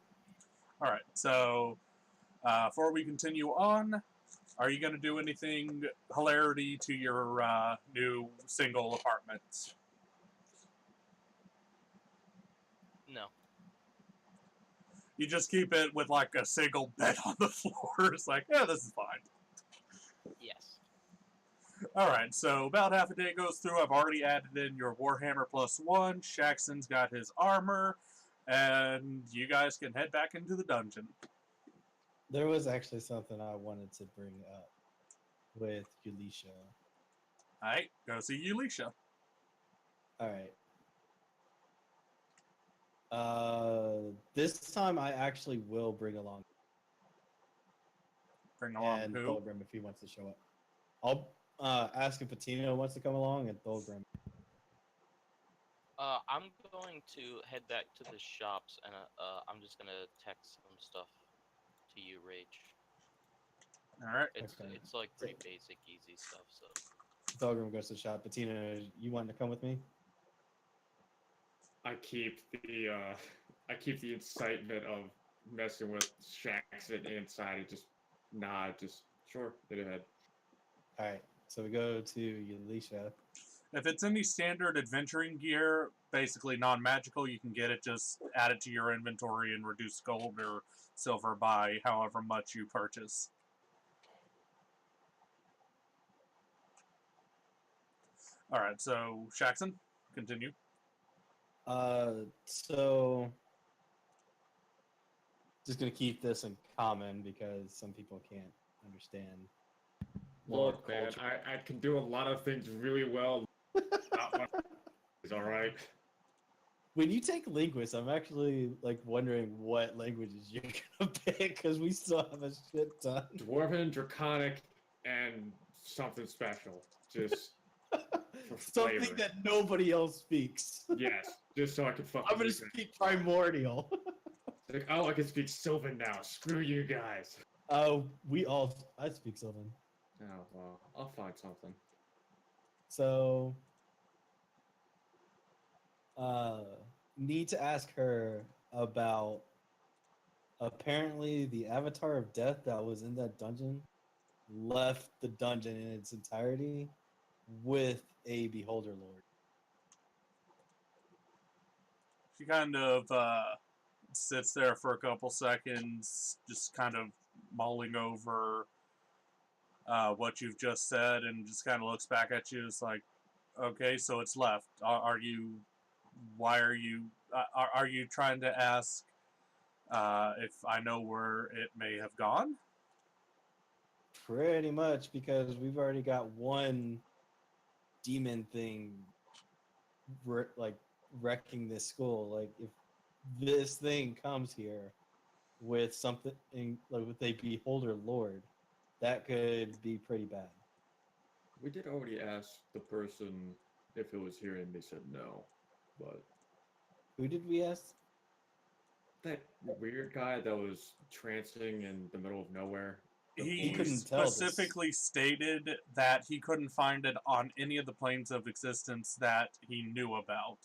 Alright, so before we continue on, are you going to do anything hilarity to your new single apartment? No. You just keep it with like a single bed on the floor. It's like, yeah, this is fine. Yes. Alright, so about half a day goes through. I've already added in your Warhammer +1. Shaxton's got his armor. And you guys can head back into the dungeon. There was actually something I wanted to bring up with Elisha. Alright, go see Elisha. All right. This time I actually will bring along Bring along and who? Thulgrim if he wants to show up. I'll ask if Patino wants to come along and Thulgrim. I'm going to head back to the shops, and I'm just gonna text some stuff to you, Rage. Alright. Okay. It's like pretty basic, easy stuff. So Thulgrim goes to the shop. Patino, you want to come with me? I keep the incitement of messing with Shaxton inside. It just just sure, get ahead. All right. So we go to Elisha. If it's any standard adventuring gear, basically non-magical, you can get it, just add it to your inventory and reduce gold or silver by however much you purchase. Alright, so Shaxton, continue. So just gonna keep this in common because some people can't understand. Look, man, culture. I can do a lot of things really well. Not one is all right. When you take linguists, I'm actually like wondering what languages you're gonna pick because we still have a shit ton. Dwarven, Draconic, and something special. Just for Something flavor. that nobody else speaks. Yes, just so I can fucking. I'm gonna speak primordial. Like, oh, I can speak Sylvan now. Screw you guys. I speak Sylvan. Oh well, I'll find something. So, need to ask her about apparently the Avatar of Death that was in that dungeon left the dungeon in its entirety with a Beholder Lord. She kind of sits there for a couple seconds, just kind of mulling over what you've just said, and just kind of looks back at you. It's like, okay, so it's left. Are you? Why are you? Are you trying to ask if I know where it may have gone? Pretty much because we've already got one demon thing wrecking this school. Like if this thing comes here with something like with a Beholder Lord, that could be pretty bad. We did already ask the person if it was here, and they said no. But Who did we ask? that weird guy that was trancing in the middle of nowhere. He couldn't tell this. specifically stated that he couldn't find it on any of the planes of existence that he knew about.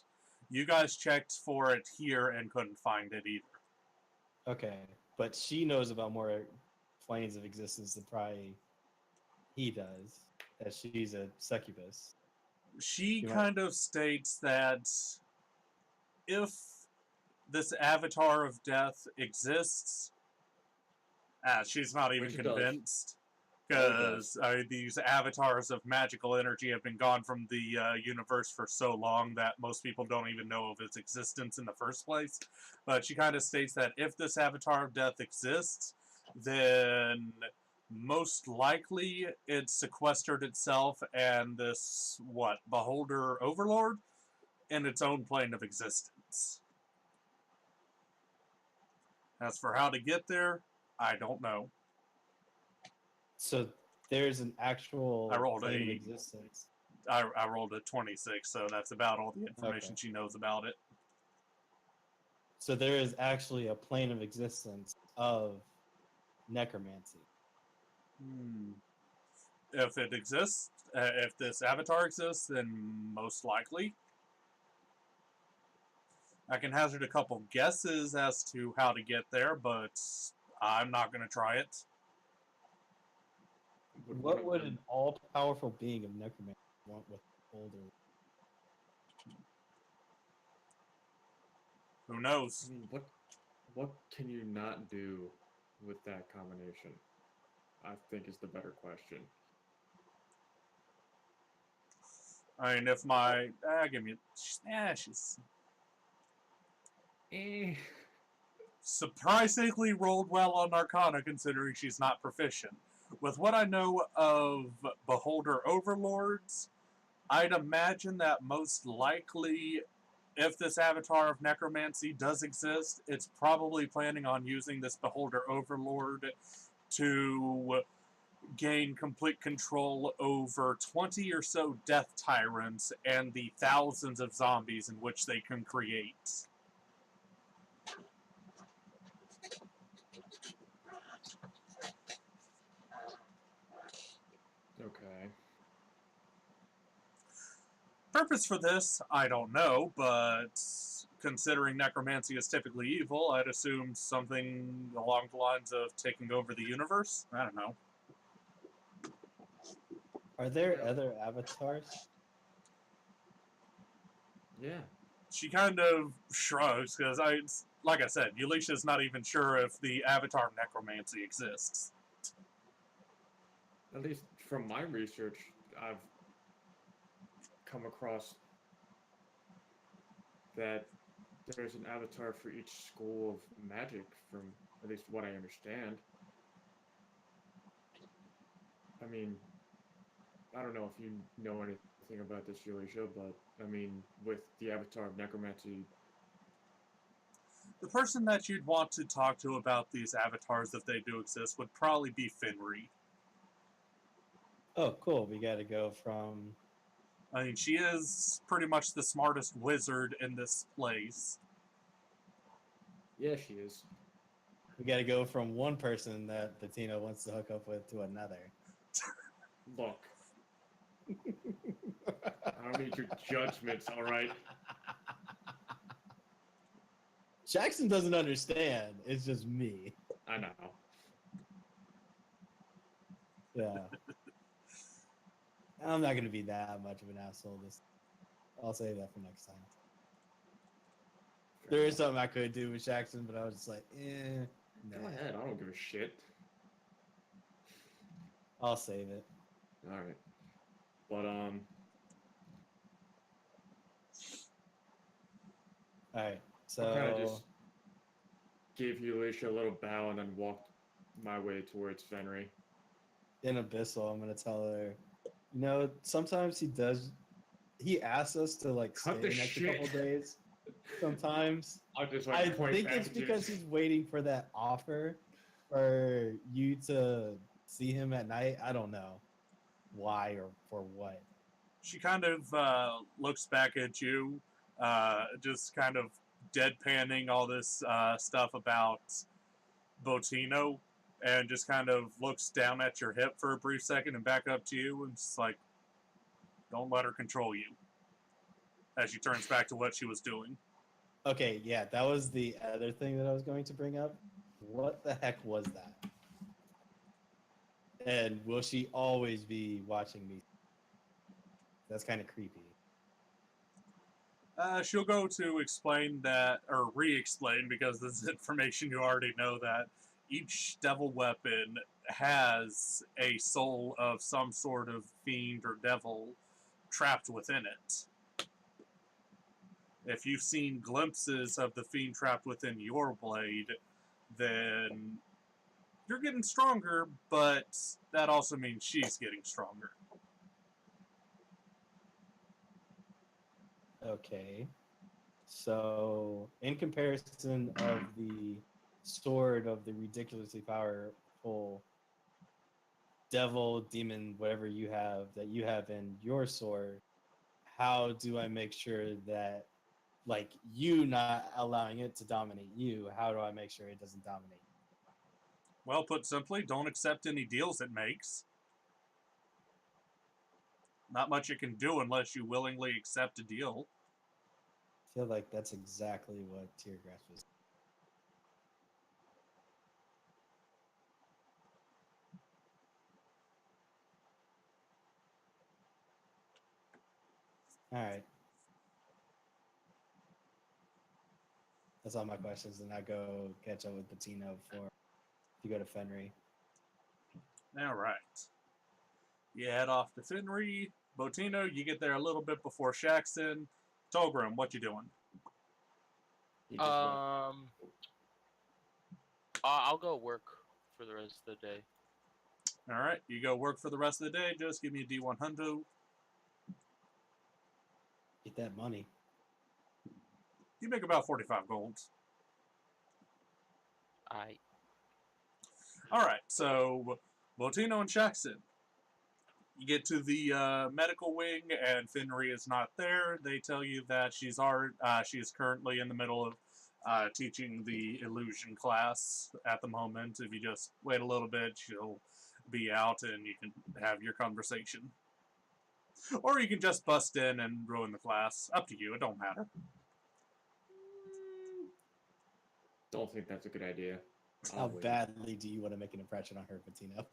You guys checked for it here and couldn't find it either. Okay, but she knows about more planes of existence than probably he does, as she's a succubus. She You might- kind of states that if this avatar of death exists, she's not even Which it does. convinced. because these avatars of magical energy have been gone from the universe for so long that most people don't even know of its existence in the first place. But she kind of states that if this avatar of death exists, then most likely it sequestered itself and this, beholder overlord in its own plane of existence. As for how to get there, I don't know. So there's an actual I rolled plane of a- existence. I rolled a 26, so that's about all the information she knows about it. So there is actually a plane of existence of necromancy. If it exists, if this avatar exists, then most likely. I can hazard a couple guesses as to how to get there, but I'm not going to try it. What would an all-powerful being of necromancy want with older? Who knows? I mean, what can you not do with that combination? I think is the better question. I mean, if my... give me... she's... surprisingly rolled well on Arcana, considering she's not proficient. With what I know of Beholder Overlords, I'd imagine that most likely, if this avatar of necromancy does exist, it's probably planning on using this Beholder Overlord to gain complete control over 20 or so death tyrants and the thousands of zombies in which they can create. Okay. Purpose for this, I don't know, but considering necromancy is typically evil, I'd assume something along the lines of taking over the universe. I don't know. Are there other avatars? Yeah. She kind of shrugs, because like I said, Elisha's not even sure if the avatar of necromancy exists. At least from my research, I've come across that there's an avatar for each school of magic, from at least what I understand. I mean, I don't know if you know anything about this, Elisha, but I mean, with the avatar of necromancy, The person that you'd want to talk to about these avatars, if they do exist, would probably be Finri. Oh, cool. We got to go from... I mean, she is pretty much the smartest wizard in this place. yeah, she is. We got to go from one person that Bettina wants to hook up with to another. Look, I don't need your judgments, all right? Jackson doesn't understand. It's just me. I know. Yeah. I'm not going to be that much of an asshole. I'll say that for next time. There is something I could do with Jackson, but I was just like, Go nah. ahead, I don't give a shit. I'll save it. All right, but All right. I kind of So just gave Elisha a little bow and then walked my way towards Fenry. in Abyssal, I'm going to tell her, sometimes he asks us to like stay Cut the an extra shit. couple days. Sometimes. I'll just I like point think back it's at you. because he's waiting for that offer for you to see him at night. I don't know why or for what. She kind of looks back at you, just kind of deadpanning all this stuff about Botino, and just kind of looks down at your hip for a brief second and back up to you, and just like, don't let her control you. As she turns back to what she was doing. Okay, yeah, that was the other thing that I was going to bring up. What the heck was that? And will she always be watching me? That's kind of creepy. She'll go to explain that, or re-explain, because this is information you already know, that each devil weapon has a soul of some sort of fiend or devil trapped within it. If you've seen glimpses of the fiend trapped within your blade, then you're getting stronger, but that also means she's getting stronger. Okay. So, in comparison of the sword of the ridiculously powerful devil, demon, whatever you have that you have in your sword, how do I make sure that, like, you not allowing it to dominate you, how do I make sure it doesn't dominate? Well, put simply, don't accept any deals it makes. Not much it can do unless you willingly accept a deal. I feel like that's exactly what Tear Grasp was. All right. That's all my questions. And I go catch up with Patino before you go to Fenry. All right. You head off to Finry. Botino, you get there a little bit before Shaxton. Tolgrim, what you doing? He just went, I'll go work for the rest of the day. All right, you go work for the rest of the day. Just give me a D100. Get that money. You make about 45 gold. I All right, so Botino and Shaxton. You get to the medical wing, and Finry is not there. They tell you that she is currently in the middle of teaching the illusion class at the moment. If you just wait a little bit, she'll be out, and you can have your conversation. Or you can just bust in and ruin the class. Up to you. It don't matter. don't think that's a good idea. How wait. badly do you want to make an impression on her, Patino?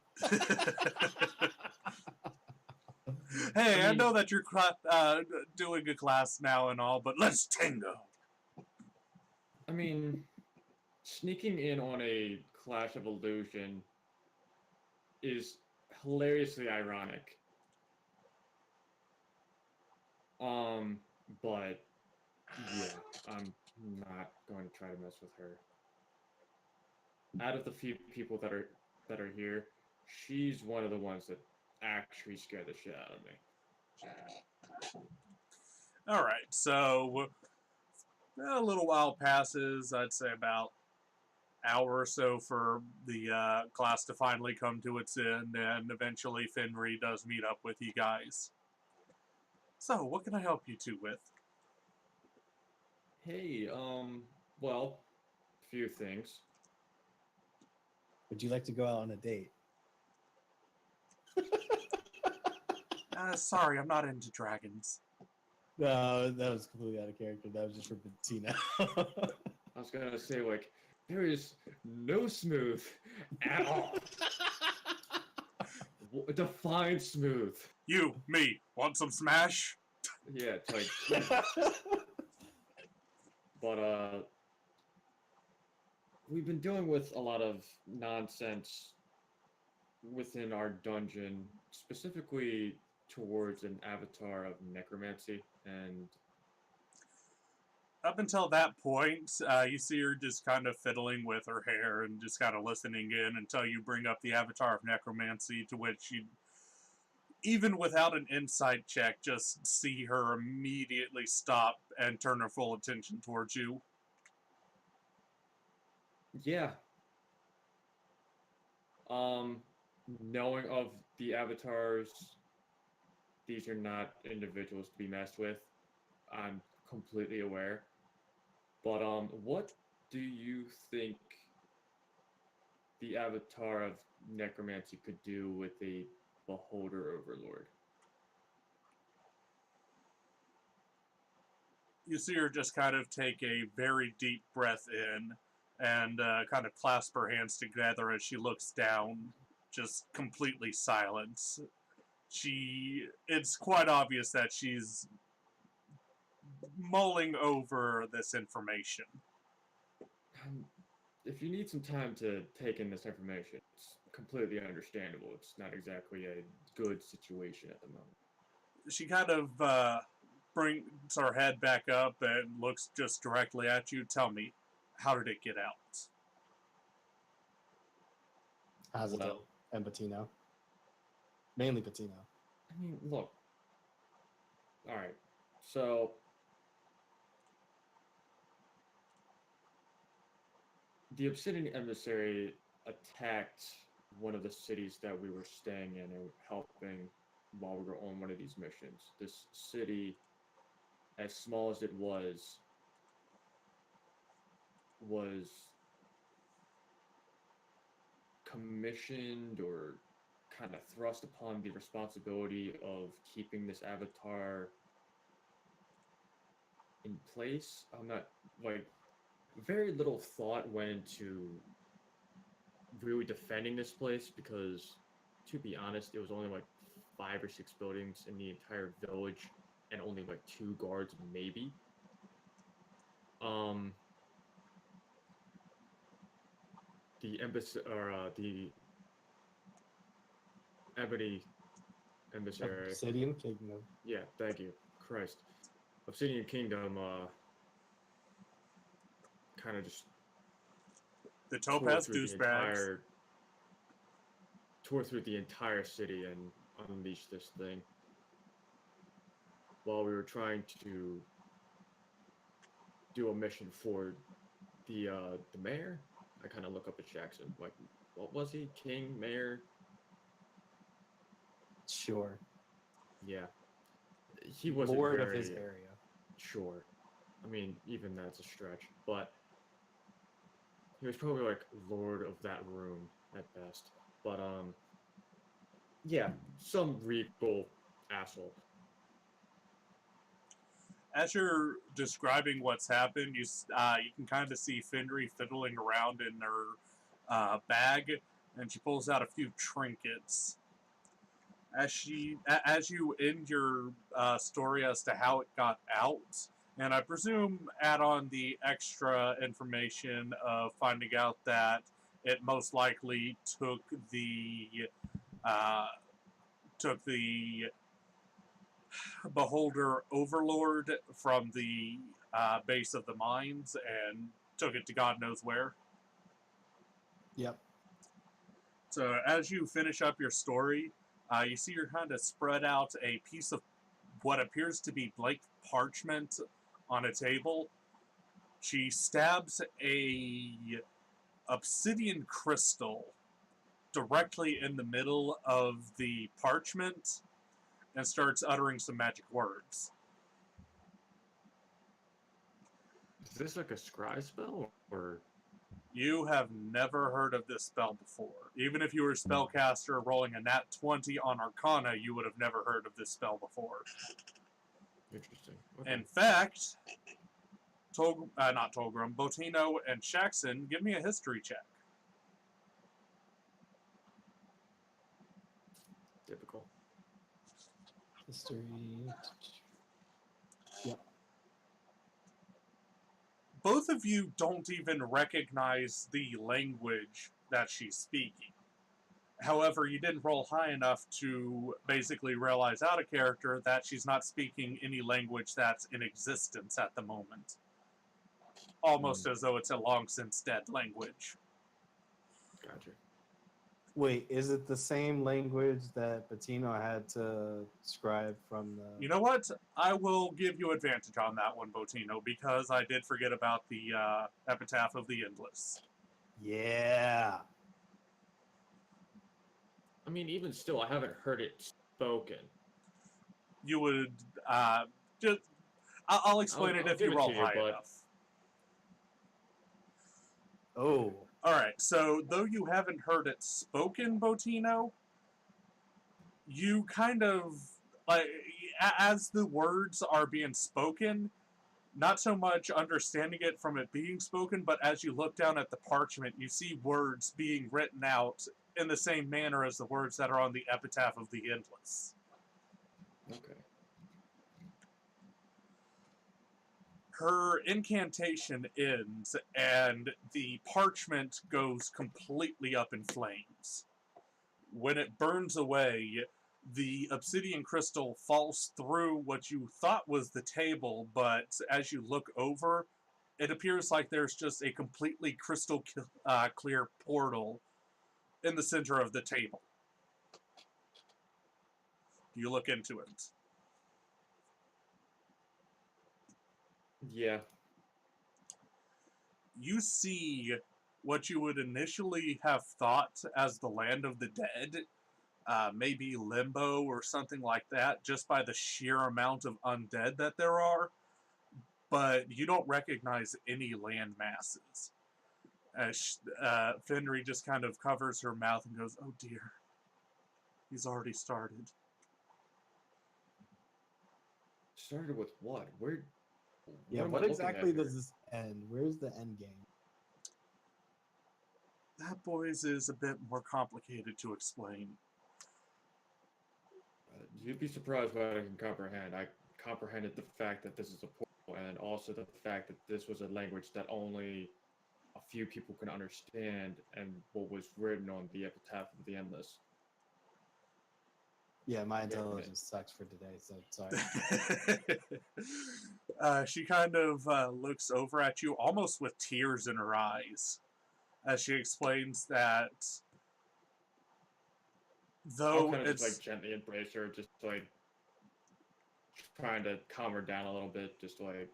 Hey, I mean- know that you're doing a class now and all, but let's tango. I mean, sneaking in on a Clash of Illusion is hilariously ironic. But yeah, I'm not going to try to mess with her. Out of the few people that are here, she's one of the ones that actually scared the shit out of me. All right, so a little while passes. I'd say about hour or so for the class to finally come to its end, and eventually Finry does meet up with you guys. So, what can I help you two with? Hey, well, few things. Would you like to go out on a date? Sorry, I'm not into dragons. No, that was completely out of character. That was just for Patino. I was gonna say, like, there is no smooth at all. Define smooth. You, me, want some smash? Yeah, it's like, but we've been dealing with a lot of nonsense within our dungeon, specifically towards an avatar of necromancy, and Up until that point, you see her just kind of fiddling with her hair and just kind of listening in until you bring up the avatar of necromancy, to which you, even without an insight check, just see her immediately stop and turn her full attention towards you. yeah. Knowing of the avatars, these are not individuals to be messed with. I'm completely aware. But what do you think the avatar of necromancy could do with a beholder overlord? You see her just kind of take a very deep breath in and kind of clasp her hands together as she looks down, just completely silent. It's quite obvious that she's mulling over this information. if you need some time to take in this information, it's completely understandable. It's not exactly a good situation at the moment. She kind of brings her head back up and looks just directly at you. Tell me, how did it get out? Hazel Well, and Patino. Mainly Patino. I mean, look. All right, so the Obsidian Emissary attacked one of the cities that we were staying in and helping while we were on one of these missions. This city, as small as it was commissioned or kind of thrust upon the responsibility of keeping this avatar in place. I'm not like very little thought went into really defending this place because, to be honest, it was only like 5 or 6 buildings in the entire village and only like 2 guards, maybe. The embassy or the Ebony Emissary. Obsidian Kingdom. Yeah, thank you. Christ. Obsidian Kingdom kind of just The Topaz tore douchebags. tore through the entire city and unleashed this thing. While we were trying to do a mission for the mayor, I kind of look up at Jackson. Like, what was he? King, mayor? Sure. Yeah, he wasn't Lord very of his area. sure. I mean, even that's a stretch, but he was probably like lord of that room at best. But yeah, some regal asshole. As you're describing what's happened, you can kind of see Findry fiddling around in her bag, and she pulls out a few trinkets. As you end your story as to how it got out, and I presume add on the extra information of finding out that it most likely took the Beholder Overlord from the base of the mines and took it to God knows where. Yep. So as you finish up your story, you see her kind of spread out a piece of what appears to be blank parchment on a table. She stabs a obsidian crystal directly in the middle of the parchment and starts uttering some magic words. Is this like a scry spell or? You have never heard of this spell before. Even if you were a spellcaster rolling a nat 20 on Arcana, you would have never heard of this spell before. Interesting. Okay. In fact, not Tolgrim, Botino and Shaxon, give me a history check. Typical. History. Yep. Both of you don't even recognize the language that she's speaking. However, you didn't roll high enough to basically realize out of character that she's not speaking any language that's in existence at the moment. Almost as though it's a long since dead language. Gotcha. Wait, is it the same language that Patino had to scribe from the... You know what? I will give you advantage on that one, Botino, because I did forget about the Epitaph of the Endless. Yeah. I mean, even still, I haven't heard it spoken. You would just... I'll explain it if you roll high enough. Oh. Alright, so though you haven't heard it spoken, Botino, you kind of, like, as the words are being spoken, not so much understanding it from it being spoken, but as you look down at the parchment, you see words being written out in the same manner as the words that are on the Epitaph of the Endless. Okay. Her incantation ends, and the parchment goes completely up in flames. When it burns away, the obsidian crystal falls through what you thought was the table, but as you look over, it appears like there's just a completely crystal clear portal in the center of the table. You look into it. Yeah. You see what you would initially have thought as the land of the dead, maybe Limbo or something like that, just by the sheer amount of undead that there are, but you don't recognize any land masses. As Fenry just kind of covers her mouth and goes, "Oh dear, he's already started." Started with what? Where? Yeah, am I what looking exactly at does here? this end? Where's the end game? That, boys, is a bit more complicated to explain. You'd be surprised what I can comprehend. I comprehended the fact that this is a portal, and also the fact that this was a language that only a few people can understand, and what was written on the epitaph of the Endless. Yeah, my Yeah, intelligence sucks for today, so sorry. She kind of looks over at you, almost with tears in her eyes, as she explains that I'll though kind of it's just like gently embrace her, just like trying to calm her down a little bit, just like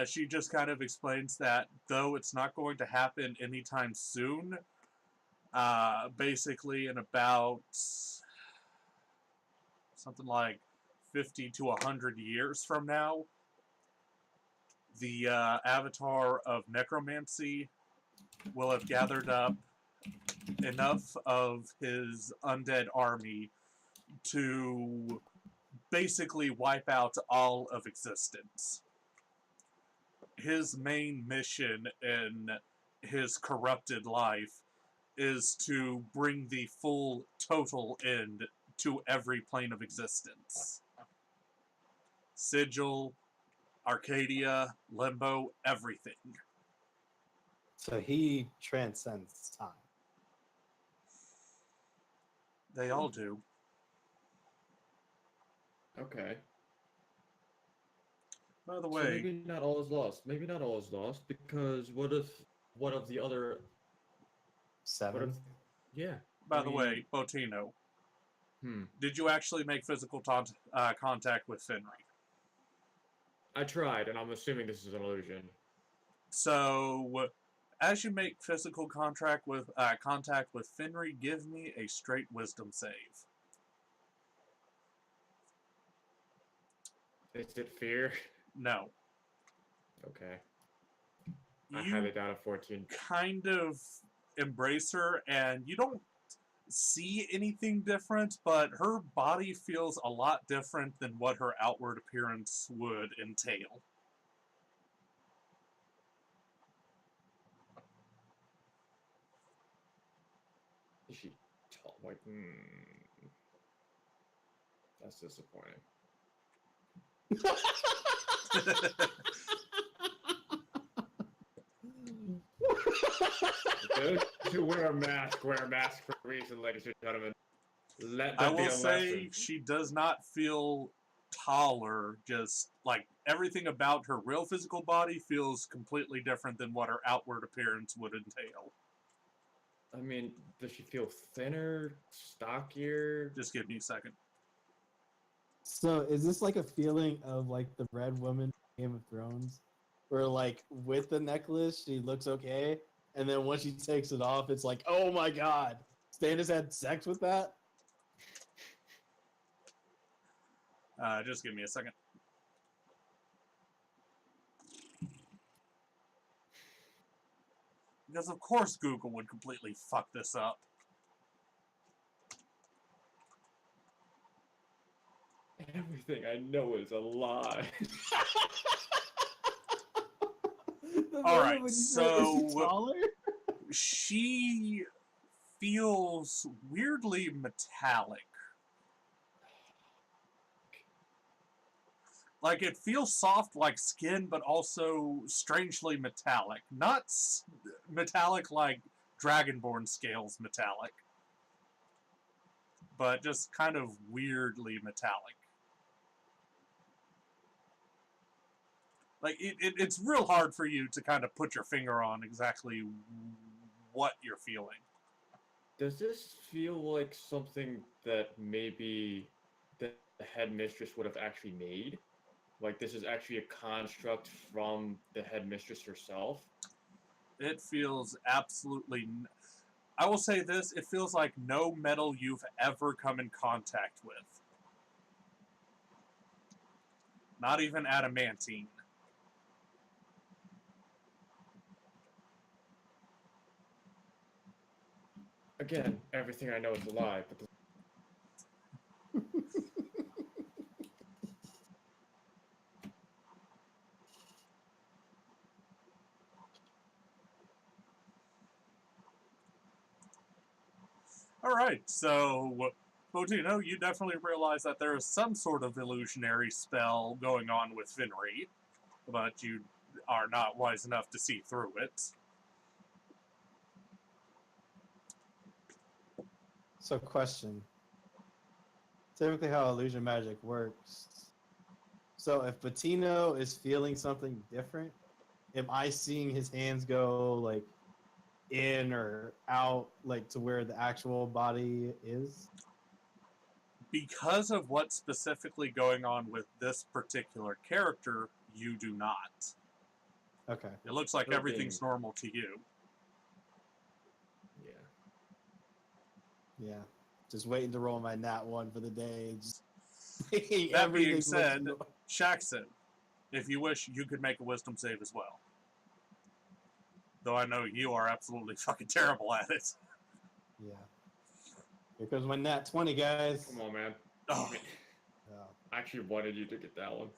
she just kind of explains that though it's not going to happen anytime soon, basically in about something like 50 to 100 years from now, the avatar of necromancy will have gathered up enough of his undead army to basically wipe out all of existence. His main mission in his corrupted life is to bring the full total end to every plane of existence. Sigil, Arcadia, Limbo, everything. So he transcends time. They all do. okay. By the So way, maybe not all is lost. Maybe not all is lost, because what of the other? What if? 7. Yeah. by I the mean, way, Botino, Hmm. did you actually make physical contact with Fenry? I tried, and I'm assuming this is an illusion. So, as you make physical contact with Fenry, give me a straight wisdom save. Is it fear? No. Okay. I had You it down at 14. kind of embrace her, and you don't see anything different, but her body feels a lot different than what her outward appearance would entail. Is she tall? Like, that's disappointing. Those who wear a mask for a reason, ladies and gentlemen. Let I that be will a say lesson. she does not feel taller, just like everything about her real physical body feels completely different than what her outward appearance would entail. I mean, does she feel thinner, stockier? Just give me a second. So is this like a feeling of like the Red Woman from Game of Thrones, where like with the necklace she looks okay, and then once she takes it off, it's like, oh my god, Stannis had sex with that? Just give me a second. Because of course Google would completely fuck this up. Everything I know is a lie. Alright, Is she so taller? she feels weirdly metallic. Like, it feels soft like skin, but also strangely metallic. Not metallic like Dragonborn scales metallic, but just kind of weirdly metallic. Like, it's real hard for you to kind of put your finger on exactly what you're feeling. Does this feel like something that maybe the headmistress would have actually made? Like this is actually a construct from the headmistress herself? It feels absolutely. I will say this: it feels like no metal you've ever come in contact with. Not even adamantine. Again, everything I know is a lie, but All right, so Botino, you definitely realize that there is some sort of illusionary spell going on with Finri, but you are not wise enough to see through it. So, question. Typically, how illusion magic works. So, if Patino is feeling something different, am I seeing his hands go like in or out, like to where the actual body is? Because of what's specifically going on with this particular character, you do not. Okay. It looks like Her everything's being- normal to you. yeah. Yeah. Just waiting to roll my nat one for the day. Just That being everything looks said, no- Shaxon, if you wish, you could make a wisdom save as well. Though I know you are absolutely fucking terrible at it. yeah. Here comes my nat 20, guys. Come on, man. Oh, Oh. I actually wanted you to get that one.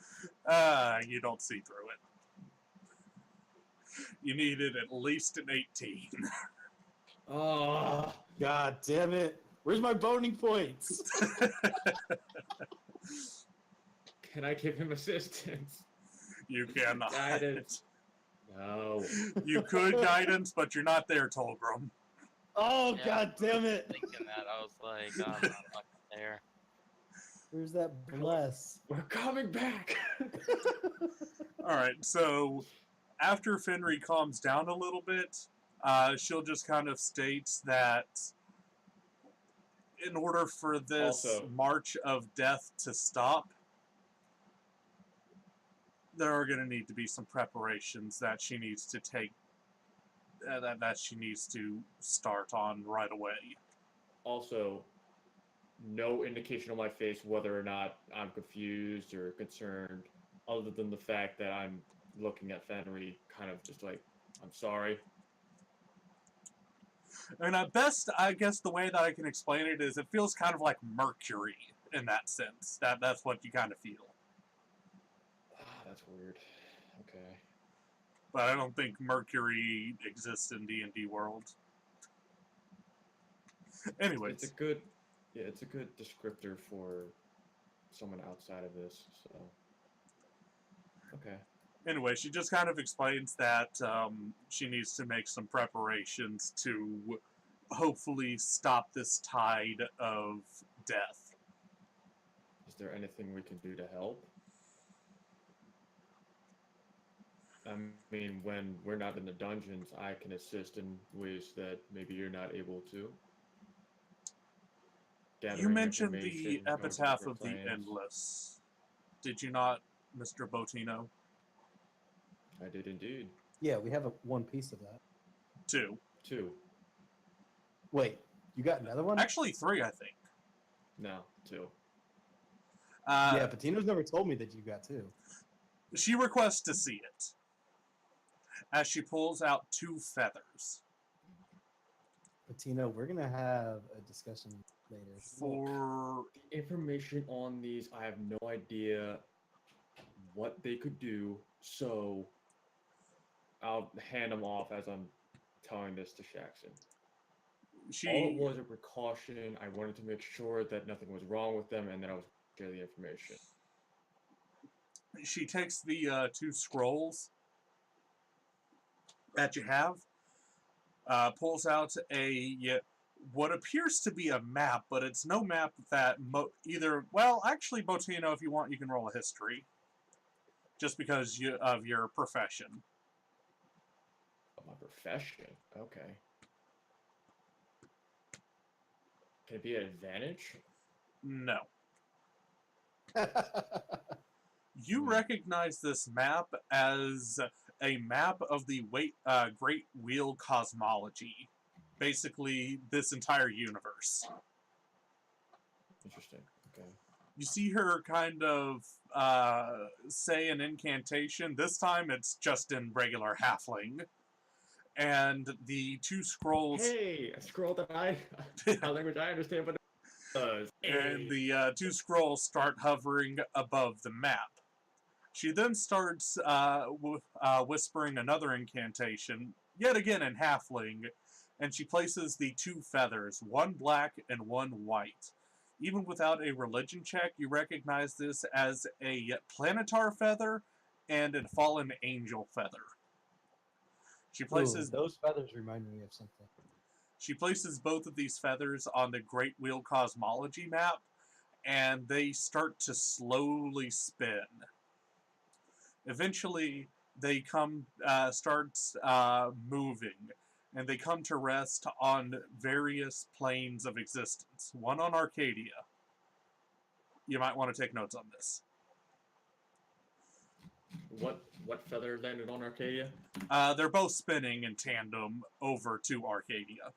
you don't see through it. You needed at least an 18. Oh, God damn it. Where's my boning points? can I give him assistance? You cannot. Guidance. No. You could guidance, but you're not there, Tolgrim. Oh, Yeah, God damn it. Thinking that, I was like, I'm not fucking there. Where's that bless? We're coming back. Alright, so after Finri calms down a little bit, she'll just kind of state that in order for this Also- march of death to stop, there are going to need to be some preparations that she needs to take, that she needs to start on right away. Also, no indication on my face whether or not I'm confused or concerned, other than the fact that I'm looking at Fenry kind of just like, I'm sorry. And at best, I guess the way that I can explain it is it feels kind of like Mercury in that sense. That's what you kind of feel. That's weird. Okay. But I don't think Mercury exists in D&D world. Anyways. It's a good, yeah, it's a good descriptor for someone outside of this, so. Okay. Anyway, she just kind of explains that she needs to make some preparations to hopefully stop this tide of death. Is there anything we can do to help? I mean, when we're not in the dungeons, I can assist in ways that maybe you're not able to. You Gathering mentioned the information, going over epitaph different of the plans. Endless. Did you not, Mr. Botino? I did indeed. Yeah, we have one piece of that. 2. 2. Wait, you got another one? Actually, 3, I think. No, 2. Yeah, Patino's never told me that you got two. She requests to see it as she pulls out 2 feathers. Patino, we're gonna have a discussion later. For The information on these, I have no idea what they could do, so I'll hand them off as I'm telling this to Shaxon. All it she was a precaution. I wanted to make sure that nothing was wrong with them and that I was share the information. She takes the two scrolls that you have, pulls out what appears to be a map, but it's no map that either. Well, actually, Botino, if you want, you can roll a history, just because of your profession. My profession. Okay. Can it be an advantage? No. You recognize this map as a map of the Great Wheel cosmology. Basically, this entire universe. Interesting. Okay. You see her kind of say an incantation. This time it's just in regular halfling. And the two scrolls... Hey, a scroll that a language I understand, but it does. And the two scrolls start hovering above the map. She then starts whispering another incantation, yet again in halfling, and she places the two feathers, one black and one white. Even without a religion check, you recognize this as a planetar feather and a fallen angel feather. She places those feathers remind me of something. She places both of these feathers on the Great Wheel cosmology map, and they start to slowly spin. Eventually, they start moving, and they come to rest on various planes of existence. One on Arcadia. You might want to take notes on this. What feather landed on Arcadia? They're both spinning in tandem over to Arcadia.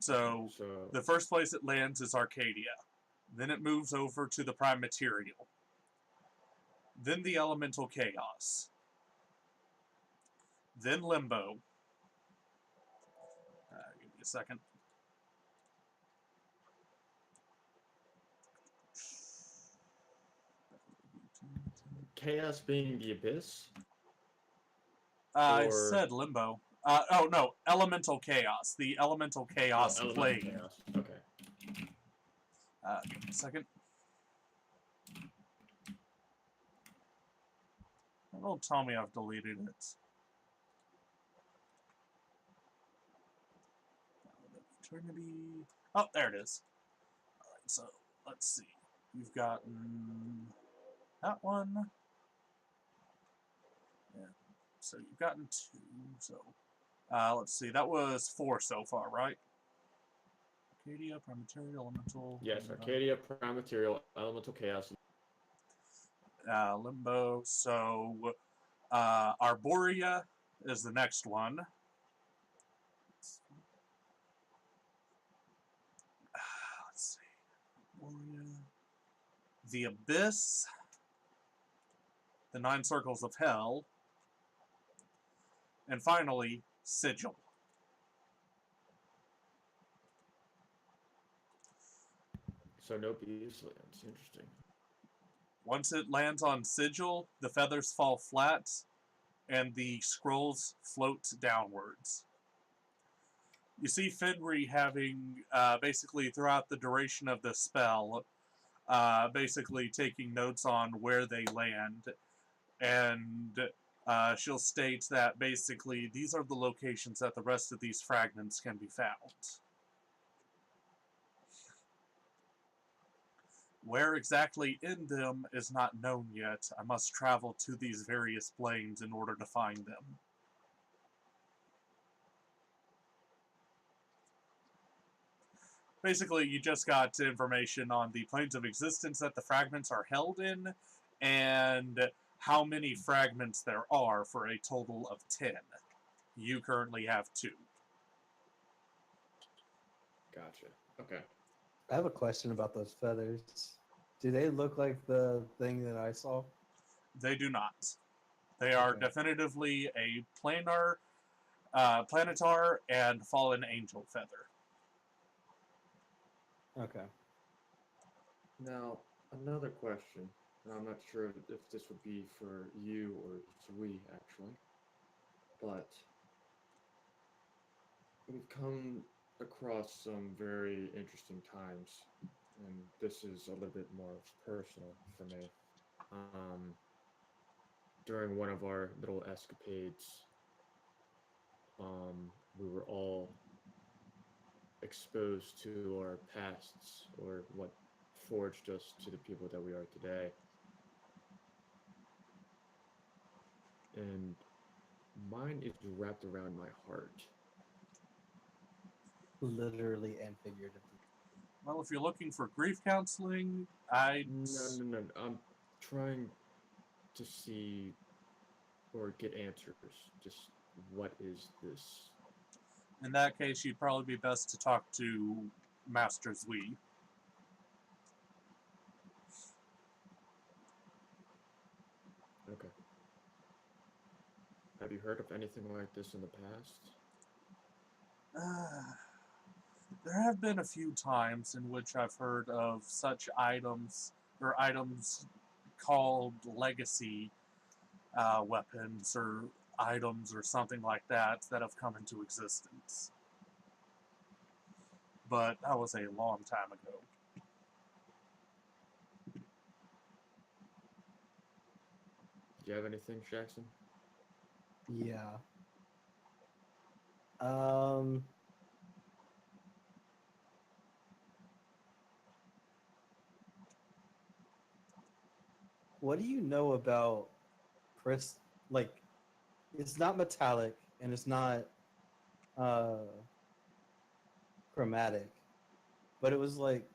So the first place it lands is Arcadia. Then it moves over to the Prime Material. Then the Elemental Chaos. Then Limbo. Give me a second. Chaos being the abyss? I said Limbo. Oh no, Elemental Chaos. The Elemental Chaos plane. Chaos. Okay. Give me a second. It'll tell me I've deleted it. Eternity. Oh, there it is. Alright, so let's see. You've gotten that one. Yeah. So you've gotten 2. So let's see. That was 4 so far, right? Arcadia, Prime Material, Elemental. Yes, Arcadia, Prime Material, Elemental Chaos. Limbo. So Arborea is the next one. Let's see. Arborea. The Abyss. The 9 Circles of Hell. And finally, Sigil. So no bees lands. Interesting. Once it lands on Sigil, the feathers fall flat, and the scrolls float downwards. You see Fenry having, basically throughout the duration of the spell, basically taking notes on where they land, and she'll state that basically these are the locations that the rest of these fragments can be found. Where exactly in them is not known yet. I must travel to these various planes in order to find them. Basically, you just got information on the planes of existence that the fragments are held in, and how many fragments there are for a total of 10. You currently have 2. Gotcha. Okay. I have a question about those feathers. Do they look like the thing that I saw? They do not. They are definitively a planar, planetar, and fallen angel feather. Okay. Now, another question. And I'm not sure if this would be for you or Zui, actually. But we've come across some very interesting times, and this is a little bit more personal for me. during one of our little escapades, we were all exposed to our pasts, or what forged us to the people that we are today. And mine is wrapped around my heart. Literally and figuratively. Well, if you're looking for grief counseling, I No. I'm trying to see or get answers. Just what is this? in that case, you'd probably be best to talk to Master Zui. Okay. Have you heard of anything like this in the past? There have been a few times in which I've heard of such items, or items called legacy weapons, or items, or something like that, that have come into existence. But that was a long time ago. Do you have anything, Jackson? Yeah. Um. What do you know about Chris? Like, it's not metallic and it's not uh chromatic, but it was like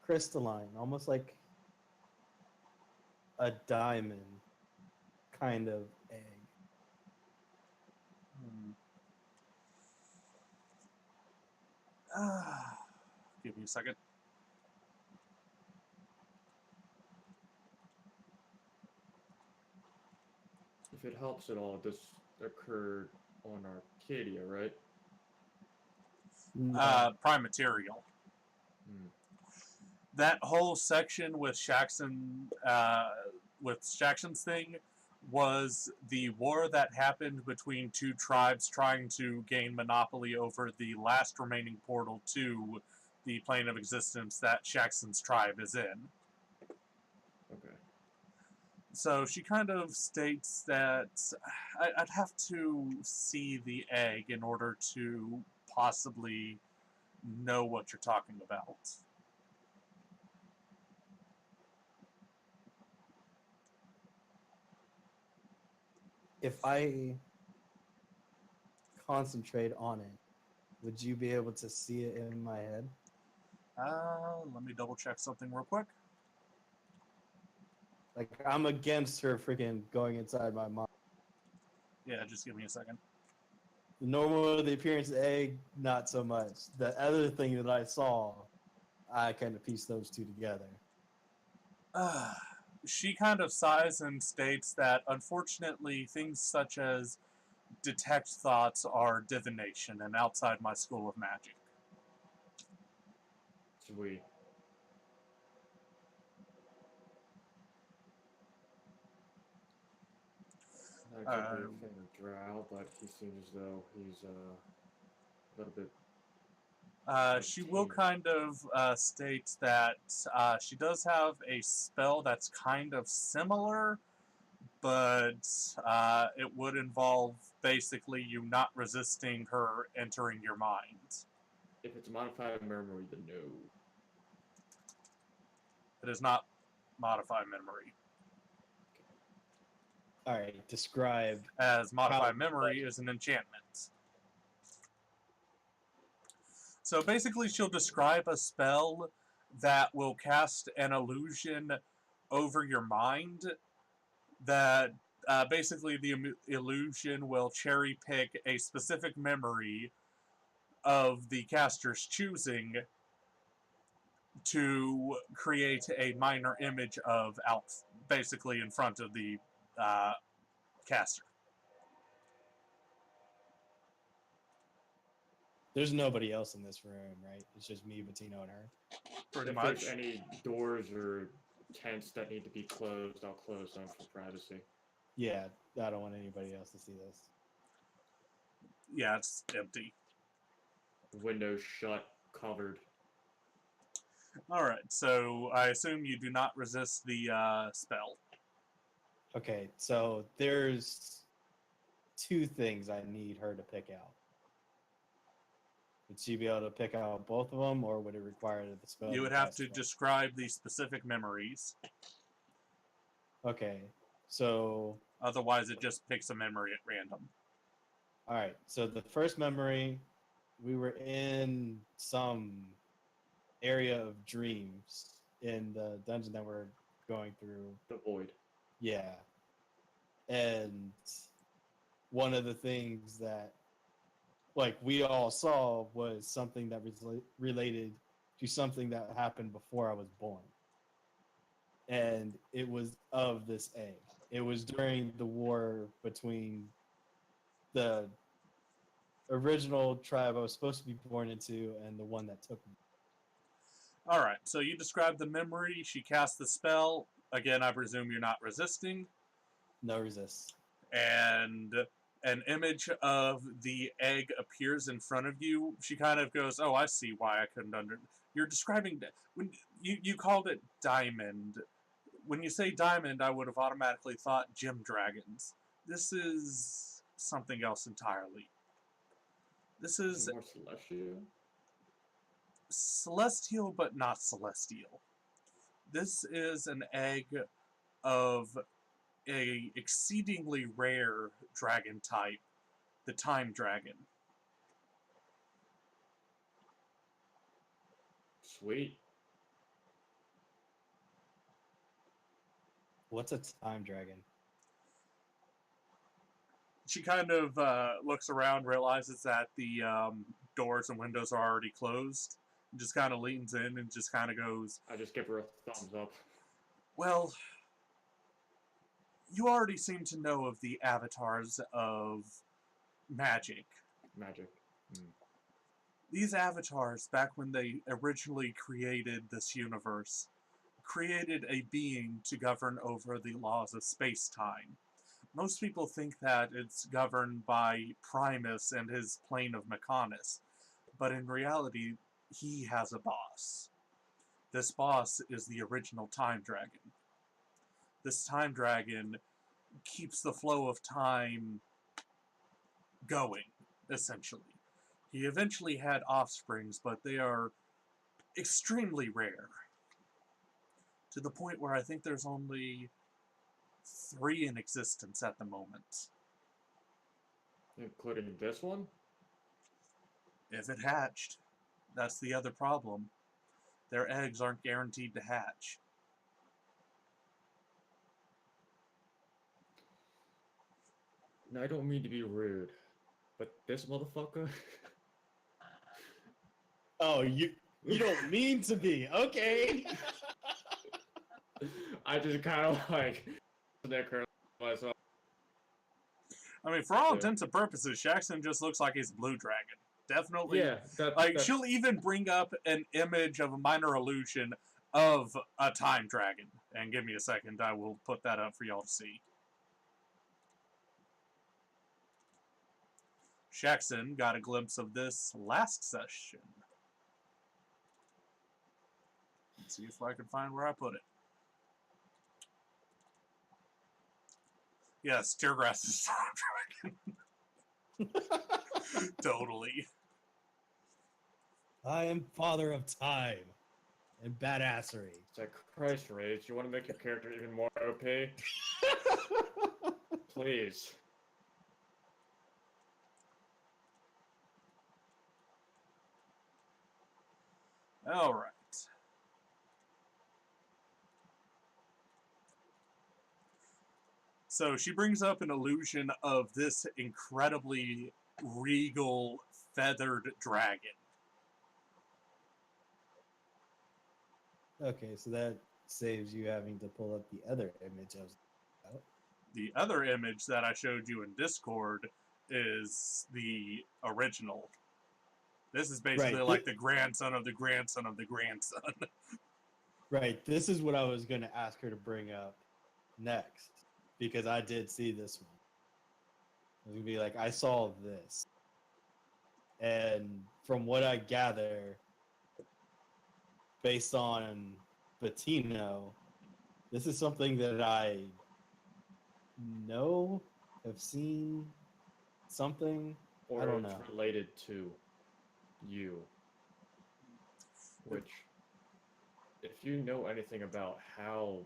crystalline, almost like a diamond kind of egg. Give me a second. If it helps at all, this occurred on Arcadia, right? No. Prime material. Hmm. That whole section with Shaxon's thing was the war that happened between two tribes trying to gain monopoly over the last remaining portal to the plane of existence that Shaxon's tribe is in. Okay. So she kind of states that I'd have to see the egg in order to possibly know what you're talking about. If I concentrate on it, would you be able to see it in my head? Let me double check something real quick. Like, I'm against her freaking going inside my mind. Yeah, just give me a second. Normal, the appearance of the egg, not so much. The other thing that I saw, I kind of pieced those two together. She kind of sighs and states that unfortunately things such as detect thoughts are divination and outside my school of magic. Sweet. Not exactly a fan of Drow, but he seems as though he's a little bit. She will kind of state that she does have a spell that's kind of similar, but it would involve basically you not resisting her entering your mind. If it's modified memory, then no. It is not modified memory, All right, describe. as modified How- memory is an enchantment. So basically, she'll describe a spell that will cast an illusion over your mind that basically the illusion will cherry pick a specific memory of the caster's choosing to create a minor image of out basically in front of the caster. There's nobody else in this room, right? It's just me, Bettino, and her. Pretty If much. there's any doors or tents that need to be closed, I'll close them for privacy. Yeah, I don't want anybody else to see this. Yeah, it's empty. Windows shut, covered. All right, so I assume you do not resist the spell. Okay, so there's two things I need her to pick out. Would she be able to pick out both of them, or would it require the spell? You would be have cast to twice? describe the specific memories. Okay, so Otherwise, it just picks a memory at random. all right. So the first memory, we were in some area of dreams in the dungeon that we're going through. The void. Yeah, and one of the things that like we all saw was something that was related to something that happened before I was born. And it was of this egg. It was during the war between the original tribe I was supposed to be born into and the one that took me. All right, so you describe the memory. She casts the spell. Again, I presume you're not resisting. No resist. And an image of the egg appears in front of you. She kind of goes, "Oh, I see why I couldn't You're describing when you called it diamond. When you say diamond, I would have automatically thought gem dragons. This is something else entirely. This Is is it more celestial? celestial, but not celestial. This is an egg of a exceedingly rare dragon type, the time dragon. Sweet. What's a time dragon? She kind of looks around, realizes that the doors and windows are already closed, and just kind of leans in and just kind of goes, I just give her a thumbs up. "Well, you already seem to know of the avatars of magic. Magic. Mm. These avatars, back when they originally created this universe, created a being to govern over the laws of space-time. Most people think that it's governed by Primus and his plane of Mechonis, but in reality, he has a boss. This boss is the original Time Dragon. This Time Dragon keeps the flow of time going, essentially. He eventually had offsprings, but they are extremely rare. To the point where I think there's only 3 in existence at the moment. Including this one? If it hatched, that's the other problem. Their eggs aren't guaranteed to hatch. Now, I don't mean to be rude, but this motherfucker. Oh, you don't mean to be. Okay. I just kind of like myself. I mean, for all Yeah. intents and purposes, Jackson just looks like he's a blue dragon. Definitely. Yeah, Like, she'll even bring up an image of a minor illusion of a time dragon. And give me a second, I will put that up for y'all to see. Jackson got a glimpse of this last session. Let's see if I can find where I put it. Yes, Teargrass is time dragon. Totally. I am father of time and badassery. It's like, Christ, Rage, you want to make your character even more OP? Please. All right. So she brings up an illusion of this incredibly regal feathered dragon. Okay, so that saves you having to pull up the other image I was about. The other image that I showed you in Discord is the original. This is basically Right. like the grandson of the grandson of the grandson. Right. This is what I was going to ask her to bring up next because I did see this one. I was going to be like, I saw this. And from what I gather, based on Bettino, this is something that I know, have seen something. Or I don't it's know. related to you. Which, if you know anything about how,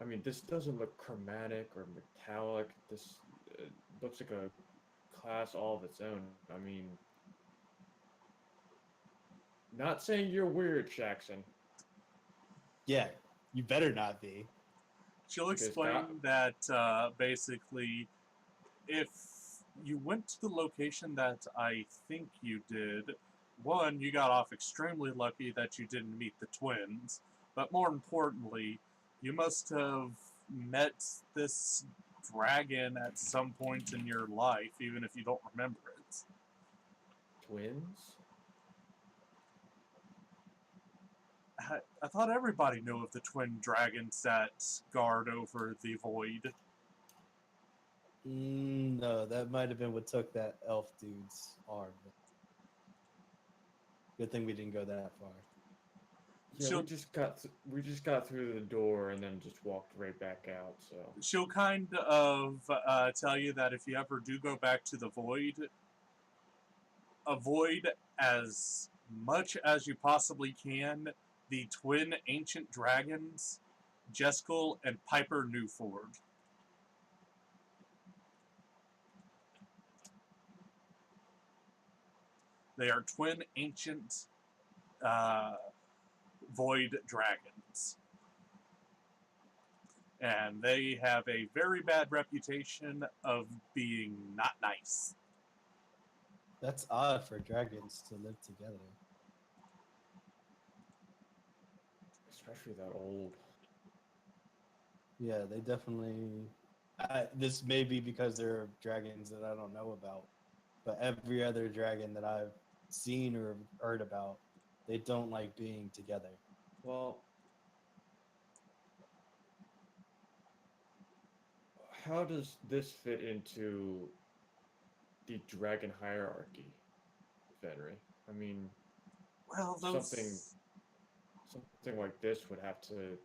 I mean, this doesn't look chromatic or metallic. This looks like a class all of its own. I mean, not saying you're weird, Jackson. Yeah, you better not be. She'll Because explain that basically, if you went to the location that I think you did, one, you got off extremely lucky that you didn't meet the twins, but more importantly, you must have met this dragon at some point in your life, even if you don't remember it. Twins? I thought everybody knew of the twin dragons that guard over the void. No, that might have been what took that elf dude's arm. Good thing we didn't go that far. Yeah, She'll- we just got through the door and then just walked right back out. So She'll kind of tell you that if you ever do go back to the void, avoid as much as you possibly can the twin ancient dragons, Jeskel and Piper Newford. They are twin ancient void dragons. And they have a very bad reputation of being not nice. That's odd for dragons to live together. especially that old. Yeah, they definitely. This may be because there are dragons that I don't know about, but every other dragon that I've seen or heard about, they don't like being together. Well, how does this fit into the dragon hierarchy, Fenry? I mean, Well, something like this would have to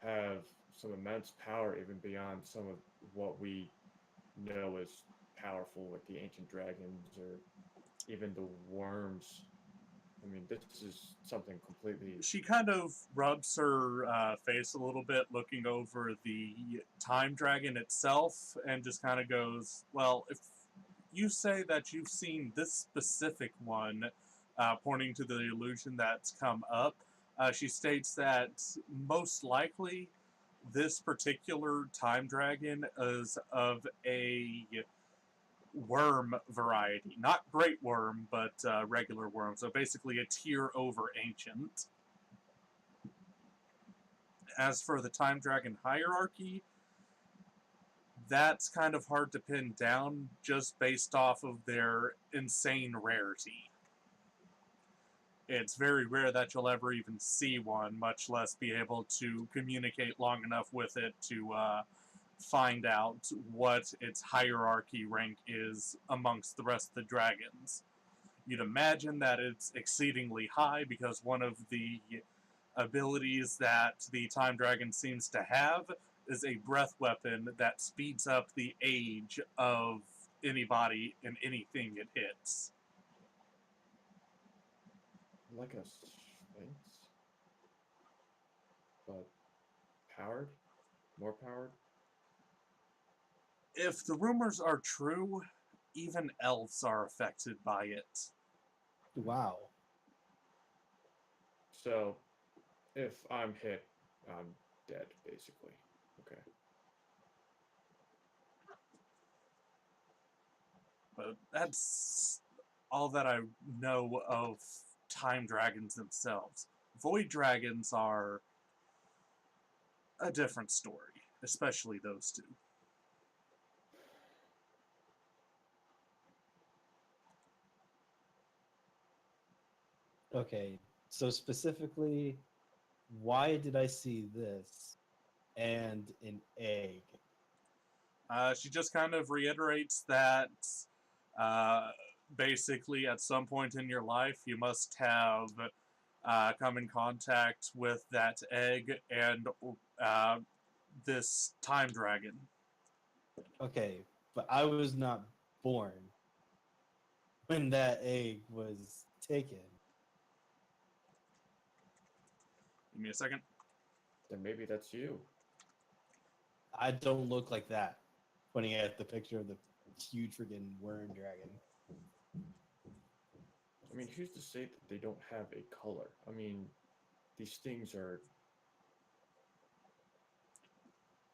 have some immense power, even beyond some of what we know as powerful, like the ancient dragons or even the worms. I mean, this is something completely. She kind of rubs her face a little bit, looking over the time dragon itself, and just kind of goes, well, if you say that you've seen this specific one, pointing to the illusion that's come up, she states that most likely this particular time dragon is of a worm variety. Not great worm, but regular worm. So basically a tier over ancient. As for the time dragon hierarchy, that's kind of hard to pin down just based off of their insane rarity. It's very rare that you'll ever even see one, much less be able to communicate long enough with it to find out what its hierarchy rank is amongst the rest of the dragons. You'd imagine that it's exceedingly high because one of the abilities that the time dragon seems to have is a breath weapon that speeds up the age of anybody and anything it hits. Like a sphinx, but powered, more powered. If the rumors are true, even elves are affected by it. Wow. So, if I'm hit, I'm dead, basically. Okay. But that's all that I know of time dragons themselves. Void dragons are a different story, especially those two. Okay, so specifically, why did I see this and an egg? She just kind of reiterates that basically at some point in your life you must have come in contact with that egg and this time dragon. Okay, but I was not born when that egg was taken. Give me a second. Then maybe that's you. I don't look like that. Pointing at the picture of the huge freaking worm dragon. I mean, who's to say that they don't have a color? I mean, these things are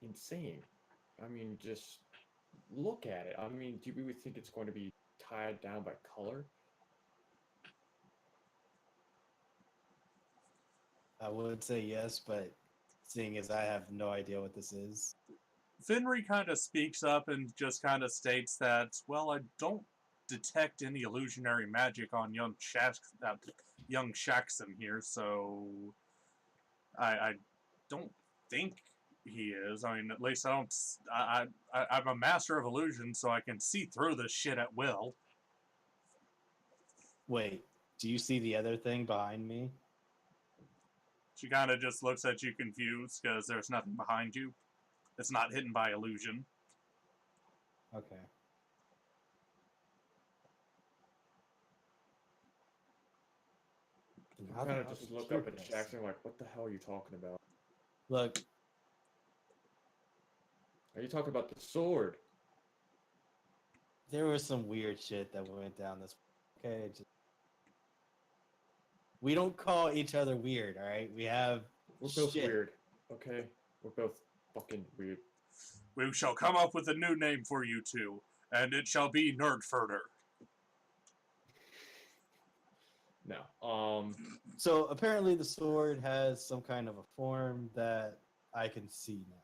insane. I mean, just look at it. I mean, do you really think it's going to be tied down by color? I would say yes, but seeing as I have no idea what this is. Finry kind of speaks up and just kind of states that, well, I don't detect any illusionary magic on young Shaxson here, so I don't think he is. I mean, at least I don't. I'm a master of illusion, so I can see through this shit at will. Wait, do you see the other thing behind me? She kind of just looks at you confused because there's nothing behind you. It's not hidden by illusion. Okay. I kind of just look up at Jackson like, what the hell are you talking about? Look, Are you talking about the sword? there was some weird shit that went down this. Okay, we don't call each other weird, all right? We have. We're both shit. weird, okay? We're both fucking weird. We shall come up with a new name for you two, and it shall be Nerdfurter. No. So apparently the sword has some kind of a form that I can see now.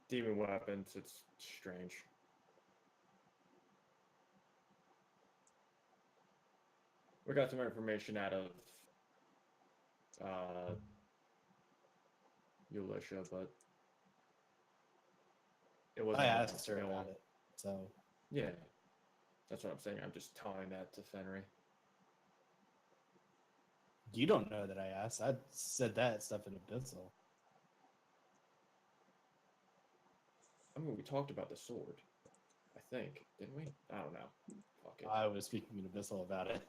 Demon weapons, it's strange. We got some information out of Elisha, but it wasn't I enough asked to her go about on. it. So Yeah, that's what I'm saying. I'm just telling that to Fenry. you don't know that I asked. I said that stuff in Abyssal. I mean, we talked about the sword. I think, didn't we? I don't know. Fuck it. I was speaking in Abyssal about it.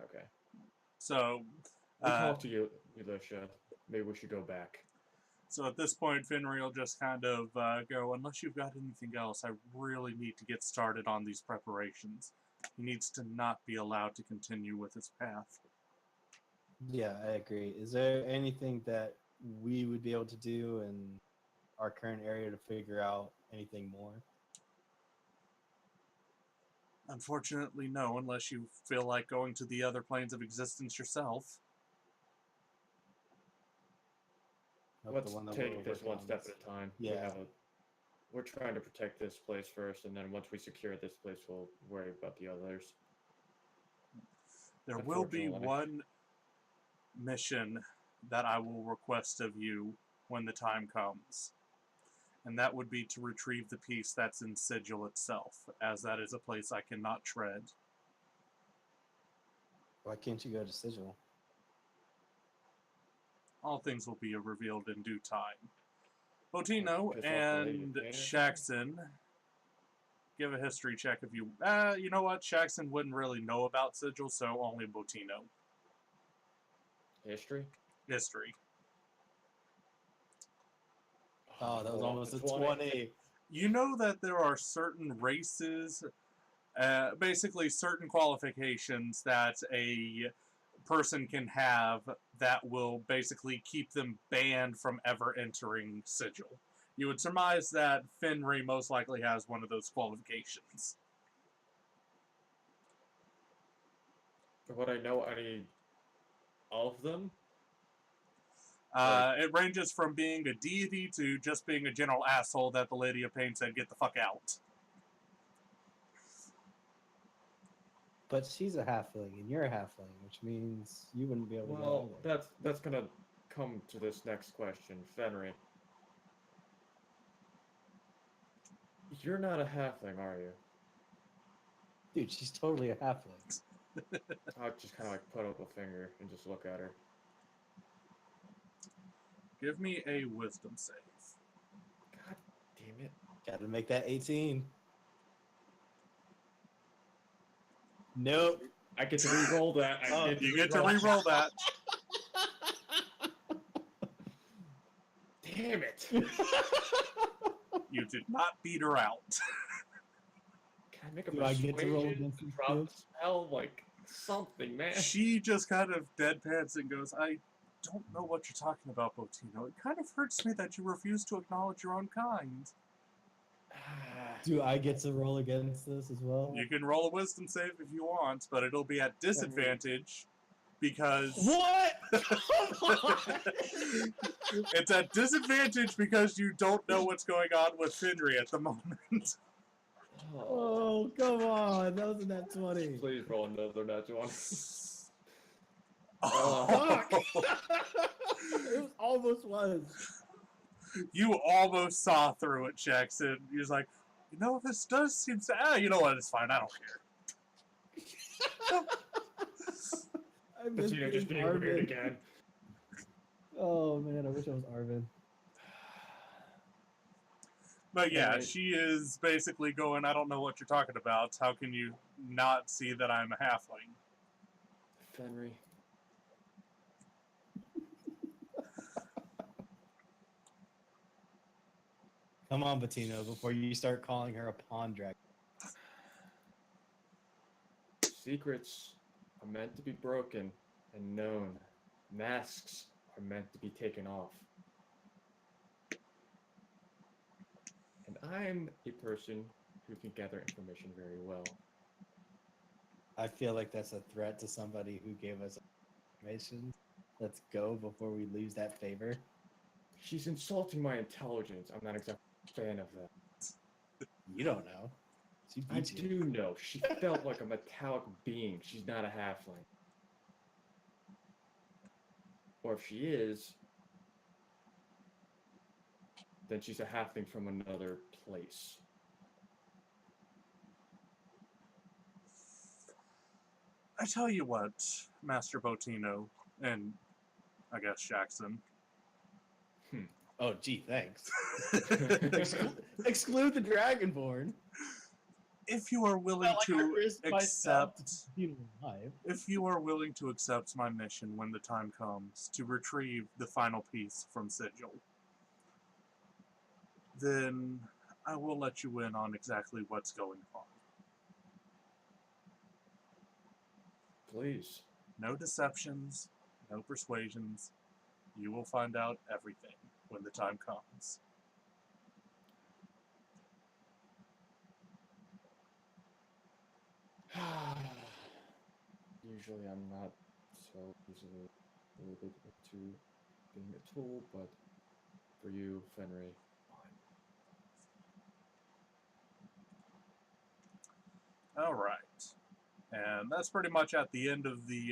Okay. So, We talked to you, Elisha. Maybe we should go back. so at this point, Finry will just kind of go, unless you've got anything else, I really need to get started on these preparations. He needs to not be allowed to continue with his path. Yeah, I agree. Is there anything that we would be able to do in our current area to figure out anything more? Unfortunately, no, unless you feel like going to the other planes of existence yourself. Like Let's the one that take we're this working one on step is- at a time. Yeah. We're trying to protect this place first, and then once we secure this place, we'll worry about the others. There will be Unfortunately. one mission that I will request of you when the time comes. And that would be to retrieve the piece that's in Sigil itself, as that is a place I cannot tread. Why can't you go to Sigil? All things will be revealed in due time. Botino Piss off the lady and painter? Shaxson, give a history check if you... you know what? Shaxson wouldn't really know about Sigil, so only Botino. History? History. Oh, that was Roll almost up a to 20. You know that there are certain races, basically certain qualifications that a person can have that will basically keep them banned from ever entering Sigil. You would surmise that Finry most likely has one of those qualifications. For what I know, I need all of them. It ranges from being a deity to just being a general asshole that the Lady of Pain said, get the fuck out. But she's a halfling, and you're a halfling, which means you wouldn't be able to Well, go either. that's gonna come to this next question, Fenry. You're not a halfling, are you? Dude, she's totally a halfling. I'll just kind of like put up a finger and just look at her. Give me a wisdom save. God damn it. Gotta make that 18. Nope. I get to re-roll that. You get to re-roll that. Damn it. You did not beat her out. Can I make a Do I get to roll persuasion? against this Drop too? the spell? Like, something, man. She just kind of deadpans and goes, I don't know what you're talking about, Botino. It kind of hurts me that you refuse to acknowledge your own kind. Do I get to roll against this as well? You can roll a wisdom save if you want, but it'll be at disadvantage because... What? Come on! It's at disadvantage because you don't know what's going on with Finry at the moment. Oh, come on. That was a net 20. Please roll another natural one. Fuck! It almost was. You almost saw through it, Jackson. You're just like, you know, this does seem to... you know what, it's fine, I don't care. I miss Bettina just being Arvin. weird again. Oh, man, I wish I was Arvin. But yeah, Alright. she is basically going, I don't know what you're talking about. How can you not see that I'm a halfling? Fenry. Come on, Bettino, before you start calling her a pond dragon. Secrets are meant to be broken and known. Masks are meant to be taken off. And I'm a person who can gather information very well. I feel like that's a threat to somebody who gave us information. Let's go before we lose that favor. She's insulting my intelligence. I'm not exactly a fan of that. You don't know. She I beat you. do know. She felt like a metallic being. She's not a halfling. Or if she is, then she's a halfling from another place. I tell you what, Master Botino, and I guess Jackson. Oh, gee, thanks. Exclude the Dragonborn. If you are willing Not like I to risked myself to accept... keep you alive. If you are willing to accept my mission when the time comes to retrieve the final piece from Sigil, then I will let you in on exactly what's going on. Please. No deceptions, no persuasions. You will find out everything when the time comes. Usually I'm not so easily related to being a tool, but for you, Fenry, fine. Alright. And that's pretty much at the end of the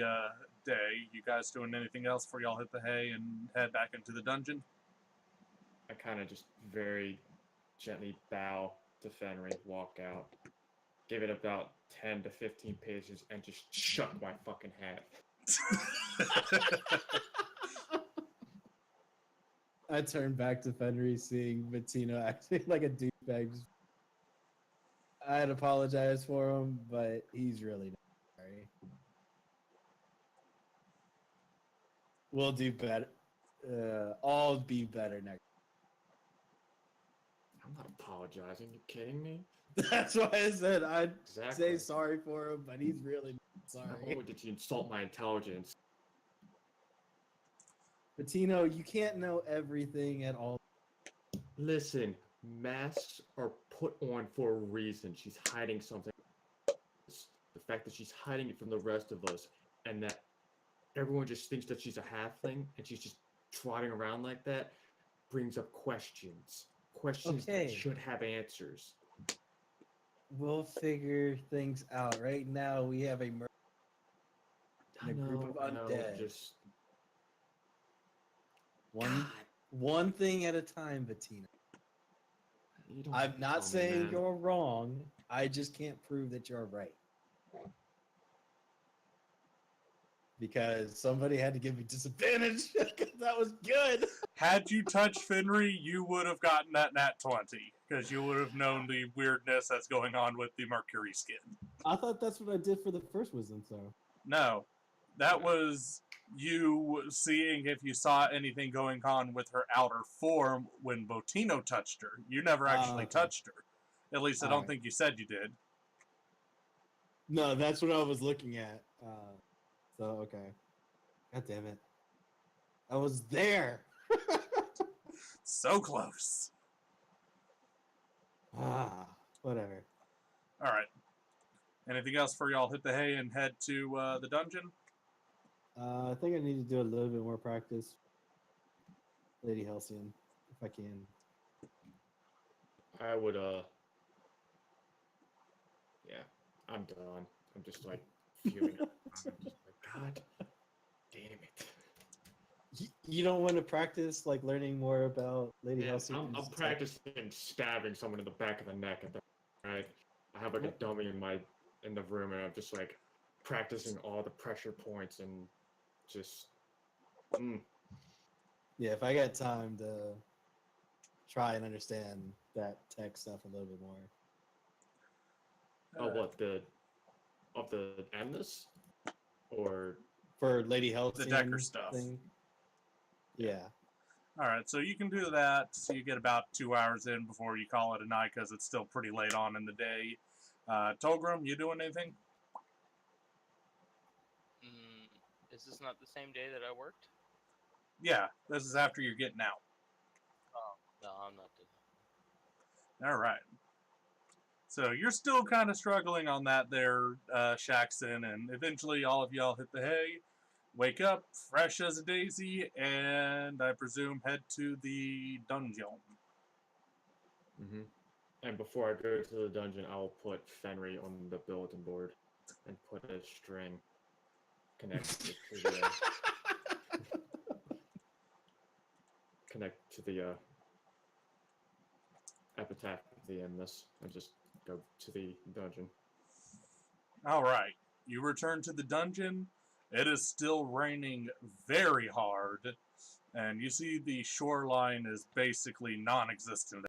day. You guys doing anything else before y'all hit the hay and head back into the dungeon? I kind of just very gently bow to Fenry, walk out, give it about 10 to 15 pages, and just chuck my fucking hat. I turned back to Fenry, seeing Bettino acting like a douchebag. I'd apologize for him, but he's really not sorry. We'll do better. I'll be better next. I'm not apologizing. You kidding me? That's why I said I'd Exactly. say sorry for him, but he's really not Not sorry. only did you insult my intelligence, Bettino, you can't know everything at all. listen, masks are put on for a reason. She's hiding something. The fact that she's hiding it from the rest of us, and that everyone just thinks that she's a halfling, and she's just trotting around like that, brings up questions. Questions Okay. that should have answers. We'll figure things out. Right now, we have a murder I and a group of undead. just One one thing at a time, Bettina. You don't I'm not tell me, saying man. you're wrong. I just can't prove that you're right. Because somebody had to give me disadvantage. That was good. Had you touched Finry, you would have gotten that nat 20, because you would have known the weirdness that's going on with the Mercury skin. I thought that's what I did for the first wisdom throw. No, that was you seeing if you saw anything going on with her outer form when Botino touched her. You never actually Okay. touched her. At least I don't Alright. think you said you did. No, that's what I was looking at. So, okay. God damn it. I was there. So close. Whatever. All right. Anything else for y'all? Hit the hay and head to the dungeon? I think I need to do a little bit more practice. Lady Halcyon, if I can. I would, yeah, I'm done. I'm just like fuming. I'm just like, God damn it. You don't want to practice like learning more about Lady Yeah, Halcyon? I'm practicing stabbing someone in the back of the neck at the right. I have like a dummy in the room, and I'm just like practicing all the pressure points and just. Yeah, if I got time to try and understand that tech stuff a little bit more. Oh, what of the endless, or For Lady Halcyon Decker stuff. thing? Yeah. All right, so you can do that. So you get about 2 hours in before you call it a night because it's still pretty late on in the day. Tolgrim, you doing anything? Is this not the same day that I worked? Yeah, this is after you're getting out. Oh, no, I'm not doing that. All right. So you're still kind of struggling on that there, Shaxton, and eventually all of y'all hit the hay, wake up fresh as a daisy, and I presume head to the dungeon. Mm-hmm. And before I go to the dungeon, I'll put Fenry on the bulletin board and put a string connected to the epitaph of the endless, and just go to the dungeon. All right. You return to the dungeon. It is still raining very hard, and you see the shoreline is basically non-existent